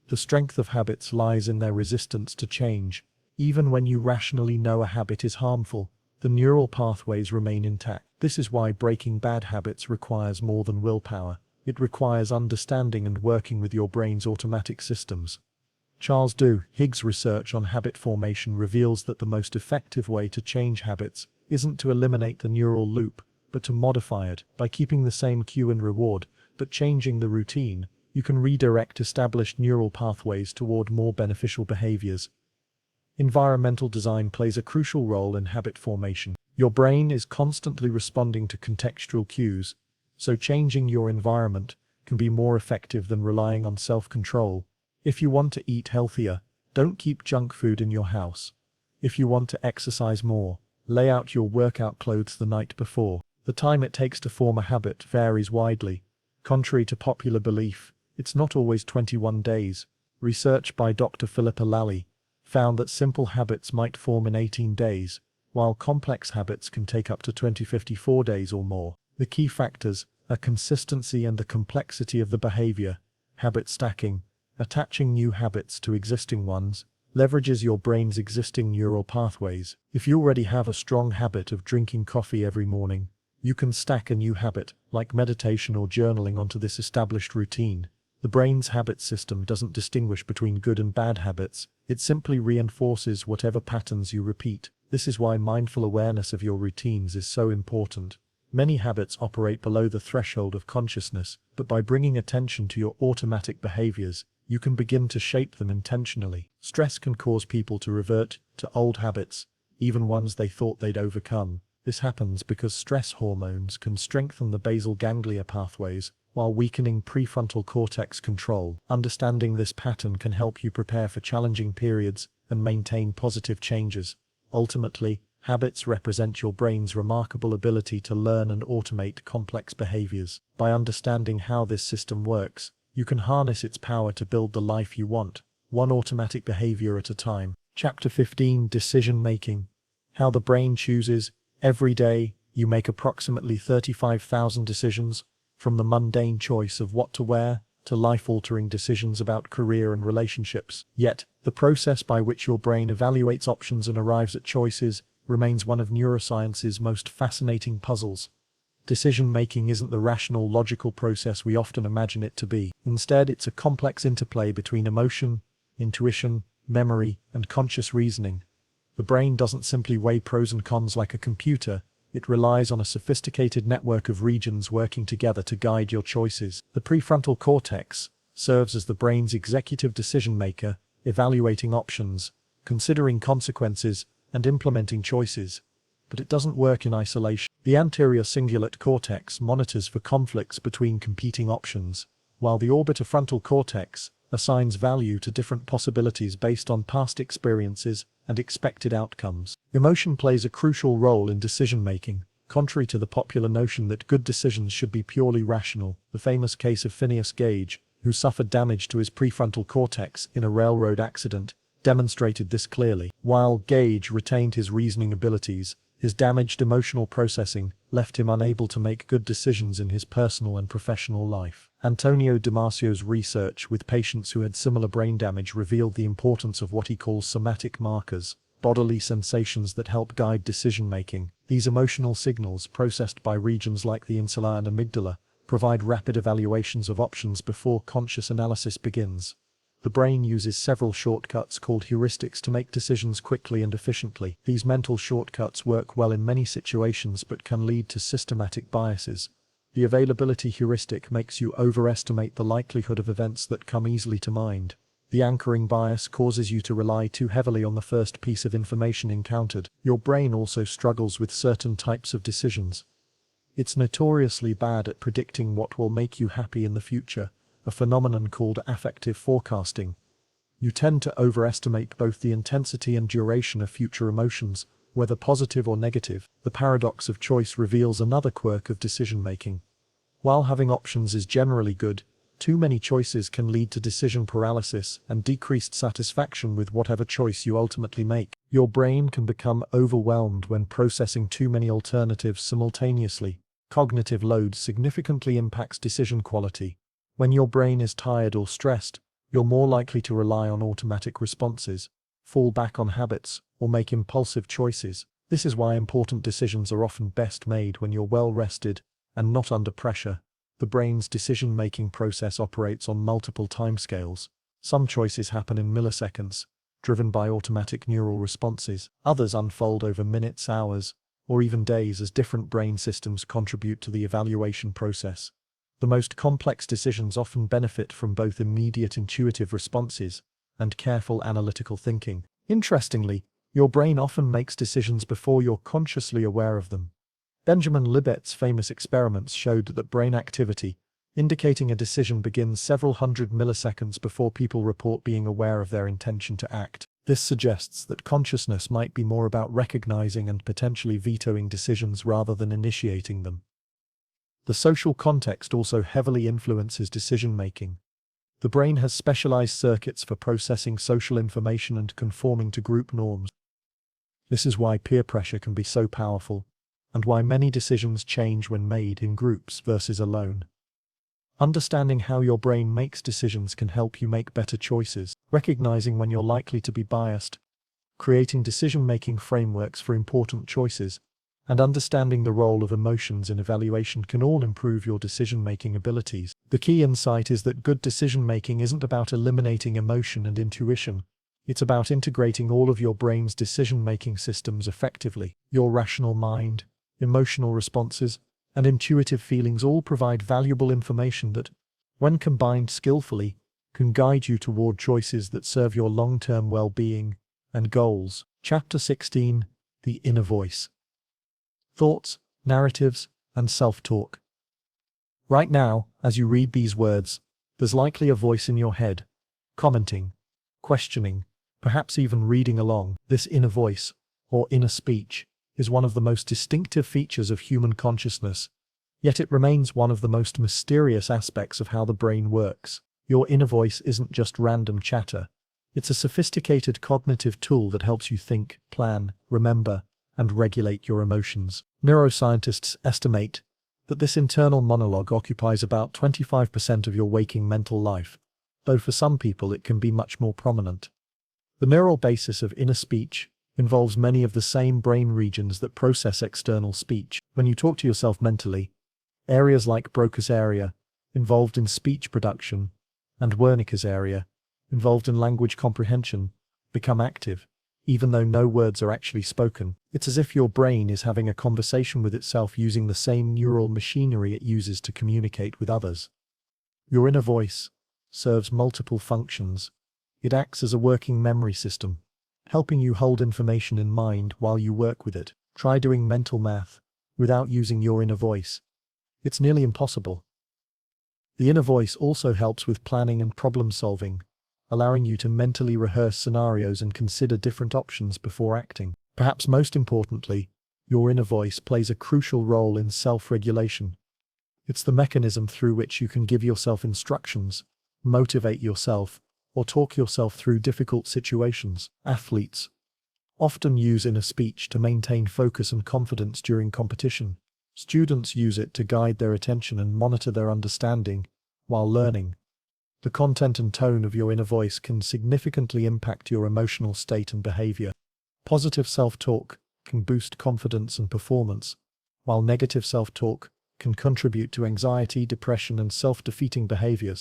The strength of habits lies in their resistance to change. Even when you rationally know a habit is harmful, the neural pathways remain intact. This is why breaking bad habits requires more than willpower. It requires understanding and working with your brain's automatic systems. Charles Duhigg's research on habit formation reveals that the most effective way to change habits isn't to eliminate the neural loop, but to modify it. By keeping the same cue and reward, but changing the routine, you can redirect established neural pathways toward more beneficial behaviors. Environmental design plays a crucial role in habit formation. Your brain is constantly responding to contextual cues, so changing your environment can be more effective than relying on self-control. If you want to eat healthier, don't keep junk food in your house. If you want to exercise more, lay out your workout clothes the night before. The time it takes to form a habit varies widely. Contrary to popular belief, it's not always 21 days. Research by Dr. Philippa Lally found that simple habits might form in 18 days, while complex habits can take up to 54 days or more. The key factors are consistency and the complexity of the behavior. Habit stacking, attaching new habits to existing ones, leverages your brain's existing neural pathways. If you already have a strong habit of drinking coffee every morning, you can stack a new habit, like meditation or journaling, onto this established routine. The brain's habit system doesn't distinguish between good and bad habits, it simply reinforces whatever patterns you repeat. This is why mindful awareness of your routines is so important. Many habits operate below the threshold of consciousness, but by bringing attention to your automatic behaviors, you can begin to shape them intentionally. Stress can cause people to revert to old habits, even ones they thought they'd overcome. This happens because stress hormones can strengthen the basal ganglia pathways, while weakening prefrontal cortex control. Understanding this pattern can help you prepare for challenging periods and maintain positive changes. Ultimately, habits represent your brain's remarkable ability to learn and automate complex behaviors. By understanding how this system works, you can harness its power to build the life you want, one automatic behavior at a time. Chapter 15: Decision Making. How the brain chooses. Every day, you make approximately 35,000 decisions, from the mundane choice of what to wear to life-altering decisions about career and relationships. Yet, the process by which your brain evaluates options and arrives at choices remains one of neuroscience's most fascinating puzzles. Decision-making isn't the rational, logical process we often imagine it to be. Instead, it's a complex interplay between emotion, intuition, memory, and conscious reasoning. The brain doesn't simply weigh pros and cons like a computer, it relies on a sophisticated network of regions working together to guide your choices. The prefrontal cortex serves as the brain's executive decision-maker, evaluating options, considering consequences, and implementing choices. But it doesn't work in isolation. The anterior cingulate cortex monitors for conflicts between competing options, while the orbitofrontal cortex assigns value to different possibilities based on past experiences and expected outcomes. Emotion plays a crucial role in decision-making, contrary to the popular notion that good decisions should be purely rational. The famous case of Phineas Gage, who suffered damage to his prefrontal cortex in a railroad accident, demonstrated this clearly. While Gage retained his reasoning abilities, his damaged emotional processing left him unable to make good decisions in his personal and professional life. Antonio Damasio's research with patients who had similar brain damage revealed the importance of what he calls somatic markers, bodily sensations that help guide decision-making. These emotional signals, processed by regions like the insula and amygdala, provide rapid evaluations of options before conscious analysis begins. The brain uses several shortcuts called heuristics to make decisions quickly and efficiently. These mental shortcuts work well in many situations but can lead to systematic biases. The availability heuristic makes you overestimate the likelihood of events that come easily to mind. The anchoring bias causes you to rely too heavily on the first piece of information encountered. Your brain also struggles with certain types of decisions. It's notoriously bad at predicting what will make you happy in the future, a phenomenon called affective forecasting. You tend to overestimate both the intensity and duration of future emotions, whether positive or negative. The paradox of choice reveals another quirk of decision-making. While having options is generally good, too many choices can lead to decision paralysis and decreased satisfaction with whatever choice you ultimately make. Your brain can become overwhelmed when processing too many alternatives simultaneously. Cognitive load significantly impacts decision quality. When your brain is tired or stressed, you're more likely to rely on automatic responses, fall back on habits, or make impulsive choices. This is why important decisions are often best made when you're well rested and not under pressure. The brain's decision-making process operates on multiple timescales. Some choices happen in milliseconds, driven by automatic neural responses. Others unfold over minutes, hours, or even days, as different brain systems contribute to the evaluation process. The most complex decisions often benefit from both immediate intuitive responses and careful analytical thinking. Interestingly, your brain often makes decisions before you're consciously aware of them. Benjamin Libet's famous experiments showed that brain activity, indicating a decision, begins several hundred milliseconds before people report being aware of their intention to act. This suggests that consciousness might be more about recognizing and potentially vetoing decisions rather than initiating them. The social context also heavily influences decision-making. The brain has specialized circuits for processing social information and conforming to group norms. This is why peer pressure can be so powerful, and why many decisions change when made in groups versus alone. Understanding how your brain makes decisions can help you make better choices, recognizing when you're likely to be biased, creating decision-making frameworks for important choices, and understanding the role of emotions in evaluation can all improve your decision-making abilities. The key insight is that good decision-making isn't about eliminating emotion and intuition. It's about integrating all of your brain's decision-making systems effectively. Your rational mind, emotional responses, and intuitive feelings all provide valuable information that, when combined skillfully, can guide you toward choices that serve your long-term well-being and goals. Chapter 16: The Inner Voice. Thoughts, narratives, and self-talk. Right now, as you read these words, there's likely a voice in your head, commenting, questioning, perhaps even reading along. This inner voice, or inner speech, is one of the most distinctive features of human consciousness, yet it remains one of the most mysterious aspects of how the brain works. Your inner voice isn't just random chatter. It's a sophisticated cognitive tool that helps you think, plan, remember, and regulate your emotions. Neuroscientists estimate that this internal monologue occupies about 25% of your waking mental life, though for some people it can be much more prominent. The neural basis of inner speech involves many of the same brain regions that process external speech. When you talk to yourself mentally, areas like Broca's area, involved in speech production, and Wernicke's area, involved in language comprehension, become active, even though no words are actually spoken. It's as if your brain is having a conversation with itself using the same neural machinery it uses to communicate with others. Your inner voice serves multiple functions. It acts as a working memory system, helping you hold information in mind while you work with it. Try doing mental math without using your inner voice. It's nearly impossible. The inner voice also helps with planning and problem solving, allowing you to mentally rehearse scenarios and consider different options before acting. Perhaps most importantly, your inner voice plays a crucial role in self-regulation. It's the mechanism through which you can give yourself instructions, motivate yourself, or talk yourself through difficult situations. Athletes often use inner speech to maintain focus and confidence during competition. Students use it to guide their attention and monitor their understanding while learning. The content and tone of your inner voice can significantly impact your emotional state and behavior. Positive self-talk can boost confidence and performance, while negative self-talk can contribute to anxiety, depression, and self-defeating behaviors.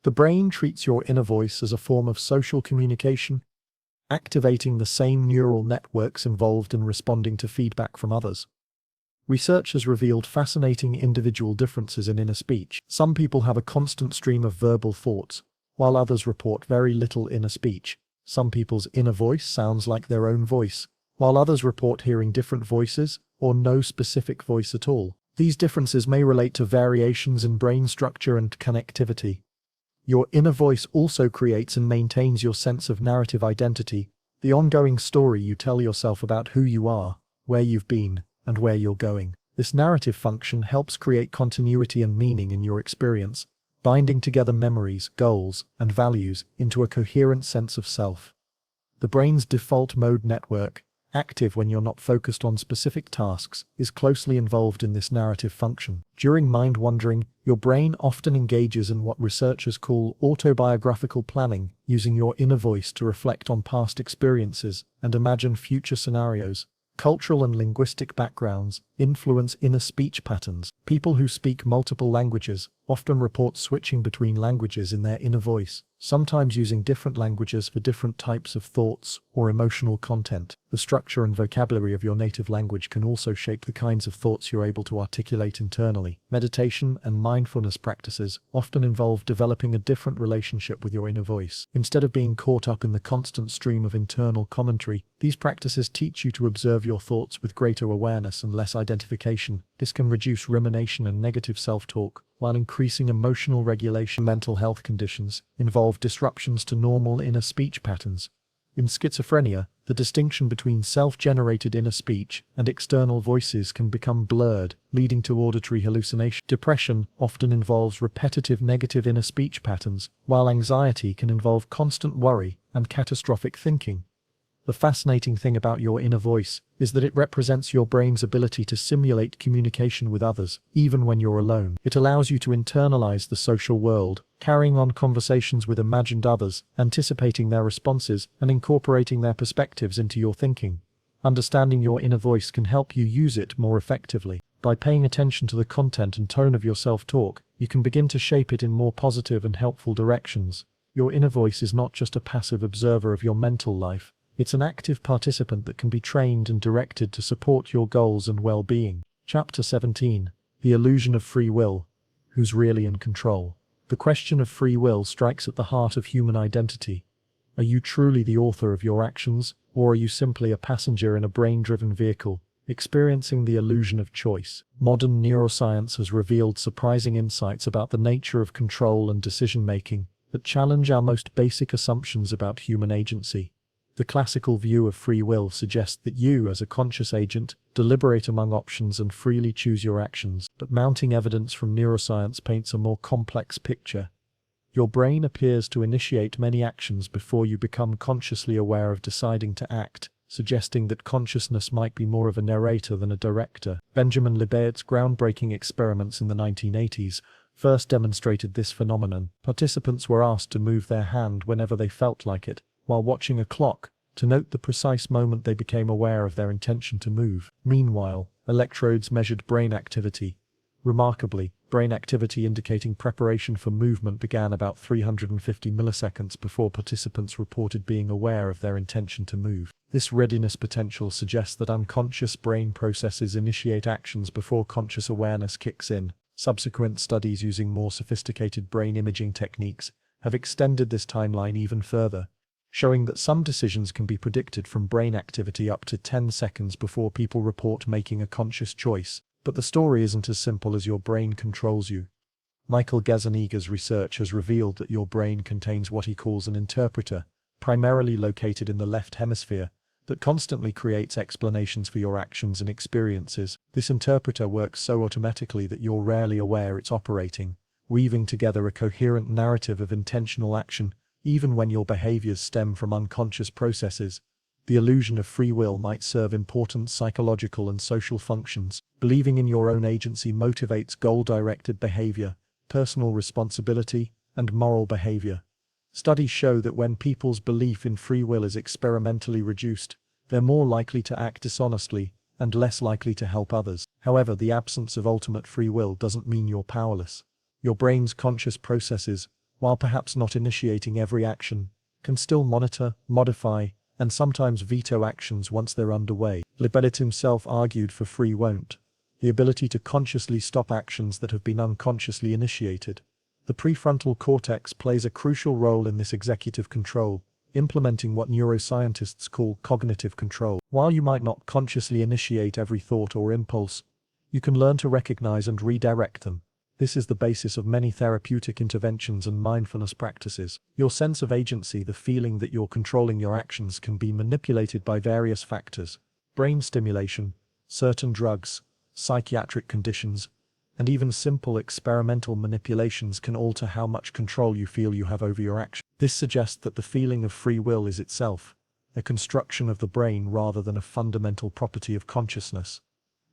The brain treats your inner voice as a form of social communication, activating the same neural networks involved in responding to feedback from others. Research has revealed fascinating individual differences in inner speech. Some people have a constant stream of verbal thoughts, while others report very little inner speech. Some people's inner voice sounds like their own voice, while others report hearing different voices or no specific voice at all. These differences may relate to variations in brain structure and connectivity. Your inner voice also creates and maintains your sense of narrative identity, the ongoing story you tell yourself about who you are, where you've been, and where you're going. This narrative function helps create continuity and meaning in your experience, binding together memories, goals, and values into a coherent sense of self. The brain's default mode network, active when you're not focused on specific tasks, is closely involved in this narrative function. During mind wandering, your brain often engages in what researchers call autobiographical planning, using your inner voice to reflect on past experiences and imagine future scenarios. Cultural and linguistic backgrounds influence inner speech patterns. People who speak multiple languages often report switching between languages in their inner voice, sometimes using different languages for different types of thoughts or emotional content. The structure and vocabulary of your native language can also shape the kinds of thoughts you're able to articulate internally. Meditation and mindfulness practices often involve developing a different relationship with your inner voice. Instead of being caught up in the constant stream of internal commentary, these practices teach you to observe your thoughts with greater awareness and less identification. This can reduce rumination and negative self-talk, while increasing emotional regulation. Mental health conditions involve disruptions to normal inner speech patterns. In schizophrenia, the distinction between self-generated inner speech and external voices can become blurred, leading to auditory hallucination. Depression often involves repetitive negative inner speech patterns, while anxiety can involve constant worry and catastrophic thinking. The fascinating thing about your inner voice is that it represents your brain's ability to simulate communication with others, even when you're alone. It allows you to internalize the social world, carrying on conversations with imagined others, anticipating their responses, and incorporating their perspectives into your thinking. Understanding your inner voice can help you use it more effectively. By paying attention to the content and tone of your self-talk, you can begin to shape it in more positive and helpful directions. Your inner voice is not just a passive observer of your mental life. It's an active participant that can be trained and directed to support your goals and well-being. Chapter 17. The Illusion of Free Will. Who's really in control? The question of free will strikes at the heart of human identity. Are you truly the author of your actions, or are you simply a passenger in a brain-driven vehicle, experiencing the illusion of choice? Modern neuroscience has revealed surprising insights about the nature of control and decision-making that challenge our most basic assumptions about human agency. The classical view of free will suggests that you, as a conscious agent, deliberate among options and freely choose your actions. But mounting evidence from neuroscience paints a more complex picture. Your brain appears to initiate many actions before you become consciously aware of deciding to act, suggesting that consciousness might be more of a narrator than a director. Benjamin Libait's groundbreaking experiments in the 1980s first demonstrated this phenomenon. Participants were asked to move their hand whenever they felt like it, while watching a clock, to note the precise moment they became aware of their intention to move. Meanwhile, electrodes measured brain activity. Remarkably, brain activity indicating preparation for movement began about 350 milliseconds before participants reported being aware of their intention to move. This readiness potential suggests that unconscious brain processes initiate actions before conscious awareness kicks in. Subsequent studies using more sophisticated brain imaging techniques have extended this timeline even further, showing that some decisions can be predicted from brain activity up to 10 seconds before people report making a conscious choice. But the story isn't as simple as your brain controls you. Michael Gazzaniga's research has revealed that your brain contains what he calls an interpreter, primarily located in the left hemisphere, that constantly creates explanations for your actions and experiences. This interpreter works so automatically that you're rarely aware it's operating, weaving together a coherent narrative of intentional action, even when your behaviors stem from unconscious processes. The illusion of free will might serve important psychological and social functions. Believing in your own agency motivates goal-directed behavior, personal responsibility, and moral behavior. Studies show that when people's belief in free will is experimentally reduced, they're more likely to act dishonestly and less likely to help others. However, the absence of ultimate free will doesn't mean you're powerless. Your brain's conscious processes, while perhaps not initiating every action, can still monitor, modify, and sometimes veto actions once they're underway. Libet himself argued for free won't, the ability to consciously stop actions that have been unconsciously initiated. The prefrontal cortex plays a crucial role in this executive control, implementing what neuroscientists call cognitive control. While you might not consciously initiate every thought or impulse, you can learn to recognize and redirect them. This is the basis of many therapeutic interventions and mindfulness practices. Your sense of agency, the feeling that you're controlling your actions, can be manipulated by various factors. Brain stimulation, certain drugs, psychiatric conditions, and even simple experimental manipulations can alter how much control you feel you have over your actions. This suggests that the feeling of free will is itself a construction of the brain rather than a fundamental property of consciousness.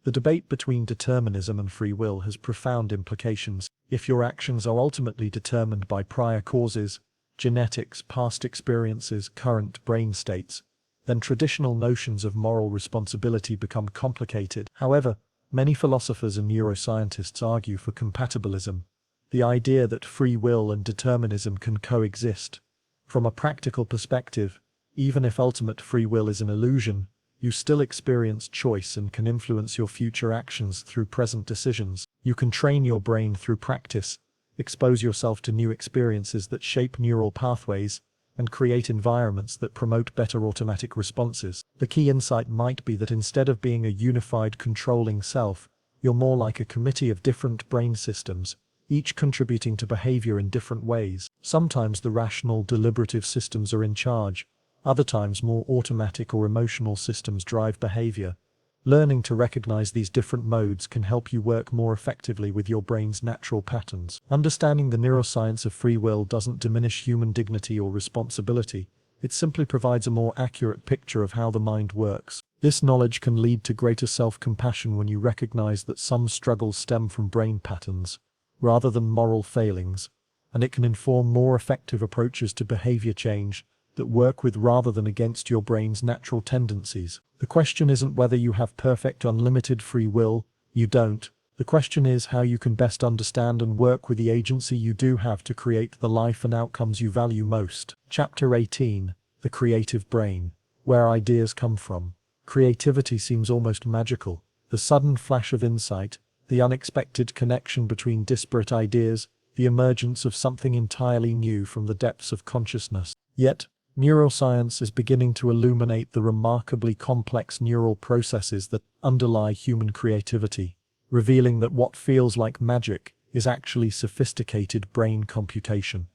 The debate between determinism and free will has profound implications. If your actions are ultimately determined by prior causes, genetics, past experiences, current brain states, then traditional notions of moral responsibility become complicated. However, many philosophers and neuroscientists argue for compatibilism, the idea that free will and determinism can coexist. From a practical perspective, even if ultimate free will is an illusion, you still experience choice and can influence your future actions through present decisions. You can train your brain through practice, expose yourself to new experiences that shape neural pathways, and create environments that promote better automatic responses. The key insight might be that instead of being a unified controlling self, you're more like a committee of different brain systems, each contributing to behavior in different ways. Sometimes the rational, deliberative systems are in charge. Other times more automatic or emotional systems drive behavior. Learning to recognize these different modes can help you work more effectively with your brain's natural patterns. Understanding the neuroscience of free will doesn't diminish human dignity or responsibility. It simply provides a more accurate picture of how the mind works. This knowledge can lead to greater self-compassion when you recognize that some struggles stem from brain patterns, rather than moral failings, and it can inform more effective approaches to behavior change that work with rather than against your brain's natural tendencies. The question isn't whether you have perfect unlimited free will. You don't. The question is how you can best understand and work with the agency you do have to create the life and outcomes you value most. Chapter 18. The Creative Brain. Where Ideas Come From. Creativity seems almost magical. The sudden flash of insight, the unexpected connection between disparate ideas, the emergence of something entirely new from the depths of consciousness. Yet, neuroscience is beginning to illuminate the remarkably complex neural processes that underlie human creativity, revealing that what feels like magic is actually sophisticated brain computation.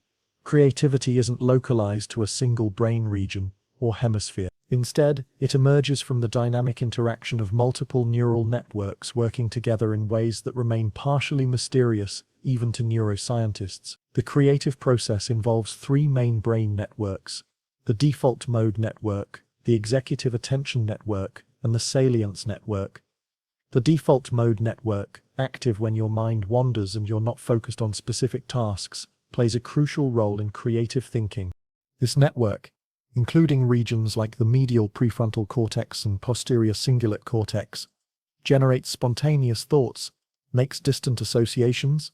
Creativity isn't localized to a single brain region or hemisphere. Instead, it emerges from the dynamic interaction of multiple neural networks working together in ways that remain partially mysterious even to neuroscientists. The creative process involves three main brain networks: the default mode network, the executive attention network, and the salience network. The default mode network, active when your mind wanders and you're not focused on specific tasks, plays a crucial role in creative thinking. This network, including regions like the medial prefrontal cortex and posterior cingulate cortex, generates spontaneous thoughts, makes distant associations,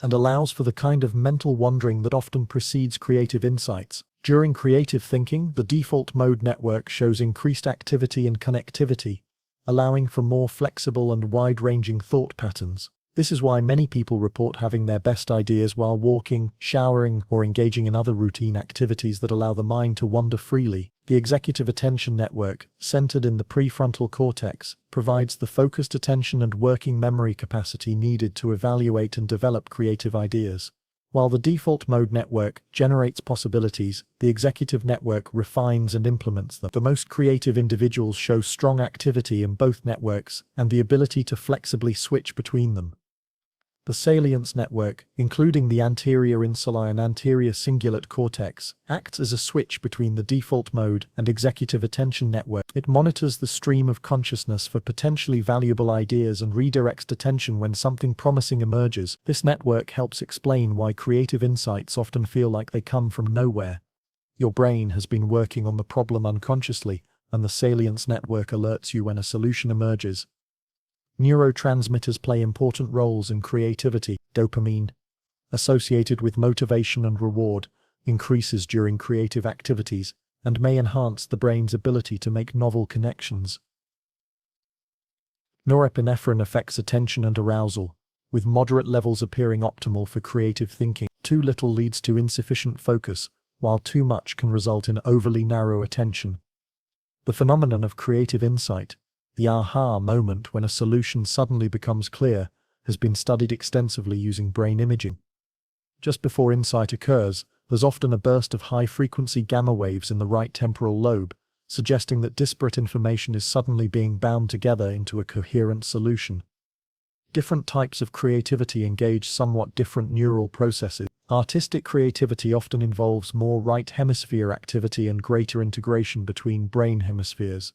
and allows for the kind of mental wandering that often precedes creative insights. During creative thinking, the default mode network shows increased activity and connectivity, allowing for more flexible and wide-ranging thought patterns. This is why many people report having their best ideas while walking, showering, or engaging in other routine activities that allow the mind to wander freely. The executive attention network, centered in the prefrontal cortex, provides the focused attention and working memory capacity needed to evaluate and develop creative ideas. While the default mode network generates possibilities, the executive network refines and implements them. The most creative individuals show strong activity in both networks and the ability to flexibly switch between them. The salience network, including the anterior insula and anterior cingulate cortex, acts as a switch between the default mode and executive attention network. It monitors the stream of consciousness for potentially valuable ideas and redirects attention when something promising emerges. This network helps explain why creative insights often feel like they come from nowhere. Your brain has been working on the problem unconsciously, and the salience network alerts you when a solution emerges. Neurotransmitters play important roles in creativity. Dopamine, associated with motivation and reward, increases during creative activities and may enhance the brain's ability to make novel connections. Norepinephrine affects attention and arousal, with moderate levels appearing optimal for creative thinking. Too little leads to insufficient focus, while too much can result in overly narrow attention. The phenomenon of creative insight, the aha moment when a solution suddenly becomes clear, has been studied extensively using brain imaging. Just before insight occurs, there's often a burst of high-frequency gamma waves in the right temporal lobe, suggesting that disparate information is suddenly being bound together into a coherent solution. Different types of creativity engage somewhat different neural processes. Artistic creativity often involves more right hemisphere activity and greater integration between brain hemispheres.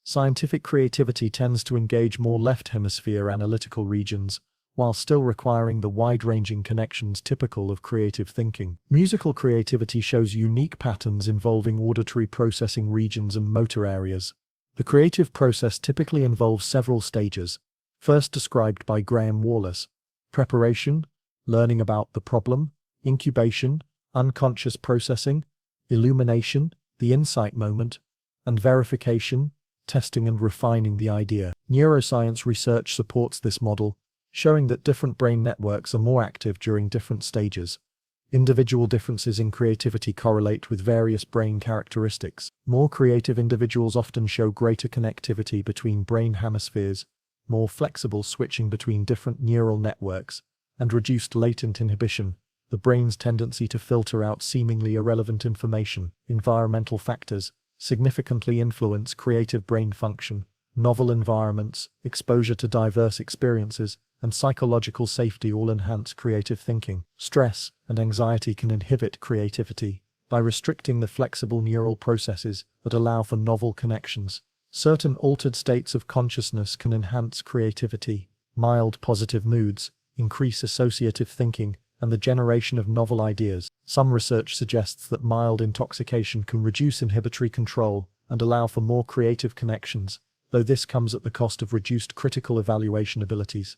Scientific creativity tends to engage more left hemisphere analytical regions, while still requiring the wide-ranging connections typical of creative thinking. Musical creativity shows unique patterns involving auditory processing regions and motor areas. The creative process typically involves several stages, first described by Graham Wallace: preparation, learning about the problem, incubation, unconscious processing, illumination, the insight moment, and verification, testing and refining the idea. Neuroscience research supports this model, showing that different brain networks are more active during different stages. Individual differences in creativity correlate with various brain characteristics. More creative individuals often show greater connectivity between brain hemispheres, more flexible switching between different neural networks, and reduced latent inhibition, the brain's tendency to filter out seemingly irrelevant information. Environmental factors significantly influence creative brain function. Novel environments, exposure to diverse experiences, and psychological safety all enhance creative thinking. Stress and anxiety can inhibit creativity by restricting the flexible neural processes that allow for novel connections. Certain altered states of consciousness can enhance creativity. Mild positive moods increase associative thinking and the generation of novel ideas. Some research suggests that mild intoxication can reduce inhibitory control and allow for more creative connections, though this comes at the cost of reduced critical evaluation abilities.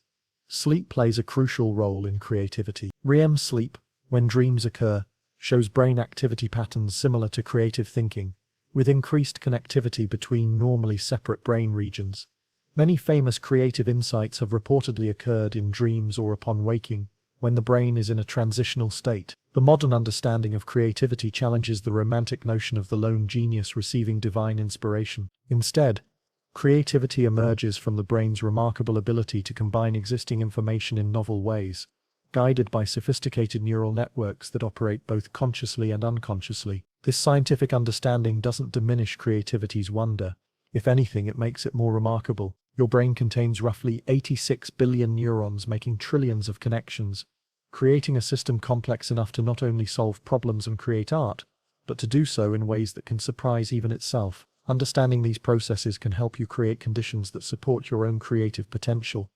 Sleep plays a crucial role in creativity. REM sleep, when dreams occur, shows brain activity patterns similar to creative thinking, with increased connectivity between normally separate brain regions. Many famous creative insights have reportedly occurred in dreams or upon waking, when the brain is in a transitional state. The modern understanding of creativity challenges the romantic notion of the lone genius receiving divine inspiration. Instead, creativity emerges from the brain's remarkable ability to combine existing information in novel ways, guided by sophisticated neural networks that operate both consciously and unconsciously. This scientific understanding doesn't diminish creativity's wonder. If anything, it makes it more remarkable. Your brain contains roughly 86 billion neurons making trillions of connections, creating a system complex enough to not only solve problems and create art, but to do so in ways that can surprise even itself. Understanding these processes can help you create conditions that support your own creative potential.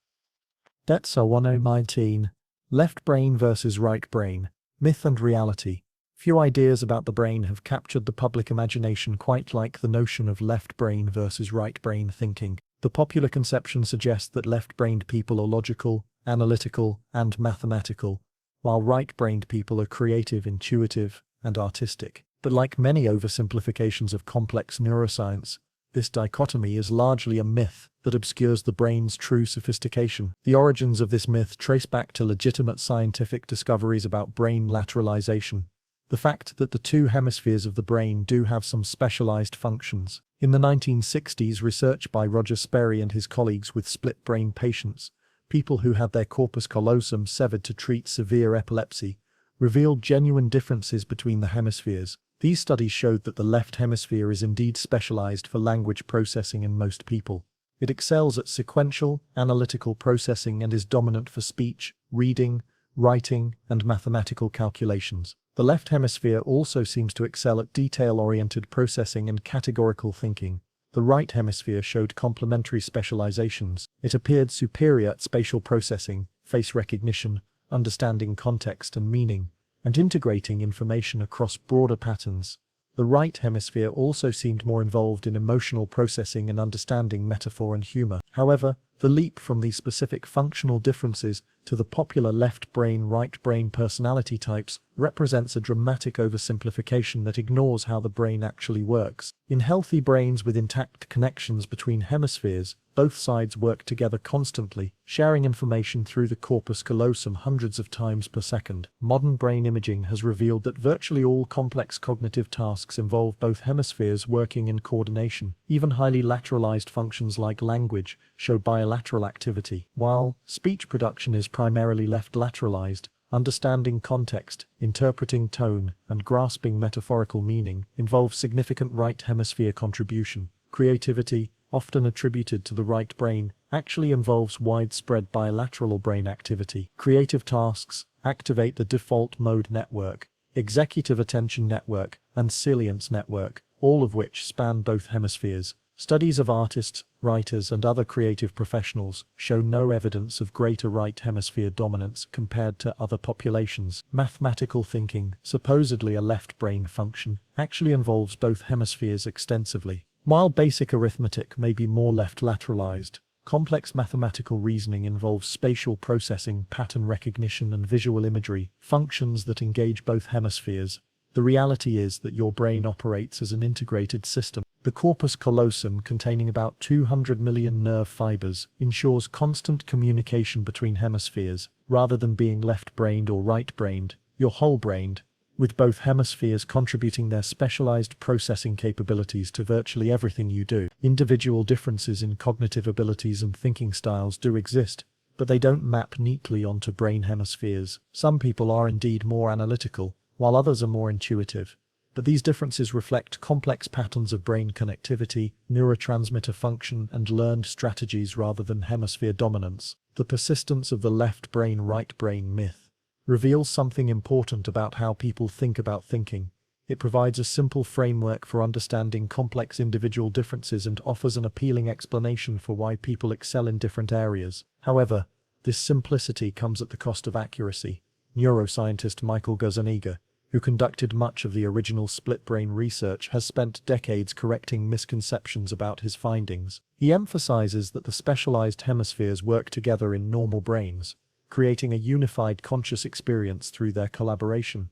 Detsa 1019. Left brain versus right brain. Myth and reality. Few ideas about the brain have captured the public imagination quite like the notion of left brain versus right brain thinking. The popular conception suggests that left-brained people are logical, analytical, and mathematical, while right-brained people are creative, intuitive, and artistic. But like many oversimplifications of complex neuroscience, this dichotomy is largely a myth that obscures the brain's true sophistication. The origins of this myth trace back to legitimate scientific discoveries about brain lateralization, the fact that the two hemispheres of the brain do have some specialized functions. In the 1960s, research by Roger Sperry and his colleagues with split-brain patients, people who had their corpus callosum severed to treat severe epilepsy, revealed genuine differences between the hemispheres. These studies showed that the left hemisphere is indeed specialized for language processing in most people. It excels at sequential, analytical processing and is dominant for speech, reading, writing, and mathematical calculations. The left hemisphere also seems to excel at detail-oriented processing and categorical thinking. The right hemisphere showed complementary specializations. It appeared superior at spatial processing, face recognition, understanding context and meaning, and integrating information across broader patterns. The right hemisphere also seemed more involved in emotional processing and understanding metaphor and humor. However, the leap from these specific functional differences to the popular left brain, right brain personality types represents a dramatic oversimplification that ignores how the brain actually works. In healthy brains with intact connections between hemispheres, both sides work together constantly, sharing information through the corpus callosum hundreds of times per second. Modern brain imaging has revealed that virtually all complex cognitive tasks involve both hemispheres working in coordination. Even highly lateralized functions like language show bilateral activity. While speech production is primarily left lateralized, understanding context, interpreting tone, and grasping metaphorical meaning involves significant right hemisphere contribution. Creativity, often attributed to the right brain, actually involves widespread bilateral brain activity. Creative tasks activate the default mode network, executive attention network, and salience network, all of which span both hemispheres. Studies of artists, writers, and other creative professionals show no evidence of greater right hemisphere dominance compared to other populations. Mathematical thinking, supposedly a left brain function, actually involves both hemispheres extensively. While basic arithmetic may be more left lateralized, Complex mathematical reasoning involves spatial processing, pattern recognition, and visual imagery, functions that engage both hemispheres. The reality is that your brain operates as an integrated system. The corpus callosum, containing about 200 million nerve fibers, ensures constant communication between hemispheres, rather than being left-brained or right-brained. You're whole-brained, with both hemispheres contributing their specialized processing capabilities to virtually everything you do. Individual differences in cognitive abilities and thinking styles do exist, but they don't map neatly onto brain hemispheres. Some people are indeed more analytical, while others are more intuitive. But these differences reflect complex patterns of brain connectivity, neurotransmitter function, and learned strategies rather than hemisphere dominance. The persistence of the left brain right brain myth reveals something important about how people think about thinking. It provides a simple framework for understanding complex individual differences and offers an appealing explanation for why people excel in different areas. However, this simplicity comes at the cost of accuracy. Neuroscientist Michael Gazzaniga, who conducted much of the original split-brain research, has spent decades correcting misconceptions about his findings. He emphasizes that the specialized hemispheres work together in normal brains, creating a unified conscious experience through their collaboration.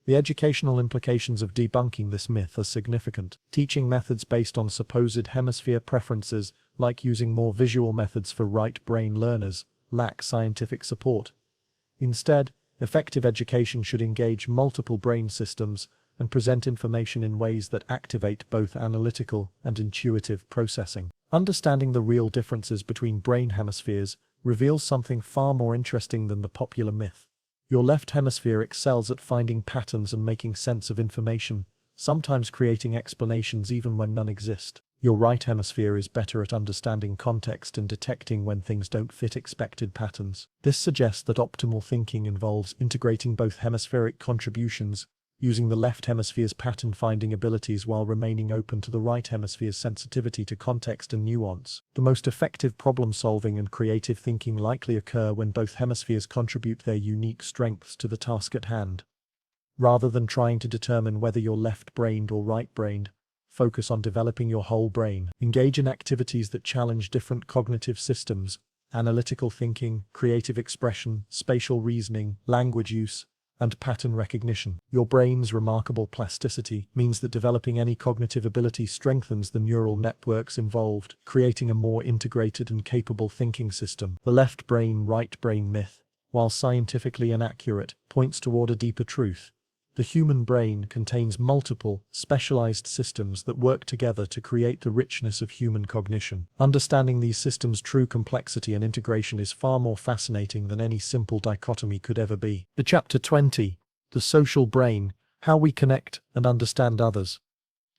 The educational implications of debunking this myth are significant. Teaching methods based on supposed hemisphere preferences, like using more visual methods for right-brain learners, lack scientific support. Instead, effective education should engage multiple brain systems and present information in ways that activate both analytical and intuitive processing. Understanding the real differences between brain hemispheres reveals something far more interesting than the popular myth. Your left hemisphere excels at finding patterns and making sense of information, sometimes creating explanations even when none exist. Your right hemisphere is better at understanding context and detecting when things don't fit expected patterns. This suggests that optimal thinking involves integrating both hemispheric contributions, using the left hemisphere's pattern-finding abilities while remaining open to the right hemisphere's sensitivity to context and nuance. The most effective problem-solving and creative thinking likely occur when both hemispheres contribute their unique strengths to the task at hand. Rather than trying to determine whether you're left-brained or right-brained, focus on developing your whole brain. Engage in activities that challenge different cognitive systems: analytical thinking, creative expression, spatial reasoning, language use, and pattern recognition. Your brain's remarkable plasticity means that developing any cognitive ability strengthens the neural networks involved, creating a more integrated and capable thinking system. The left brain, right brain myth, while scientifically inaccurate, points toward a deeper truth. The human brain contains multiple, specialized systems that work together to create the richness of human cognition. Understanding these systems' true complexity and integration is far more fascinating than any simple dichotomy could ever be. The Chapter 20, The Social Brain, How We Connect and Understand Others.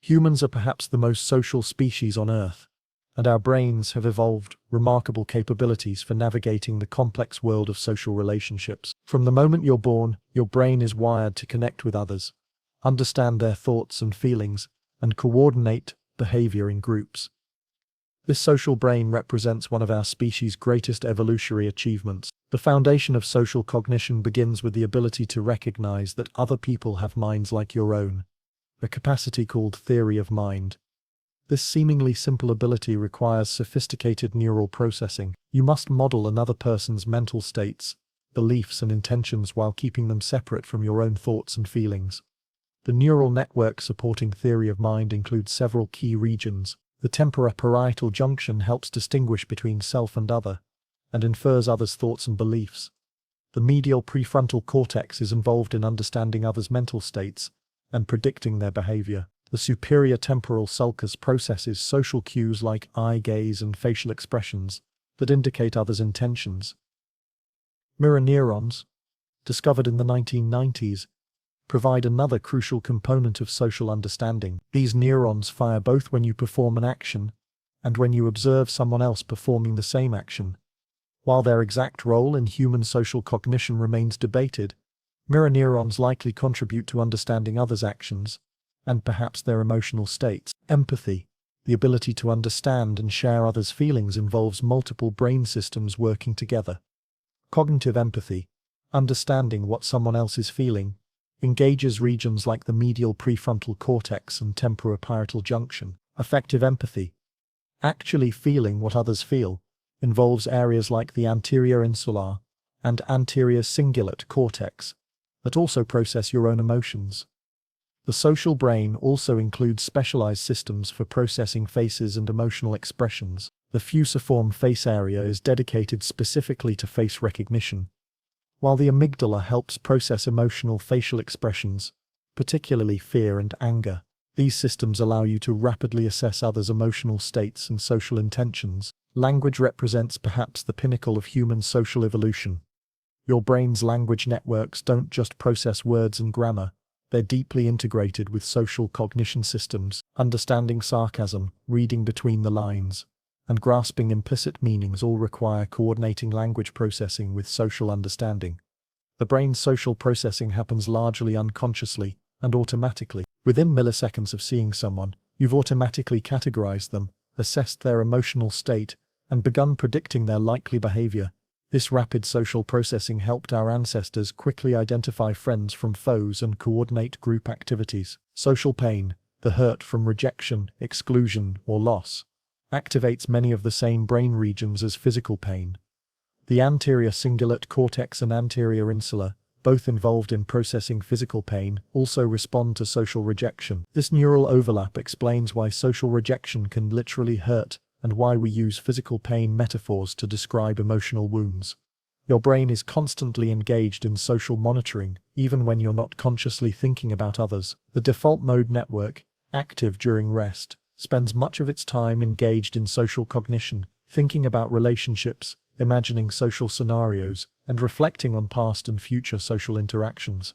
Humans are perhaps the most social species on Earth, and our brains have evolved remarkable capabilities for navigating the complex world of social relationships. From the moment you're born, your brain is wired to connect with others, understand their thoughts and feelings, and coordinate behavior in groups. This social brain represents one of our species' greatest evolutionary achievements. The foundation of social cognition begins with the ability to recognize that other people have minds like your own, a capacity called theory of mind. This seemingly simple ability requires sophisticated neural processing. You must model another person's mental states, beliefs, and intentions while keeping them separate from your own thoughts and feelings. The neural network supporting theory of mind includes several key regions. The temporoparietal junction helps distinguish between self and other, and infers others' thoughts and beliefs. The medial prefrontal cortex is involved in understanding others' mental states and predicting their behavior. The superior temporal sulcus processes social cues like eye gaze and facial expressions that indicate others' intentions. Mirror neurons, discovered in the 1990s, provide another crucial component of social understanding. These neurons fire both when you perform an action and when you observe someone else performing the same action. While their exact role in human social cognition remains debated, mirror neurons likely contribute to understanding others' actions and perhaps their emotional states. Empathy, the ability to understand and share others' feelings, involves multiple brain systems working together. Cognitive empathy, understanding what someone else is feeling, engages regions like the medial prefrontal cortex and temporoparietal junction. Affective empathy, actually feeling what others feel, involves areas like the anterior insular and anterior cingulate cortex that also process your own emotions. The social brain also includes specialized systems for processing faces and emotional expressions. The fusiform face area is dedicated specifically to face recognition, while the amygdala helps process emotional facial expressions, particularly fear and anger. These systems allow you to rapidly assess others' emotional states and social intentions. Language represents perhaps the pinnacle of human social evolution. Your brain's language networks don't just process words and grammar, they're deeply integrated with social cognition systems. Understanding sarcasm, reading between the lines, and grasping implicit meanings all require coordinating language processing with social understanding. The brain's social processing happens largely unconsciously and automatically. Within milliseconds of seeing someone, you've automatically categorized them, assessed their emotional state, and begun predicting their likely behavior. This rapid social processing helped our ancestors quickly identify friends from foes and coordinate group activities. Social pain, the hurt from rejection, exclusion, or loss, activates many of the same brain regions as physical pain. The anterior cingulate cortex and anterior insular, both involved in processing physical pain, also respond to social rejection. This neural overlap explains why social rejection can literally hurt, and why we use physical pain metaphors to describe emotional wounds. Your brain is constantly engaged in social monitoring, even when you're not consciously thinking about others. The default mode network, active during rest, spends much of its time engaged in social cognition, thinking about relationships, imagining social scenarios, and reflecting on past and future social interactions.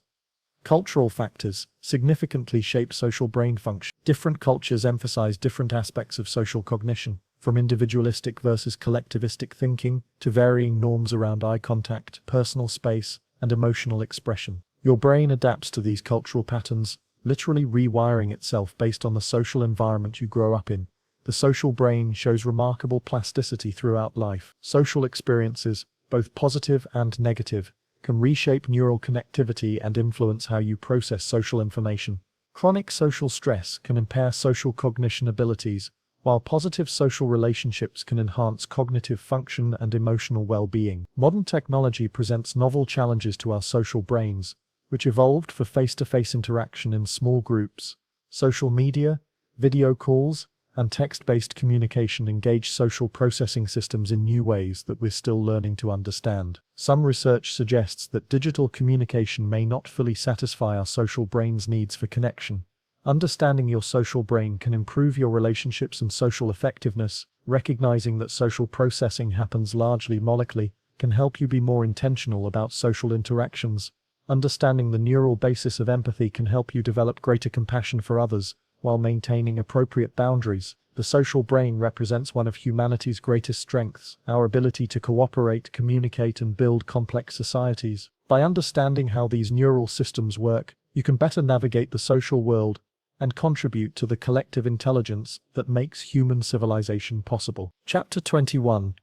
Cultural factors significantly shape social brain function. Different cultures emphasize different aspects of social cognition, from individualistic versus collectivistic thinking to varying norms around eye contact, personal space, and emotional expression. Your brain adapts to these cultural patterns, literally rewiring itself based on the social environment you grow up in. The social brain shows remarkable plasticity throughout life. Social experiences, both positive and negative, can reshape neural connectivity and influence how you process social information. Chronic social stress can impair social cognition abilities, while positive social relationships can enhance cognitive function and emotional well-being. Modern technology presents novel challenges to our social brains, which evolved for face-to-face interaction in small groups. Social media, video calls, and text-based communication engage social processing systems in new ways that we're still learning to understand. Some research suggests that digital communication may not fully satisfy our social brain's needs for connection. Understanding your social brain can improve your relationships and social effectiveness. Recognizing that social processing happens largely molecularly can help you be more intentional about social interactions. Understanding the neural basis of empathy can help you develop greater compassion for others, while maintaining appropriate boundaries. The social brain represents one of humanity's greatest strengths, our ability to cooperate, communicate, and build complex societies. By understanding how these neural systems work, you can better navigate the social world and contribute to the collective intelligence that makes human civilization possible. Chapter 21.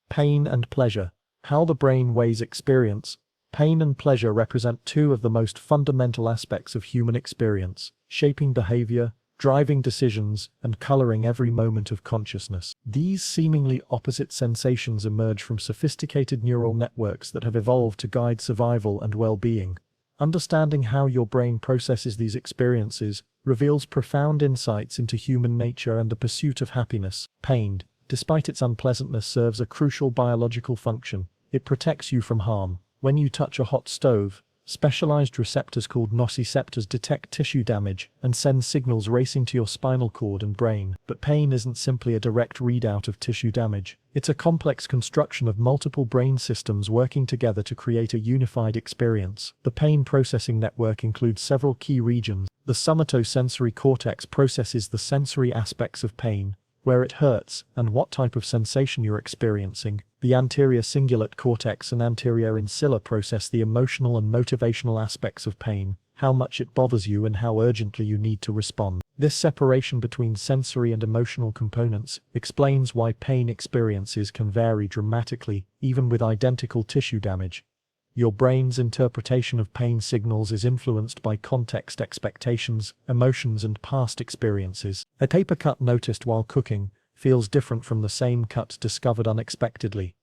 Pain and Pleasure. How the Brain Weighs Experience. Pain and pleasure represent two of the most fundamental aspects of human experience, shaping behavior, driving decisions, and coloring every moment of consciousness. These seemingly opposite sensations emerge from sophisticated neural networks that have evolved to guide survival and well-being. Understanding how your brain processes these experiences reveals profound insights into human nature and the pursuit of happiness. Pain, despite its unpleasantness, serves a crucial biological function. It protects you from harm. When you touch a hot stove, specialized receptors called nociceptors detect tissue damage and send signals racing to your spinal cord and brain. But pain isn't simply a direct readout of tissue damage. It's a complex construction of multiple brain systems working together to create a unified experience. The pain processing network includes several key regions. The somatosensory cortex processes the sensory aspects of pain, where it hurts, and what type of sensation you're experiencing. The anterior cingulate cortex and anterior insula process the emotional and motivational aspects of pain, how much it bothers you and how urgently you need to respond. This separation between sensory and emotional components explains why pain experiences can vary dramatically, even with identical tissue damage. Your brain's interpretation of pain signals is influenced by context, expectations, emotions, and past experiences. A paper cut noticed while cooking feels different from the same cut discovered unexpectedly.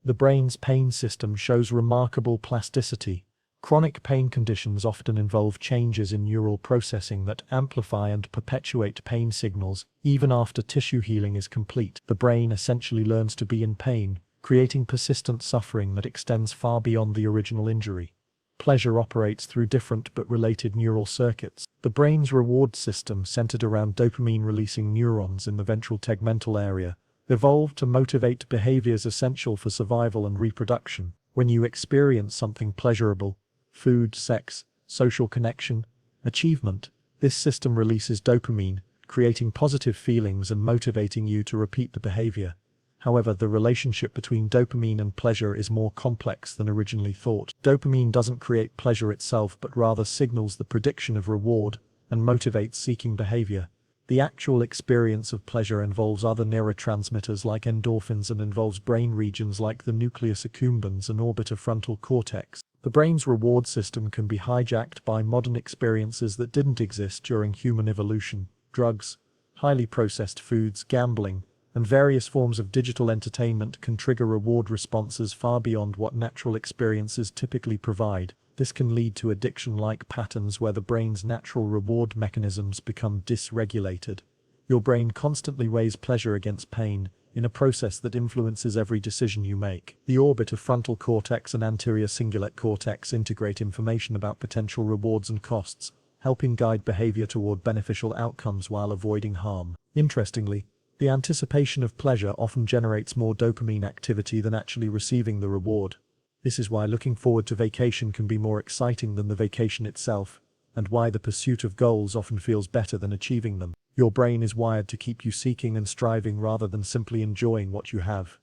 The brain's pain system shows remarkable plasticity. Chronic pain conditions often involve changes in neural processing that amplify and perpetuate pain signals even after tissue healing is complete. The brain essentially learns to be in pain, creating persistent suffering that extends far beyond the original injury. Pleasure operates through different but related neural circuits. The brain's reward system, centered around dopamine-releasing neurons in the ventral tegmental area, evolved to motivate behaviors essential for survival and reproduction. When you experience something pleasurable, food, sex, social connection, achievement, this system releases dopamine, creating positive feelings and motivating you to repeat the behavior. However, the relationship between dopamine and pleasure is more complex than originally thought. Dopamine doesn't create pleasure itself, but rather signals the prediction of reward and motivates seeking behavior. The actual experience of pleasure involves other neurotransmitters like endorphins and involves brain regions like the nucleus accumbens and orbitofrontal cortex. The brain's reward system can be hijacked by modern experiences that didn't exist during human evolution. Drugs, highly processed foods, gambling, and various forms of digital entertainment can trigger reward responses far beyond what natural experiences typically provide. This can lead to addiction-like patterns where the brain's natural reward mechanisms become dysregulated. Your brain constantly weighs pleasure against pain, in a process that influences every decision you make. The orbitofrontal cortex and anterior cingulate cortex integrate information about potential rewards and costs, helping guide behavior toward beneficial outcomes while avoiding harm. Interestingly, the anticipation of pleasure often generates more dopamine activity than actually receiving the reward. This is why looking forward to vacation can be more exciting than the vacation itself, and why the pursuit of goals often feels better than achieving them. Your brain is wired to keep you seeking and striving rather than simply enjoying what you have.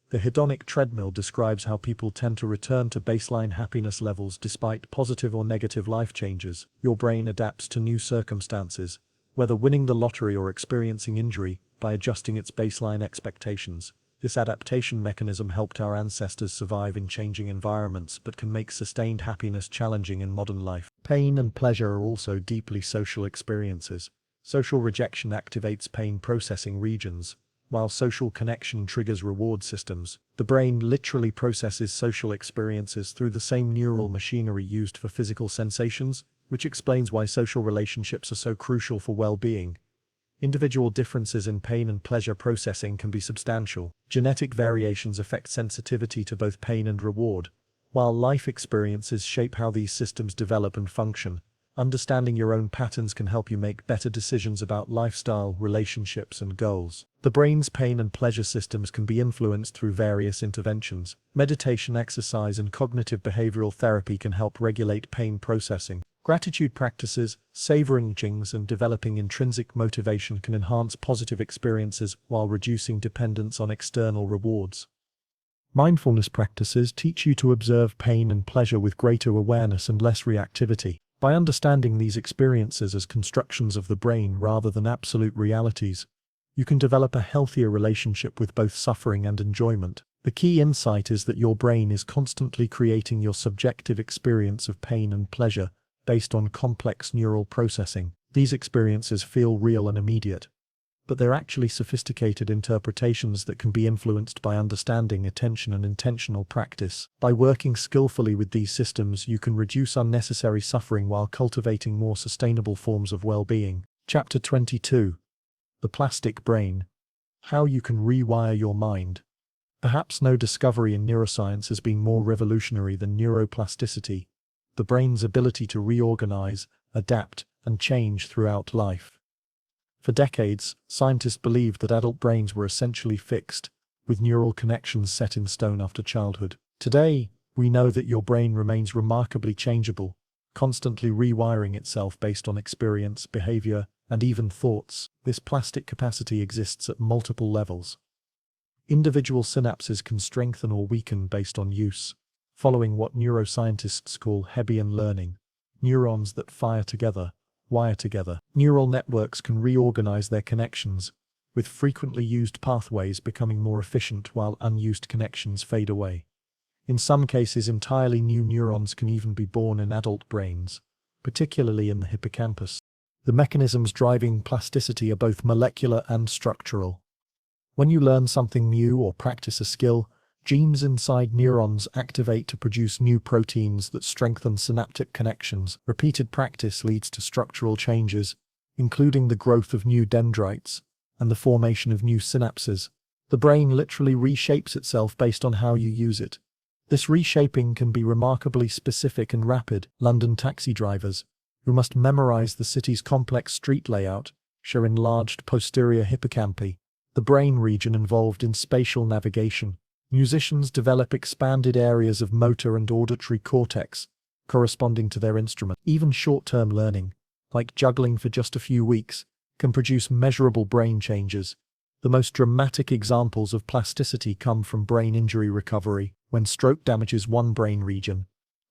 The hedonic treadmill describes how people tend to return to baseline happiness levels despite positive or negative life changes. Your brain adapts to new circumstances, whether winning the lottery or experiencing injury, by adjusting its baseline expectations. This adaptation mechanism helped our ancestors survive in changing environments but can make sustained happiness challenging in modern life. Pain and pleasure are also deeply social experiences. Social rejection activates pain processing regions, while social connection triggers reward systems. The brain literally processes social experiences through the same neural machinery used for physical sensations, which explains why social relationships are so crucial for well-being. Individual differences in pain and pleasure processing can be substantial. Genetic variations affect sensitivity to both pain and reward, while life experiences shape how these systems develop and function. Understanding your own patterns can help you make better decisions about lifestyle, relationships, and goals. The brain's pain and pleasure systems can be influenced through various interventions. Meditation, exercise, and cognitive behavioral therapy can help regulate pain processing. Gratitude practices, savoring things, and developing intrinsic motivation can enhance positive experiences while reducing dependence on external rewards. Mindfulness practices teach you to observe pain and pleasure with greater awareness and less reactivity. By understanding these experiences as constructions of the brain rather than absolute realities, you can develop a healthier relationship with both suffering and enjoyment. The key insight is that your brain is constantly creating your subjective experience of pain and pleasure based on complex neural processing. These experiences feel real and immediate, but they're actually sophisticated interpretations that can be influenced by understanding, attention, and intentional practice. By working skillfully with these systems, you can reduce unnecessary suffering while cultivating more sustainable forms of well-being. Chapter 22. The Plastic Brain. How you can rewire your mind. Perhaps no discovery in neuroscience has been more revolutionary than neuroplasticity, the brain's ability to reorganize, adapt, and change throughout life. For decades, scientists believed that adult brains were essentially fixed, with neural connections set in stone after childhood. Today, we know that your brain remains remarkably changeable, constantly rewiring itself based on experience, behavior, and even thoughts. This plastic capacity exists at multiple levels. Individual synapses can strengthen or weaken based on use, following what neuroscientists call Hebbian learning. Neurons that fire together, wire together. Neural networks can reorganize their connections, with frequently used pathways becoming more efficient while unused connections fade away. In some cases, entirely new neurons can even be born in adult brains, particularly in the hippocampus. The mechanisms driving plasticity are both molecular and structural. When you learn something new or practice a skill, genes inside neurons activate to produce new proteins that strengthen synaptic connections. Repeated practice leads to structural changes, including the growth of new dendrites and the formation of new synapses. The brain literally reshapes itself based on how you use it. This reshaping can be remarkably specific and rapid. London taxi drivers, who must memorize the city's complex street layout, show enlarged posterior hippocampi, the brain region involved in spatial navigation. Musicians develop expanded areas of motor and auditory cortex, corresponding to their instrument. Even short-term learning, like juggling for just a few weeks, can produce measurable brain changes. The most dramatic examples of plasticity come from brain injury recovery. When stroke damages one brain region,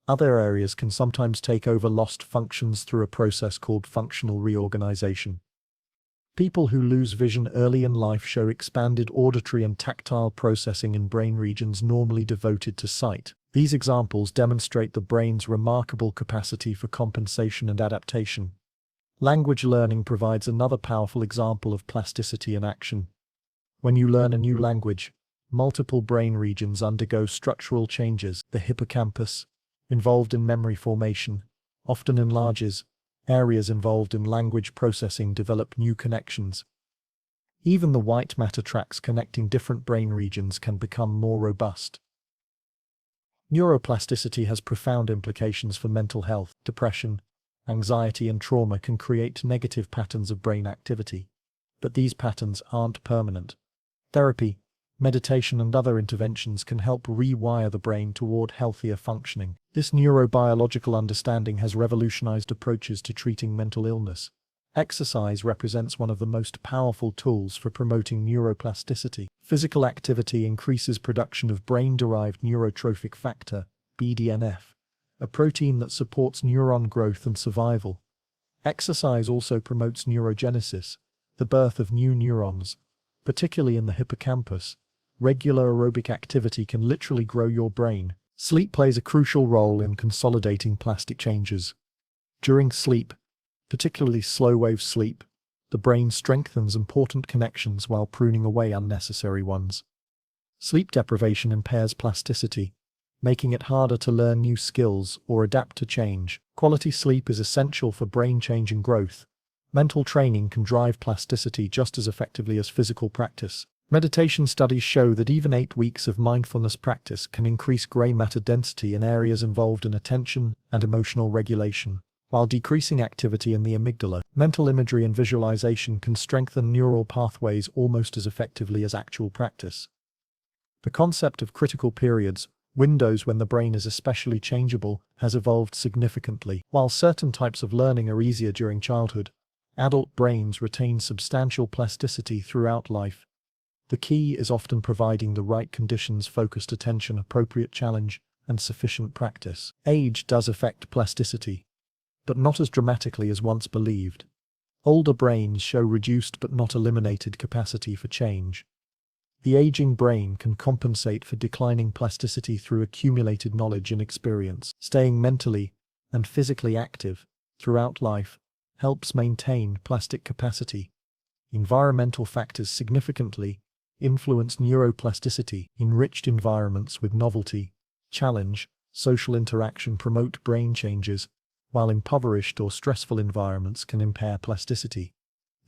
other areas can sometimes take over lost functions through a process called functional reorganization. People who lose vision early in life show expanded auditory and tactile processing in brain regions normally devoted to sight. These examples demonstrate the brain's remarkable capacity for compensation and adaptation. Language learning provides another powerful example of plasticity in action. When you learn a new language, multiple brain regions undergo structural changes. The hippocampus, involved in memory formation, often enlarges. Areas involved in language processing develop new connections. Even the white matter tracks connecting different brain regions can become more robust. Neuroplasticity has profound implications for mental health. Depression, anxiety, and trauma can create negative patterns of brain activity, but these patterns aren't permanent. Therapy, meditation, and other interventions can help rewire the brain toward healthier functioning. This neurobiological understanding has revolutionized approaches to treating mental illness. Exercise represents one of the most powerful tools for promoting neuroplasticity. Physical activity increases production of brain-derived neurotrophic factor, BDNF, a protein that supports neuron growth and survival. Exercise also promotes neurogenesis, the birth of new neurons, particularly in the hippocampus. Regular aerobic activity can literally grow your brain. Sleep plays a crucial role in consolidating plastic changes. During sleep, particularly slow-wave sleep, the brain strengthens important connections while pruning away unnecessary ones. Sleep deprivation impairs plasticity, making it harder to learn new skills or adapt to change. Quality sleep is essential for brain-changing growth. Mental training can drive plasticity just as effectively as physical practice. Meditation studies show that even 8 weeks of mindfulness practice can increase gray matter density in areas involved in attention and emotional regulation, while decreasing activity in the amygdala. Mental imagery and visualization can strengthen neural pathways almost as effectively as actual practice. The concept of critical periods, windows when the brain is especially changeable, has evolved significantly. While certain types of learning are easier during childhood, adult brains retain substantial plasticity throughout life. The key is often providing the right conditions: focused attention, appropriate challenge, and sufficient practice. Age does affect plasticity, but not as dramatically as once believed. Older brains show reduced but not eliminated capacity for change. The aging brain can compensate for declining plasticity through accumulated knowledge and experience. Staying mentally and physically active throughout life helps maintain plastic capacity. Environmental factors significantly influence neuroplasticity. Enriched environments with novelty, challenge, social interaction promote brain changes, while impoverished or stressful environments can impair plasticity.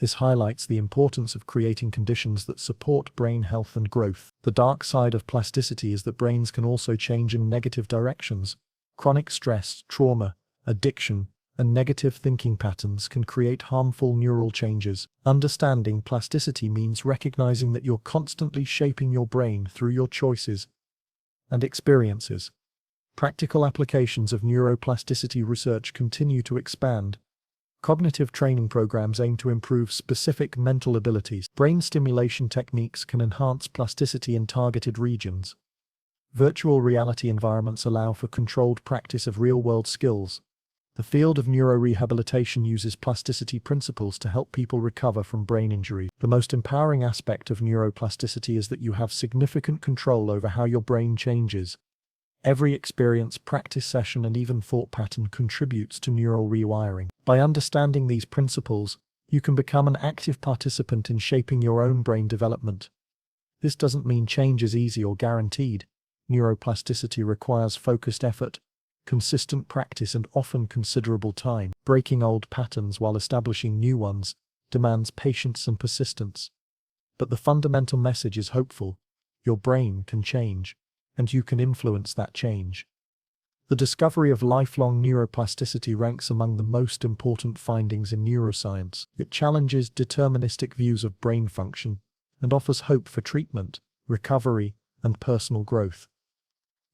This highlights the importance of creating conditions that support brain health and growth. The dark side of plasticity is that brains can also change in negative directions. Chronic stress, trauma, addiction, and negative thinking patterns can create harmful neural changes. Understanding plasticity means recognizing that you're constantly shaping your brain through your choices and experiences. Practical applications of neuroplasticity research continue to expand. Cognitive training programs aim to improve specific mental abilities. Brain stimulation techniques can enhance plasticity in targeted regions. Virtual reality environments allow for controlled practice of real-world skills. The field of neurorehabilitation uses plasticity principles to help people recover from brain injury. The most empowering aspect of neuroplasticity is that you have significant control over how your brain changes. Every experience, practice session, and even thought pattern contributes to neural rewiring. By understanding these principles, you can become an active participant in shaping your own brain development. This doesn't mean change is easy or guaranteed. Neuroplasticity requires focused effort, consistent practice, and often considerable time. Breaking old patterns while establishing new ones demands patience and persistence. But the fundamental message is hopeful. Your brain can change, and you can influence that change. The discovery of lifelong neuroplasticity ranks among the most important findings in neuroscience. It challenges deterministic views of brain function and offers hope for treatment, recovery, and personal growth.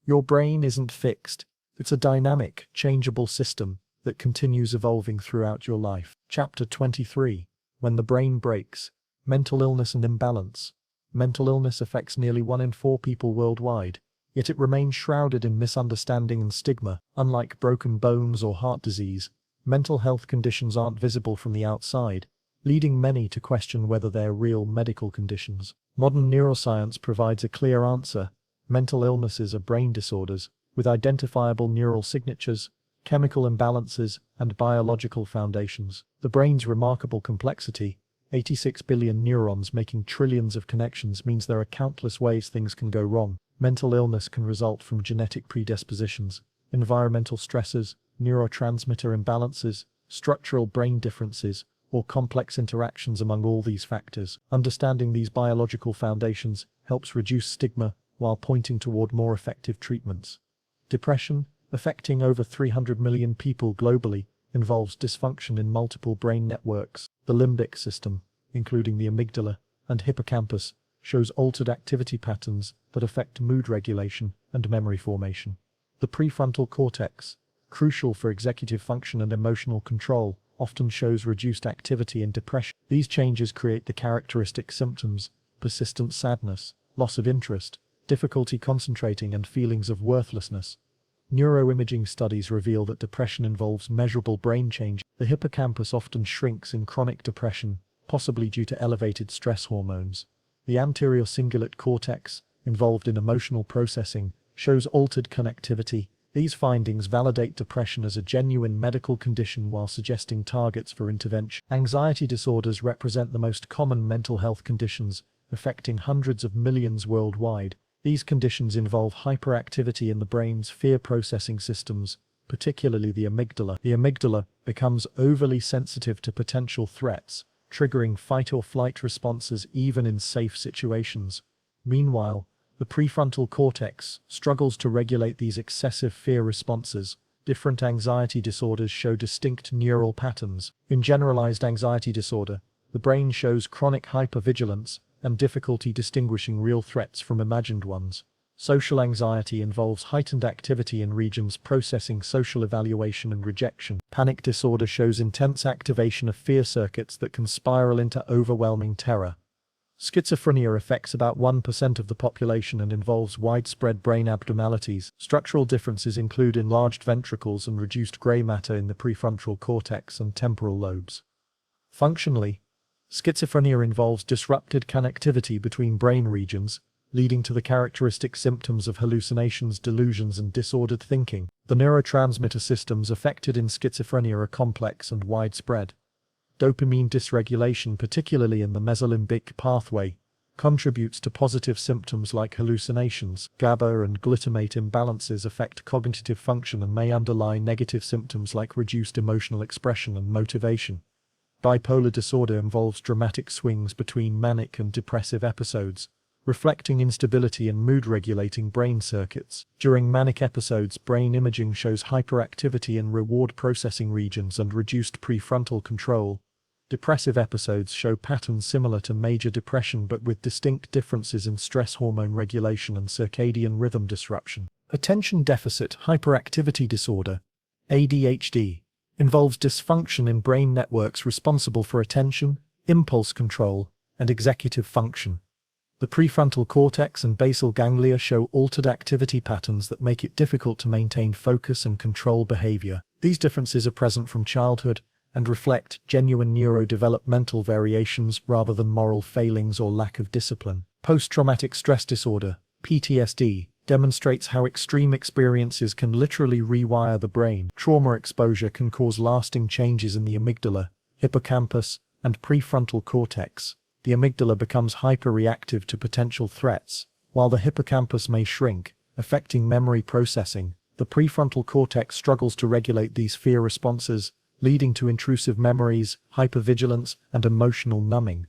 Your brain isn't fixed. It's a dynamic, changeable system that continues evolving throughout your life. Chapter 23. When the brain breaks. Mental illness and imbalance. Mental illness affects nearly 1 in 4 people worldwide, yet it remains shrouded in misunderstanding and stigma. Unlike broken bones or heart disease, mental health conditions aren't visible from the outside, leading many to question whether they're real medical conditions. Modern neuroscience provides a clear answer. Mental illnesses are brain disorders, with identifiable neural signatures, chemical imbalances, and biological foundations. The brain's remarkable complexity, 86 billion neurons making trillions of connections, means there are countless ways things can go wrong. Mental illness can result from genetic predispositions, environmental stresses, neurotransmitter imbalances, structural brain differences, or complex interactions among all these factors. Understanding these biological foundations helps reduce stigma while pointing toward more effective treatments. Depression, affecting over 300 million people globally, involves dysfunction in multiple brain networks. The limbic system, including the amygdala and hippocampus, shows altered activity patterns that affect mood regulation and memory formation. The prefrontal cortex, crucial for executive function and emotional control, often shows reduced activity in depression. These changes create the characteristic symptoms: persistent sadness, loss of interest, difficulty concentrating, and feelings of worthlessness. Neuroimaging studies reveal that depression involves measurable brain change. The hippocampus often shrinks in chronic depression, possibly due to elevated stress hormones. The anterior cingulate cortex, involved in emotional processing, shows altered connectivity. These findings validate depression as a genuine medical condition while suggesting targets for intervention. Anxiety disorders represent the most common mental health conditions, affecting hundreds of millions worldwide. These conditions involve hyperactivity in the brain's fear processing systems, particularly the amygdala. The amygdala becomes overly sensitive to potential threats, triggering fight or flight responses even in safe situations. Meanwhile, the prefrontal cortex struggles to regulate these excessive fear responses. Different anxiety disorders show distinct neural patterns. In generalized anxiety disorder, the brain shows chronic hypervigilance and difficulty distinguishing real threats from imagined ones. Social anxiety involves heightened activity in regions processing social evaluation and rejection. Panic disorder shows intense activation of fear circuits that can spiral into overwhelming terror. Schizophrenia affects about 1% of the population and involves widespread brain abnormalities. Structural differences include enlarged ventricles and reduced gray matter in the prefrontal cortex and temporal lobes. Functionally, schizophrenia involves disrupted connectivity between brain regions, leading to the characteristic symptoms of hallucinations, delusions, and disordered thinking. The neurotransmitter systems affected in schizophrenia are complex and widespread. Dopamine dysregulation, particularly in the mesolimbic pathway, contributes to positive symptoms like hallucinations. GABA and glutamate imbalances affect cognitive function and may underlie negative symptoms like reduced emotional expression and motivation. Bipolar disorder involves dramatic swings between manic and depressive episodes, reflecting instability in mood-regulating brain circuits. During manic episodes, brain imaging shows hyperactivity in reward processing regions and reduced prefrontal control. Depressive episodes show patterns similar to major depression but with distinct differences in stress hormone regulation and circadian rhythm disruption. Attention deficit hyperactivity disorder, ADHD, involves dysfunction in brain networks responsible for attention, impulse control, and executive function. The prefrontal cortex and basal ganglia show altered activity patterns that make it difficult to maintain focus and control behavior. These differences are present from childhood and reflect genuine neurodevelopmental variations rather than moral failings or lack of discipline. Post-traumatic stress disorder, PTSD, demonstrates how extreme experiences can literally rewire the brain. Trauma exposure can cause lasting changes in the amygdala, hippocampus, and prefrontal cortex, the amygdala becomes hyper-reactive to potential threats, while the hippocampus may shrink, affecting memory processing. The prefrontal cortex struggles to regulate these fear responses, leading to intrusive memories, hypervigilance, and emotional numbing.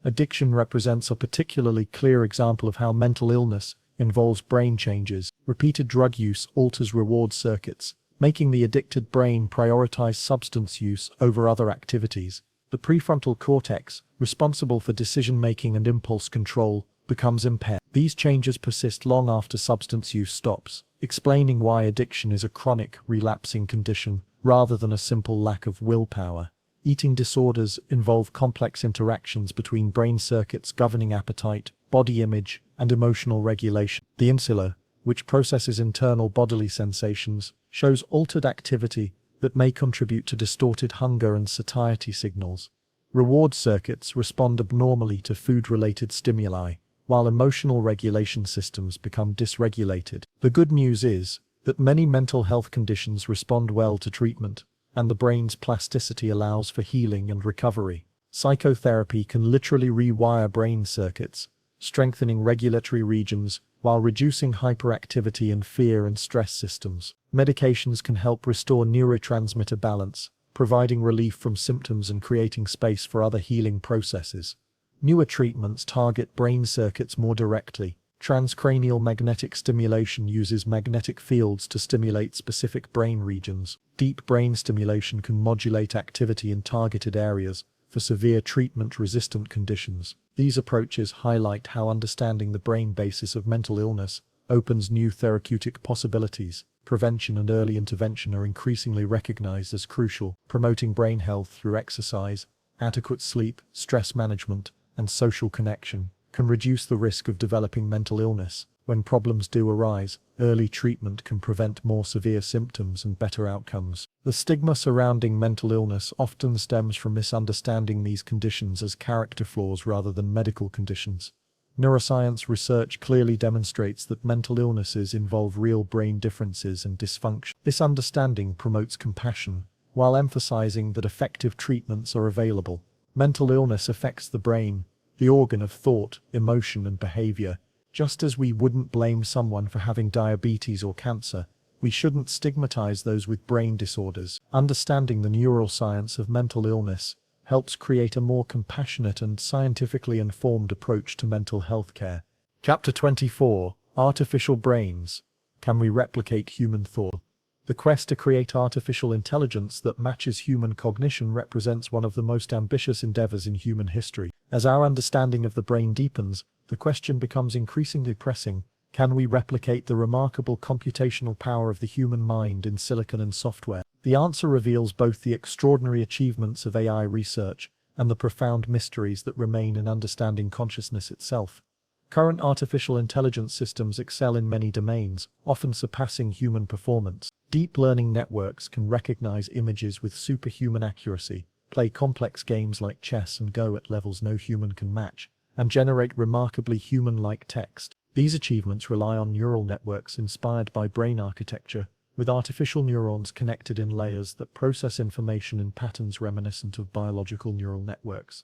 Addiction represents a particularly clear example of how mental illness involves brain changes. Repeated drug use alters reward circuits, making the addicted brain prioritize substance use over other activities. The prefrontal cortex, responsible for decision-making and impulse control, becomes impaired. These changes persist long after substance use stops, explaining why addiction is a chronic, relapsing condition rather than a simple lack of willpower. Eating disorders involve complex interactions between brain circuits governing appetite, body image, and emotional regulation. The insula, which processes internal bodily sensations, shows altered activity that may contribute to distorted hunger and satiety signals. Reward circuits respond abnormally to food-related stimuli, while emotional regulation systems become dysregulated. The good news is that many mental health conditions respond well to treatment, and the brain's plasticity allows for healing and recovery. Psychotherapy can literally rewire brain circuits, strengthening regulatory regions while reducing hyperactivity in fear and stress systems. Medications can help restore neurotransmitter balance, providing relief from symptoms and creating space for other healing processes. Newer treatments target brain circuits more directly. Transcranial magnetic stimulation uses magnetic fields to stimulate specific brain regions. Deep brain stimulation can modulate activity in targeted areas for severe treatment-resistant conditions. These approaches highlight how understanding the brain basis of mental illness opens new therapeutic possibilities. Prevention and early intervention are increasingly recognized as crucial. Promoting brain health through exercise, adequate sleep, stress management, and social connection can reduce the risk of developing mental illness. When problems do arise, early treatment can prevent more severe symptoms and better outcomes. The stigma surrounding mental illness often stems from misunderstanding these conditions as character flaws rather than medical conditions. Neuroscience research clearly demonstrates that mental illnesses involve real brain differences and dysfunction. This understanding promotes compassion, while emphasizing that effective treatments are available. Mental illness affects the brain, the organ of thought, emotion, and behavior. Just as we wouldn't blame someone for having diabetes or cancer, we shouldn't stigmatize those with brain disorders. Understanding the neural science of mental illness helps create a more compassionate and scientifically informed approach to mental health care. Chapter 24: Artificial Brains. Can we replicate human thought? The quest to create artificial intelligence that matches human cognition represents one of the most ambitious endeavors in human history. As our understanding of the brain deepens, the question becomes increasingly pressing: can we replicate the remarkable computational power of the human mind in silicon and software? The answer reveals both the extraordinary achievements of AI research and the profound mysteries that remain in understanding consciousness itself. Current artificial intelligence systems excel in many domains, often surpassing human performance. Deep learning networks can recognize images with superhuman accuracy, play complex games like chess and Go at levels no human can match, and generate remarkably human-like text. These achievements rely on neural networks inspired by brain architecture, with artificial neurons connected in layers that process information in patterns reminiscent of biological neural networks.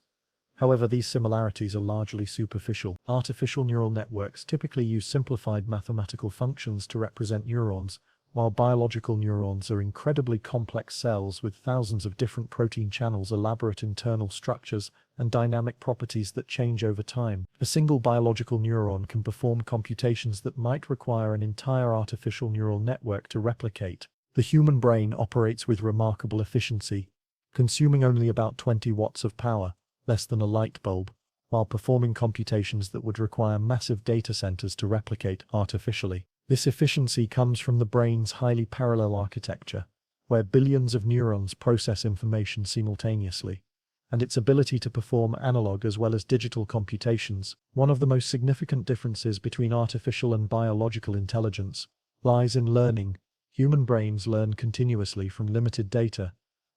However, these similarities are largely superficial. Artificial neural networks typically use simplified mathematical functions to represent neurons, while biological neurons are incredibly complex cells with thousands of different protein channels, elaborate internal structures, and dynamic properties that change over time. A single biological neuron can perform computations that might require an entire artificial neural network to replicate. The human brain operates with remarkable efficiency, consuming only about 20 watts of power, less than a light bulb, while performing computations that would require massive data centers to replicate artificially. This efficiency comes from the brain's highly parallel architecture, where billions of neurons process information simultaneously, and its ability to perform analog as well as digital computations. One of the most significant differences between artificial and biological intelligence lies in learning. Human brains learn continuously from limited data,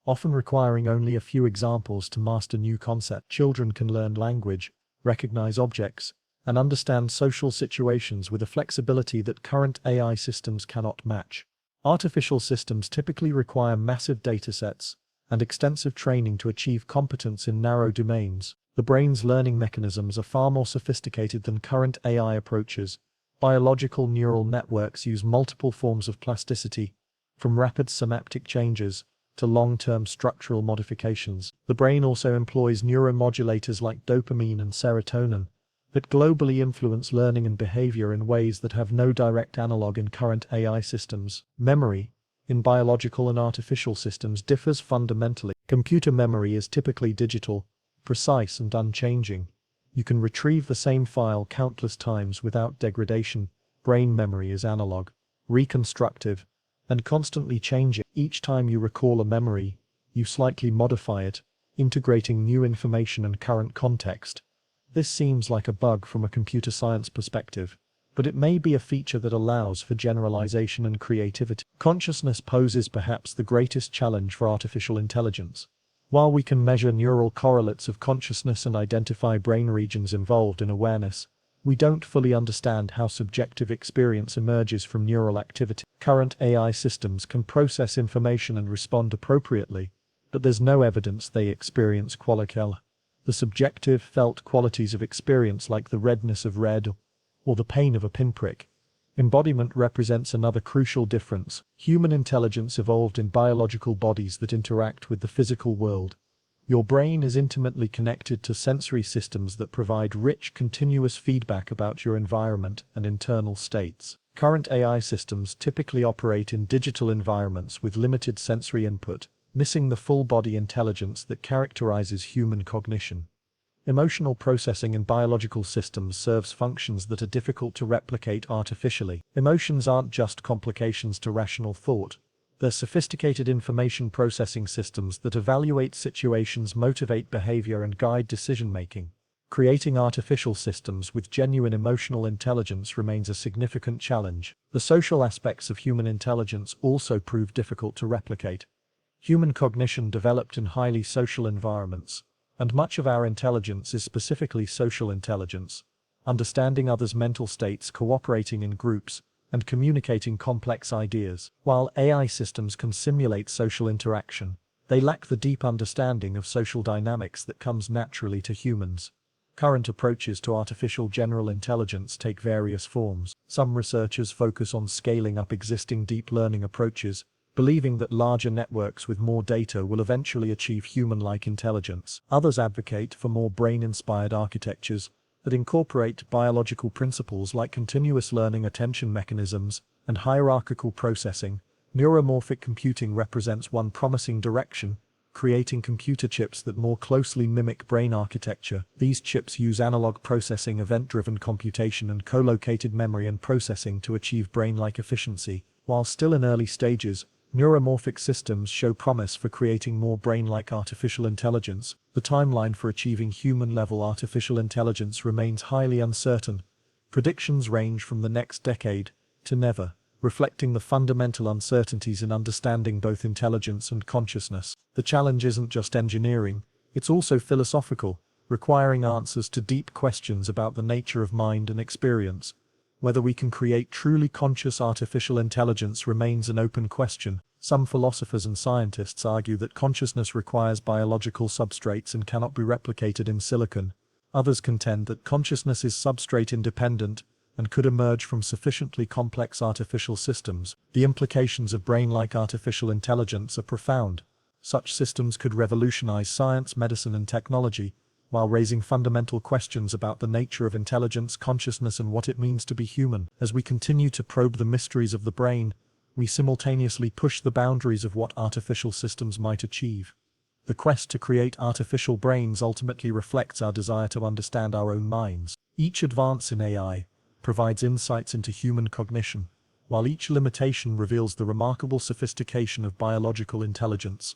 often requiring only a few examples to master new concepts. Children can learn language, recognize objects, and understand social situations with a flexibility that current AI systems cannot match. Artificial systems typically require massive datasets and extensive training to achieve competence in narrow domains. The brain's learning mechanisms are far more sophisticated than current AI approaches. Biological neural networks use multiple forms of plasticity, from rapid synaptic changes to long-term structural modifications. The brain also employs neuromodulators like dopamine and serotonin that globally influence learning and behavior in ways that have no direct analog in current AI systems. Memory, in biological and artificial systems, differs fundamentally. Computer memory is typically digital, precise and unchanging. You can retrieve the same file countless times without degradation. Brain memory is analog, reconstructive, and constantly changing. Each time you recall a memory, you slightly modify it, integrating new information and current context. This seems like a bug from a computer science perspective, but it may be a feature that allows for generalization and creativity. Consciousness poses perhaps the greatest challenge for artificial intelligence. While we can measure neural correlates of consciousness and identify brain regions involved in awareness, we don't fully understand how subjective experience emerges from neural activity. Current AI systems can process information and respond appropriately, but there's no evidence they experience qualicel, the subjective, felt qualities of experience like the redness of red or the pain of a pinprick. Embodiment represents another crucial difference. Human intelligence evolved in biological bodies that interact with the physical world. Your brain is intimately connected to sensory systems that provide rich, continuous feedback about your environment and internal states. Current AI systems typically operate in digital environments with limited sensory input, missing the full-body intelligence that characterizes human cognition. Emotional processing in biological systems serves functions that are difficult to replicate artificially. Emotions aren't just complications to rational thought. They're sophisticated information processing systems that evaluate situations, motivate behavior, and guide decision-making. Creating artificial systems with genuine emotional intelligence remains a significant challenge. The social aspects of human intelligence also prove difficult to replicate. Human cognition developed in highly social environments, and much of our intelligence is specifically social intelligence, understanding others' mental states, cooperating in groups, and communicating complex ideas. While AI systems can simulate social interaction, they lack the deep understanding of social dynamics that comes naturally to humans. Current approaches to artificial general intelligence take various forms. Some researchers focus on scaling up existing deep learning approaches, believing that larger networks with more data will eventually achieve human-like intelligence. Others advocate for more brain-inspired architectures that incorporate biological principles like continuous learning, attention mechanisms, and hierarchical processing. Neuromorphic computing represents one promising direction, creating computer chips that more closely mimic brain architecture. These chips use analog processing, event-driven computation, and co-located memory and processing to achieve brain-like efficiency. While still in early stages, neuromorphic systems show promise for creating more brain-like artificial intelligence. The timeline for achieving human-level artificial intelligence remains highly uncertain. Predictions range from the next decade to never, reflecting the fundamental uncertainties in understanding both intelligence and consciousness. The challenge isn't just engineering, it's also philosophical, requiring answers to deep questions about the nature of mind and experience. Whether we can create truly conscious artificial intelligence remains an open question. Some philosophers and scientists argue that consciousness requires biological substrates and cannot be replicated in silicon. Others contend that consciousness is substrate independent and could emerge from sufficiently complex artificial systems. The implications of brain-like artificial intelligence are profound. Such systems could revolutionize science, medicine, and technology, while raising fundamental questions about the nature of intelligence, consciousness, and what it means to be human. As we continue to probe the mysteries of the brain, we simultaneously push the boundaries of what artificial systems might achieve. The quest to create artificial brains ultimately reflects our desire to understand our own minds. Each advance in AI provides insights into human cognition, while each limitation reveals the remarkable sophistication of biological intelligence.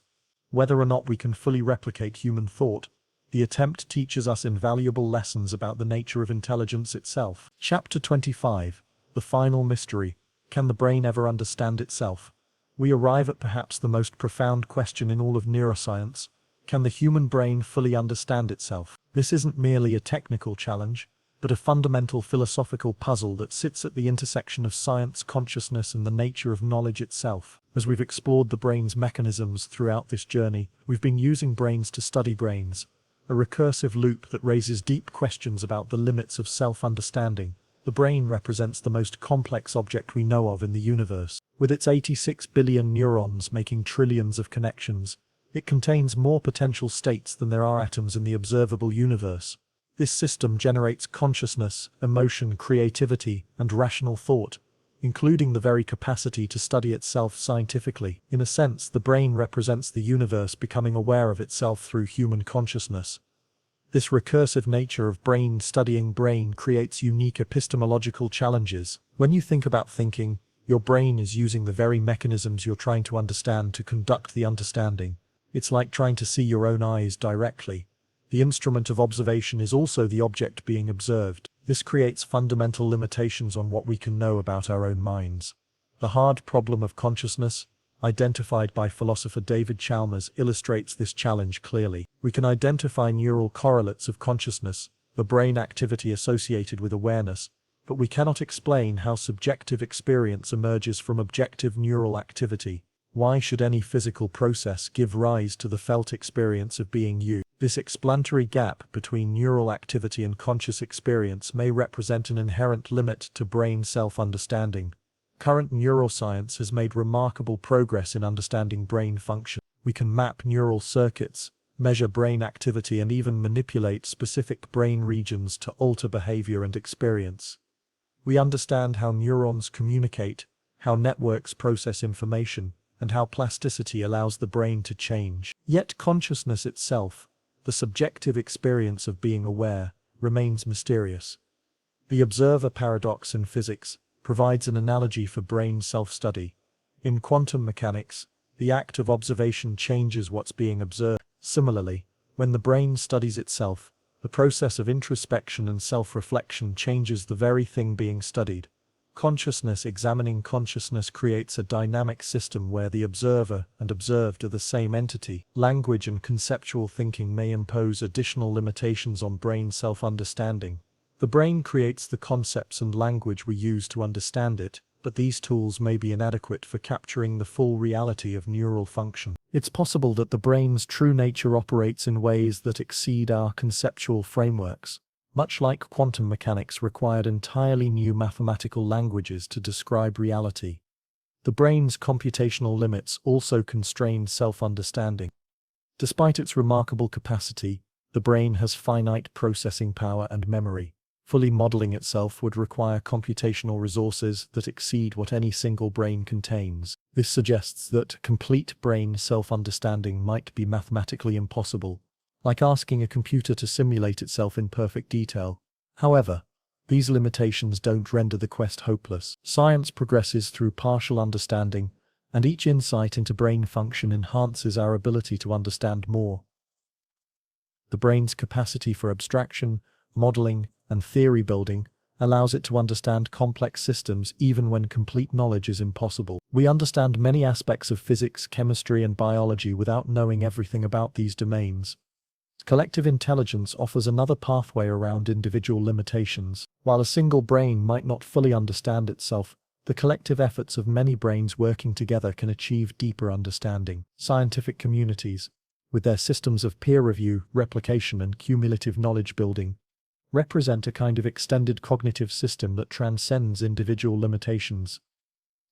Whether or not we can fully replicate human thought, the attempt teaches us invaluable lessons about the nature of intelligence itself. Chapter 25. The Final Mystery. Can the brain ever understand itself? We arrive at perhaps the most profound question in all of neuroscience. Can the human brain fully understand itself? This isn't merely a technical challenge, but a fundamental philosophical puzzle that sits at the intersection of science, consciousness, and the nature of knowledge itself. As we've explored the brain's mechanisms throughout this journey, we've been using brains to study brains, a recursive loop that raises deep questions about the limits of self-understanding. The brain represents the most complex object we know of in the universe. With its 86 billion neurons making trillions of connections, it contains more potential states than there are atoms in the observable universe. This system generates consciousness, emotion, creativity, and rational thought, including the very capacity to study itself scientifically. In a sense, the brain represents the universe becoming aware of itself through human consciousness. This recursive nature of brain studying brain creates unique epistemological challenges. When you think about thinking, your brain is using the very mechanisms you're trying to understand to conduct the understanding. It's like trying to see your own eyes directly. The instrument of observation is also the object being observed. This creates fundamental limitations on what we can know about our own minds. The hard problem of consciousness, identified by philosopher David Chalmers, illustrates this challenge clearly. We can identify neural correlates of consciousness, the brain activity associated with awareness, but we cannot explain how subjective experience emerges from objective neural activity. Why should any physical process give rise to the felt experience of being you? This explanatory gap between neural activity and conscious experience may represent an inherent limit to brain self-understanding. Current neuroscience has made remarkable progress in understanding brain function. We can map neural circuits, measure brain activity, and even manipulate specific brain regions to alter behavior and experience. We understand how neurons communicate, how networks process information, and how plasticity allows the brain to change. Yet consciousness itself, the subjective experience of being aware, remains mysterious. The observer paradox in physics provides an analogy for brain self-study. In quantum mechanics, the act of observation changes what's being observed. Similarly, when the brain studies itself, the process of introspection and self-reflection changes the very thing being studied. Consciousness examining consciousness creates a dynamic system where the observer and observed are the same entity. Language and conceptual thinking may impose additional limitations on brain self-understanding. The brain creates the concepts and language we use to understand it, but these tools may be inadequate for capturing the full reality of neural function. It's possible that the brain's true nature operates in ways that exceed our conceptual frameworks. Much like quantum mechanics required entirely new mathematical languages to describe reality. The brain's computational limits also constrain self-understanding. Despite its remarkable capacity, the brain has finite processing power and memory. Fully modeling itself would require computational resources that exceed what any single brain contains. This suggests that complete brain self-understanding might be mathematically impossible, like asking a computer to simulate itself in perfect detail. However, these limitations don't render the quest hopeless. Science progresses through partial understanding, and each insight into brain function enhances our ability to understand more. The brain's capacity for abstraction, modeling, and theory building allows it to understand complex systems even when complete knowledge is impossible. We understand many aspects of physics, chemistry, and biology without knowing everything about these domains. Collective intelligence offers another pathway around individual limitations. While a single brain might not fully understand itself, the collective efforts of many brains working together can achieve deeper understanding. Scientific communities, with their systems of peer review, replication, and cumulative knowledge building, represent a kind of extended cognitive system that transcends individual limitations.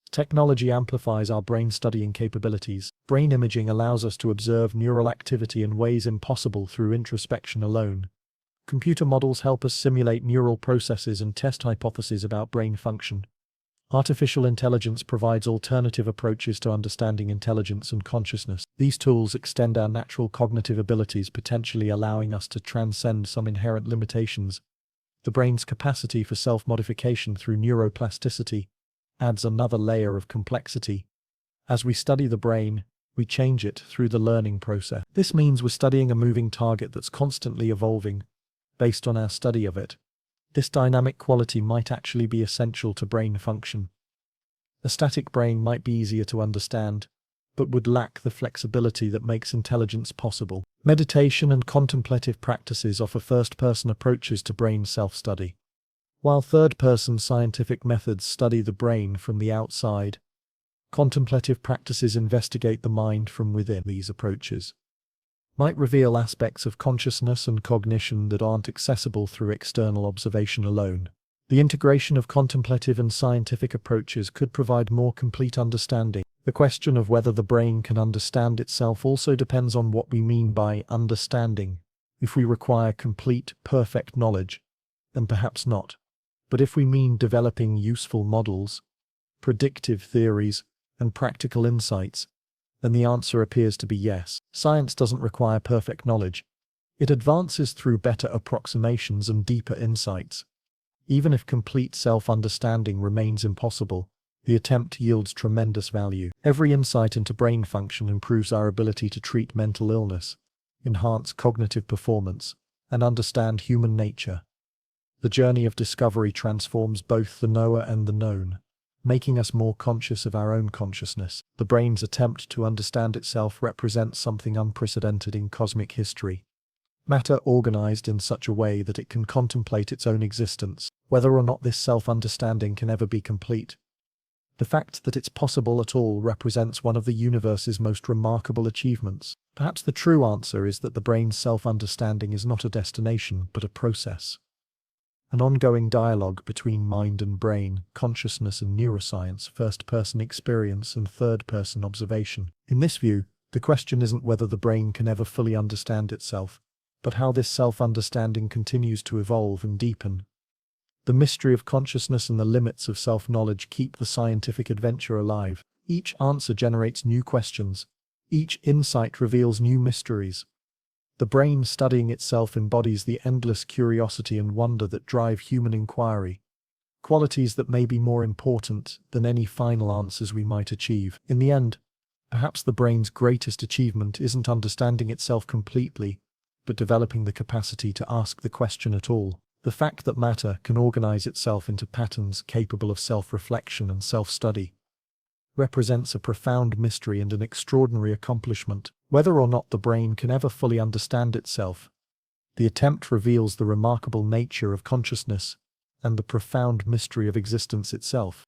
Technology amplifies our brain studying capabilities. Brain imaging allows us to observe neural activity in ways impossible through introspection alone. Computer models help us simulate neural processes and test hypotheses about brain function. Artificial intelligence provides alternative approaches to understanding intelligence and consciousness. These tools extend our natural cognitive abilities, potentially allowing us to transcend some inherent limitations. The brain's capacity for self-modification through neuroplasticity adds another layer of complexity. As we study the brain, we change it through the learning process. This means we're studying a moving target that's constantly evolving, based on our study of it. This dynamic quality might actually be essential to brain function. A static brain might be easier to understand, but would lack the flexibility that makes intelligence possible. Meditation and contemplative practices offer first-person approaches to brain self-study, while third-person scientific methods study the brain from the outside. Contemplative practices investigate the mind from within. These approaches might reveal aspects of consciousness and cognition that aren't accessible through external observation alone. The integration of contemplative and scientific approaches could provide more complete understanding. The question of whether the brain can understand itself also depends on what we mean by understanding. If we require complete, perfect knowledge, then perhaps not. But if we mean developing useful models, predictive theories, and practical insights, then the answer appears to be yes. Science doesn't require perfect knowledge. It advances through better approximations and deeper insights. Even if complete self-understanding remains impossible, the attempt yields tremendous value. Every insight into brain function improves our ability to treat mental illness, enhance cognitive performance, and understand human nature. The journey of discovery transforms both the knower and the known, making us more conscious of our own consciousness. The brain's attempt to understand itself represents something unprecedented in cosmic history. Matter organized in such a way that it can contemplate its own existence, whether or not this self-understanding can ever be complete. The fact that it's possible at all represents one of the universe's most remarkable achievements. Perhaps the true answer is that the brain's self-understanding is not a destination, but a process. An ongoing dialogue between mind and brain, consciousness and neuroscience, first-person experience and third-person observation. In this view, the question isn't whether the brain can ever fully understand itself, but how this self-understanding continues to evolve and deepen. The mystery of consciousness and the limits of self-knowledge keep the scientific adventure alive. Each answer generates new questions. Each insight reveals new mysteries. The brain studying itself embodies the endless curiosity and wonder that drive human inquiry, qualities that may be more important than any final answers we might achieve. In the end, perhaps the brain's greatest achievement isn't understanding itself completely, but developing the capacity to ask the question at all. The fact that matter can organize itself into patterns capable of self-reflection and self-study represents a profound mystery and an extraordinary accomplishment. Whether or not the brain can ever fully understand itself, the attempt reveals the remarkable nature of consciousness and the profound mystery of existence itself.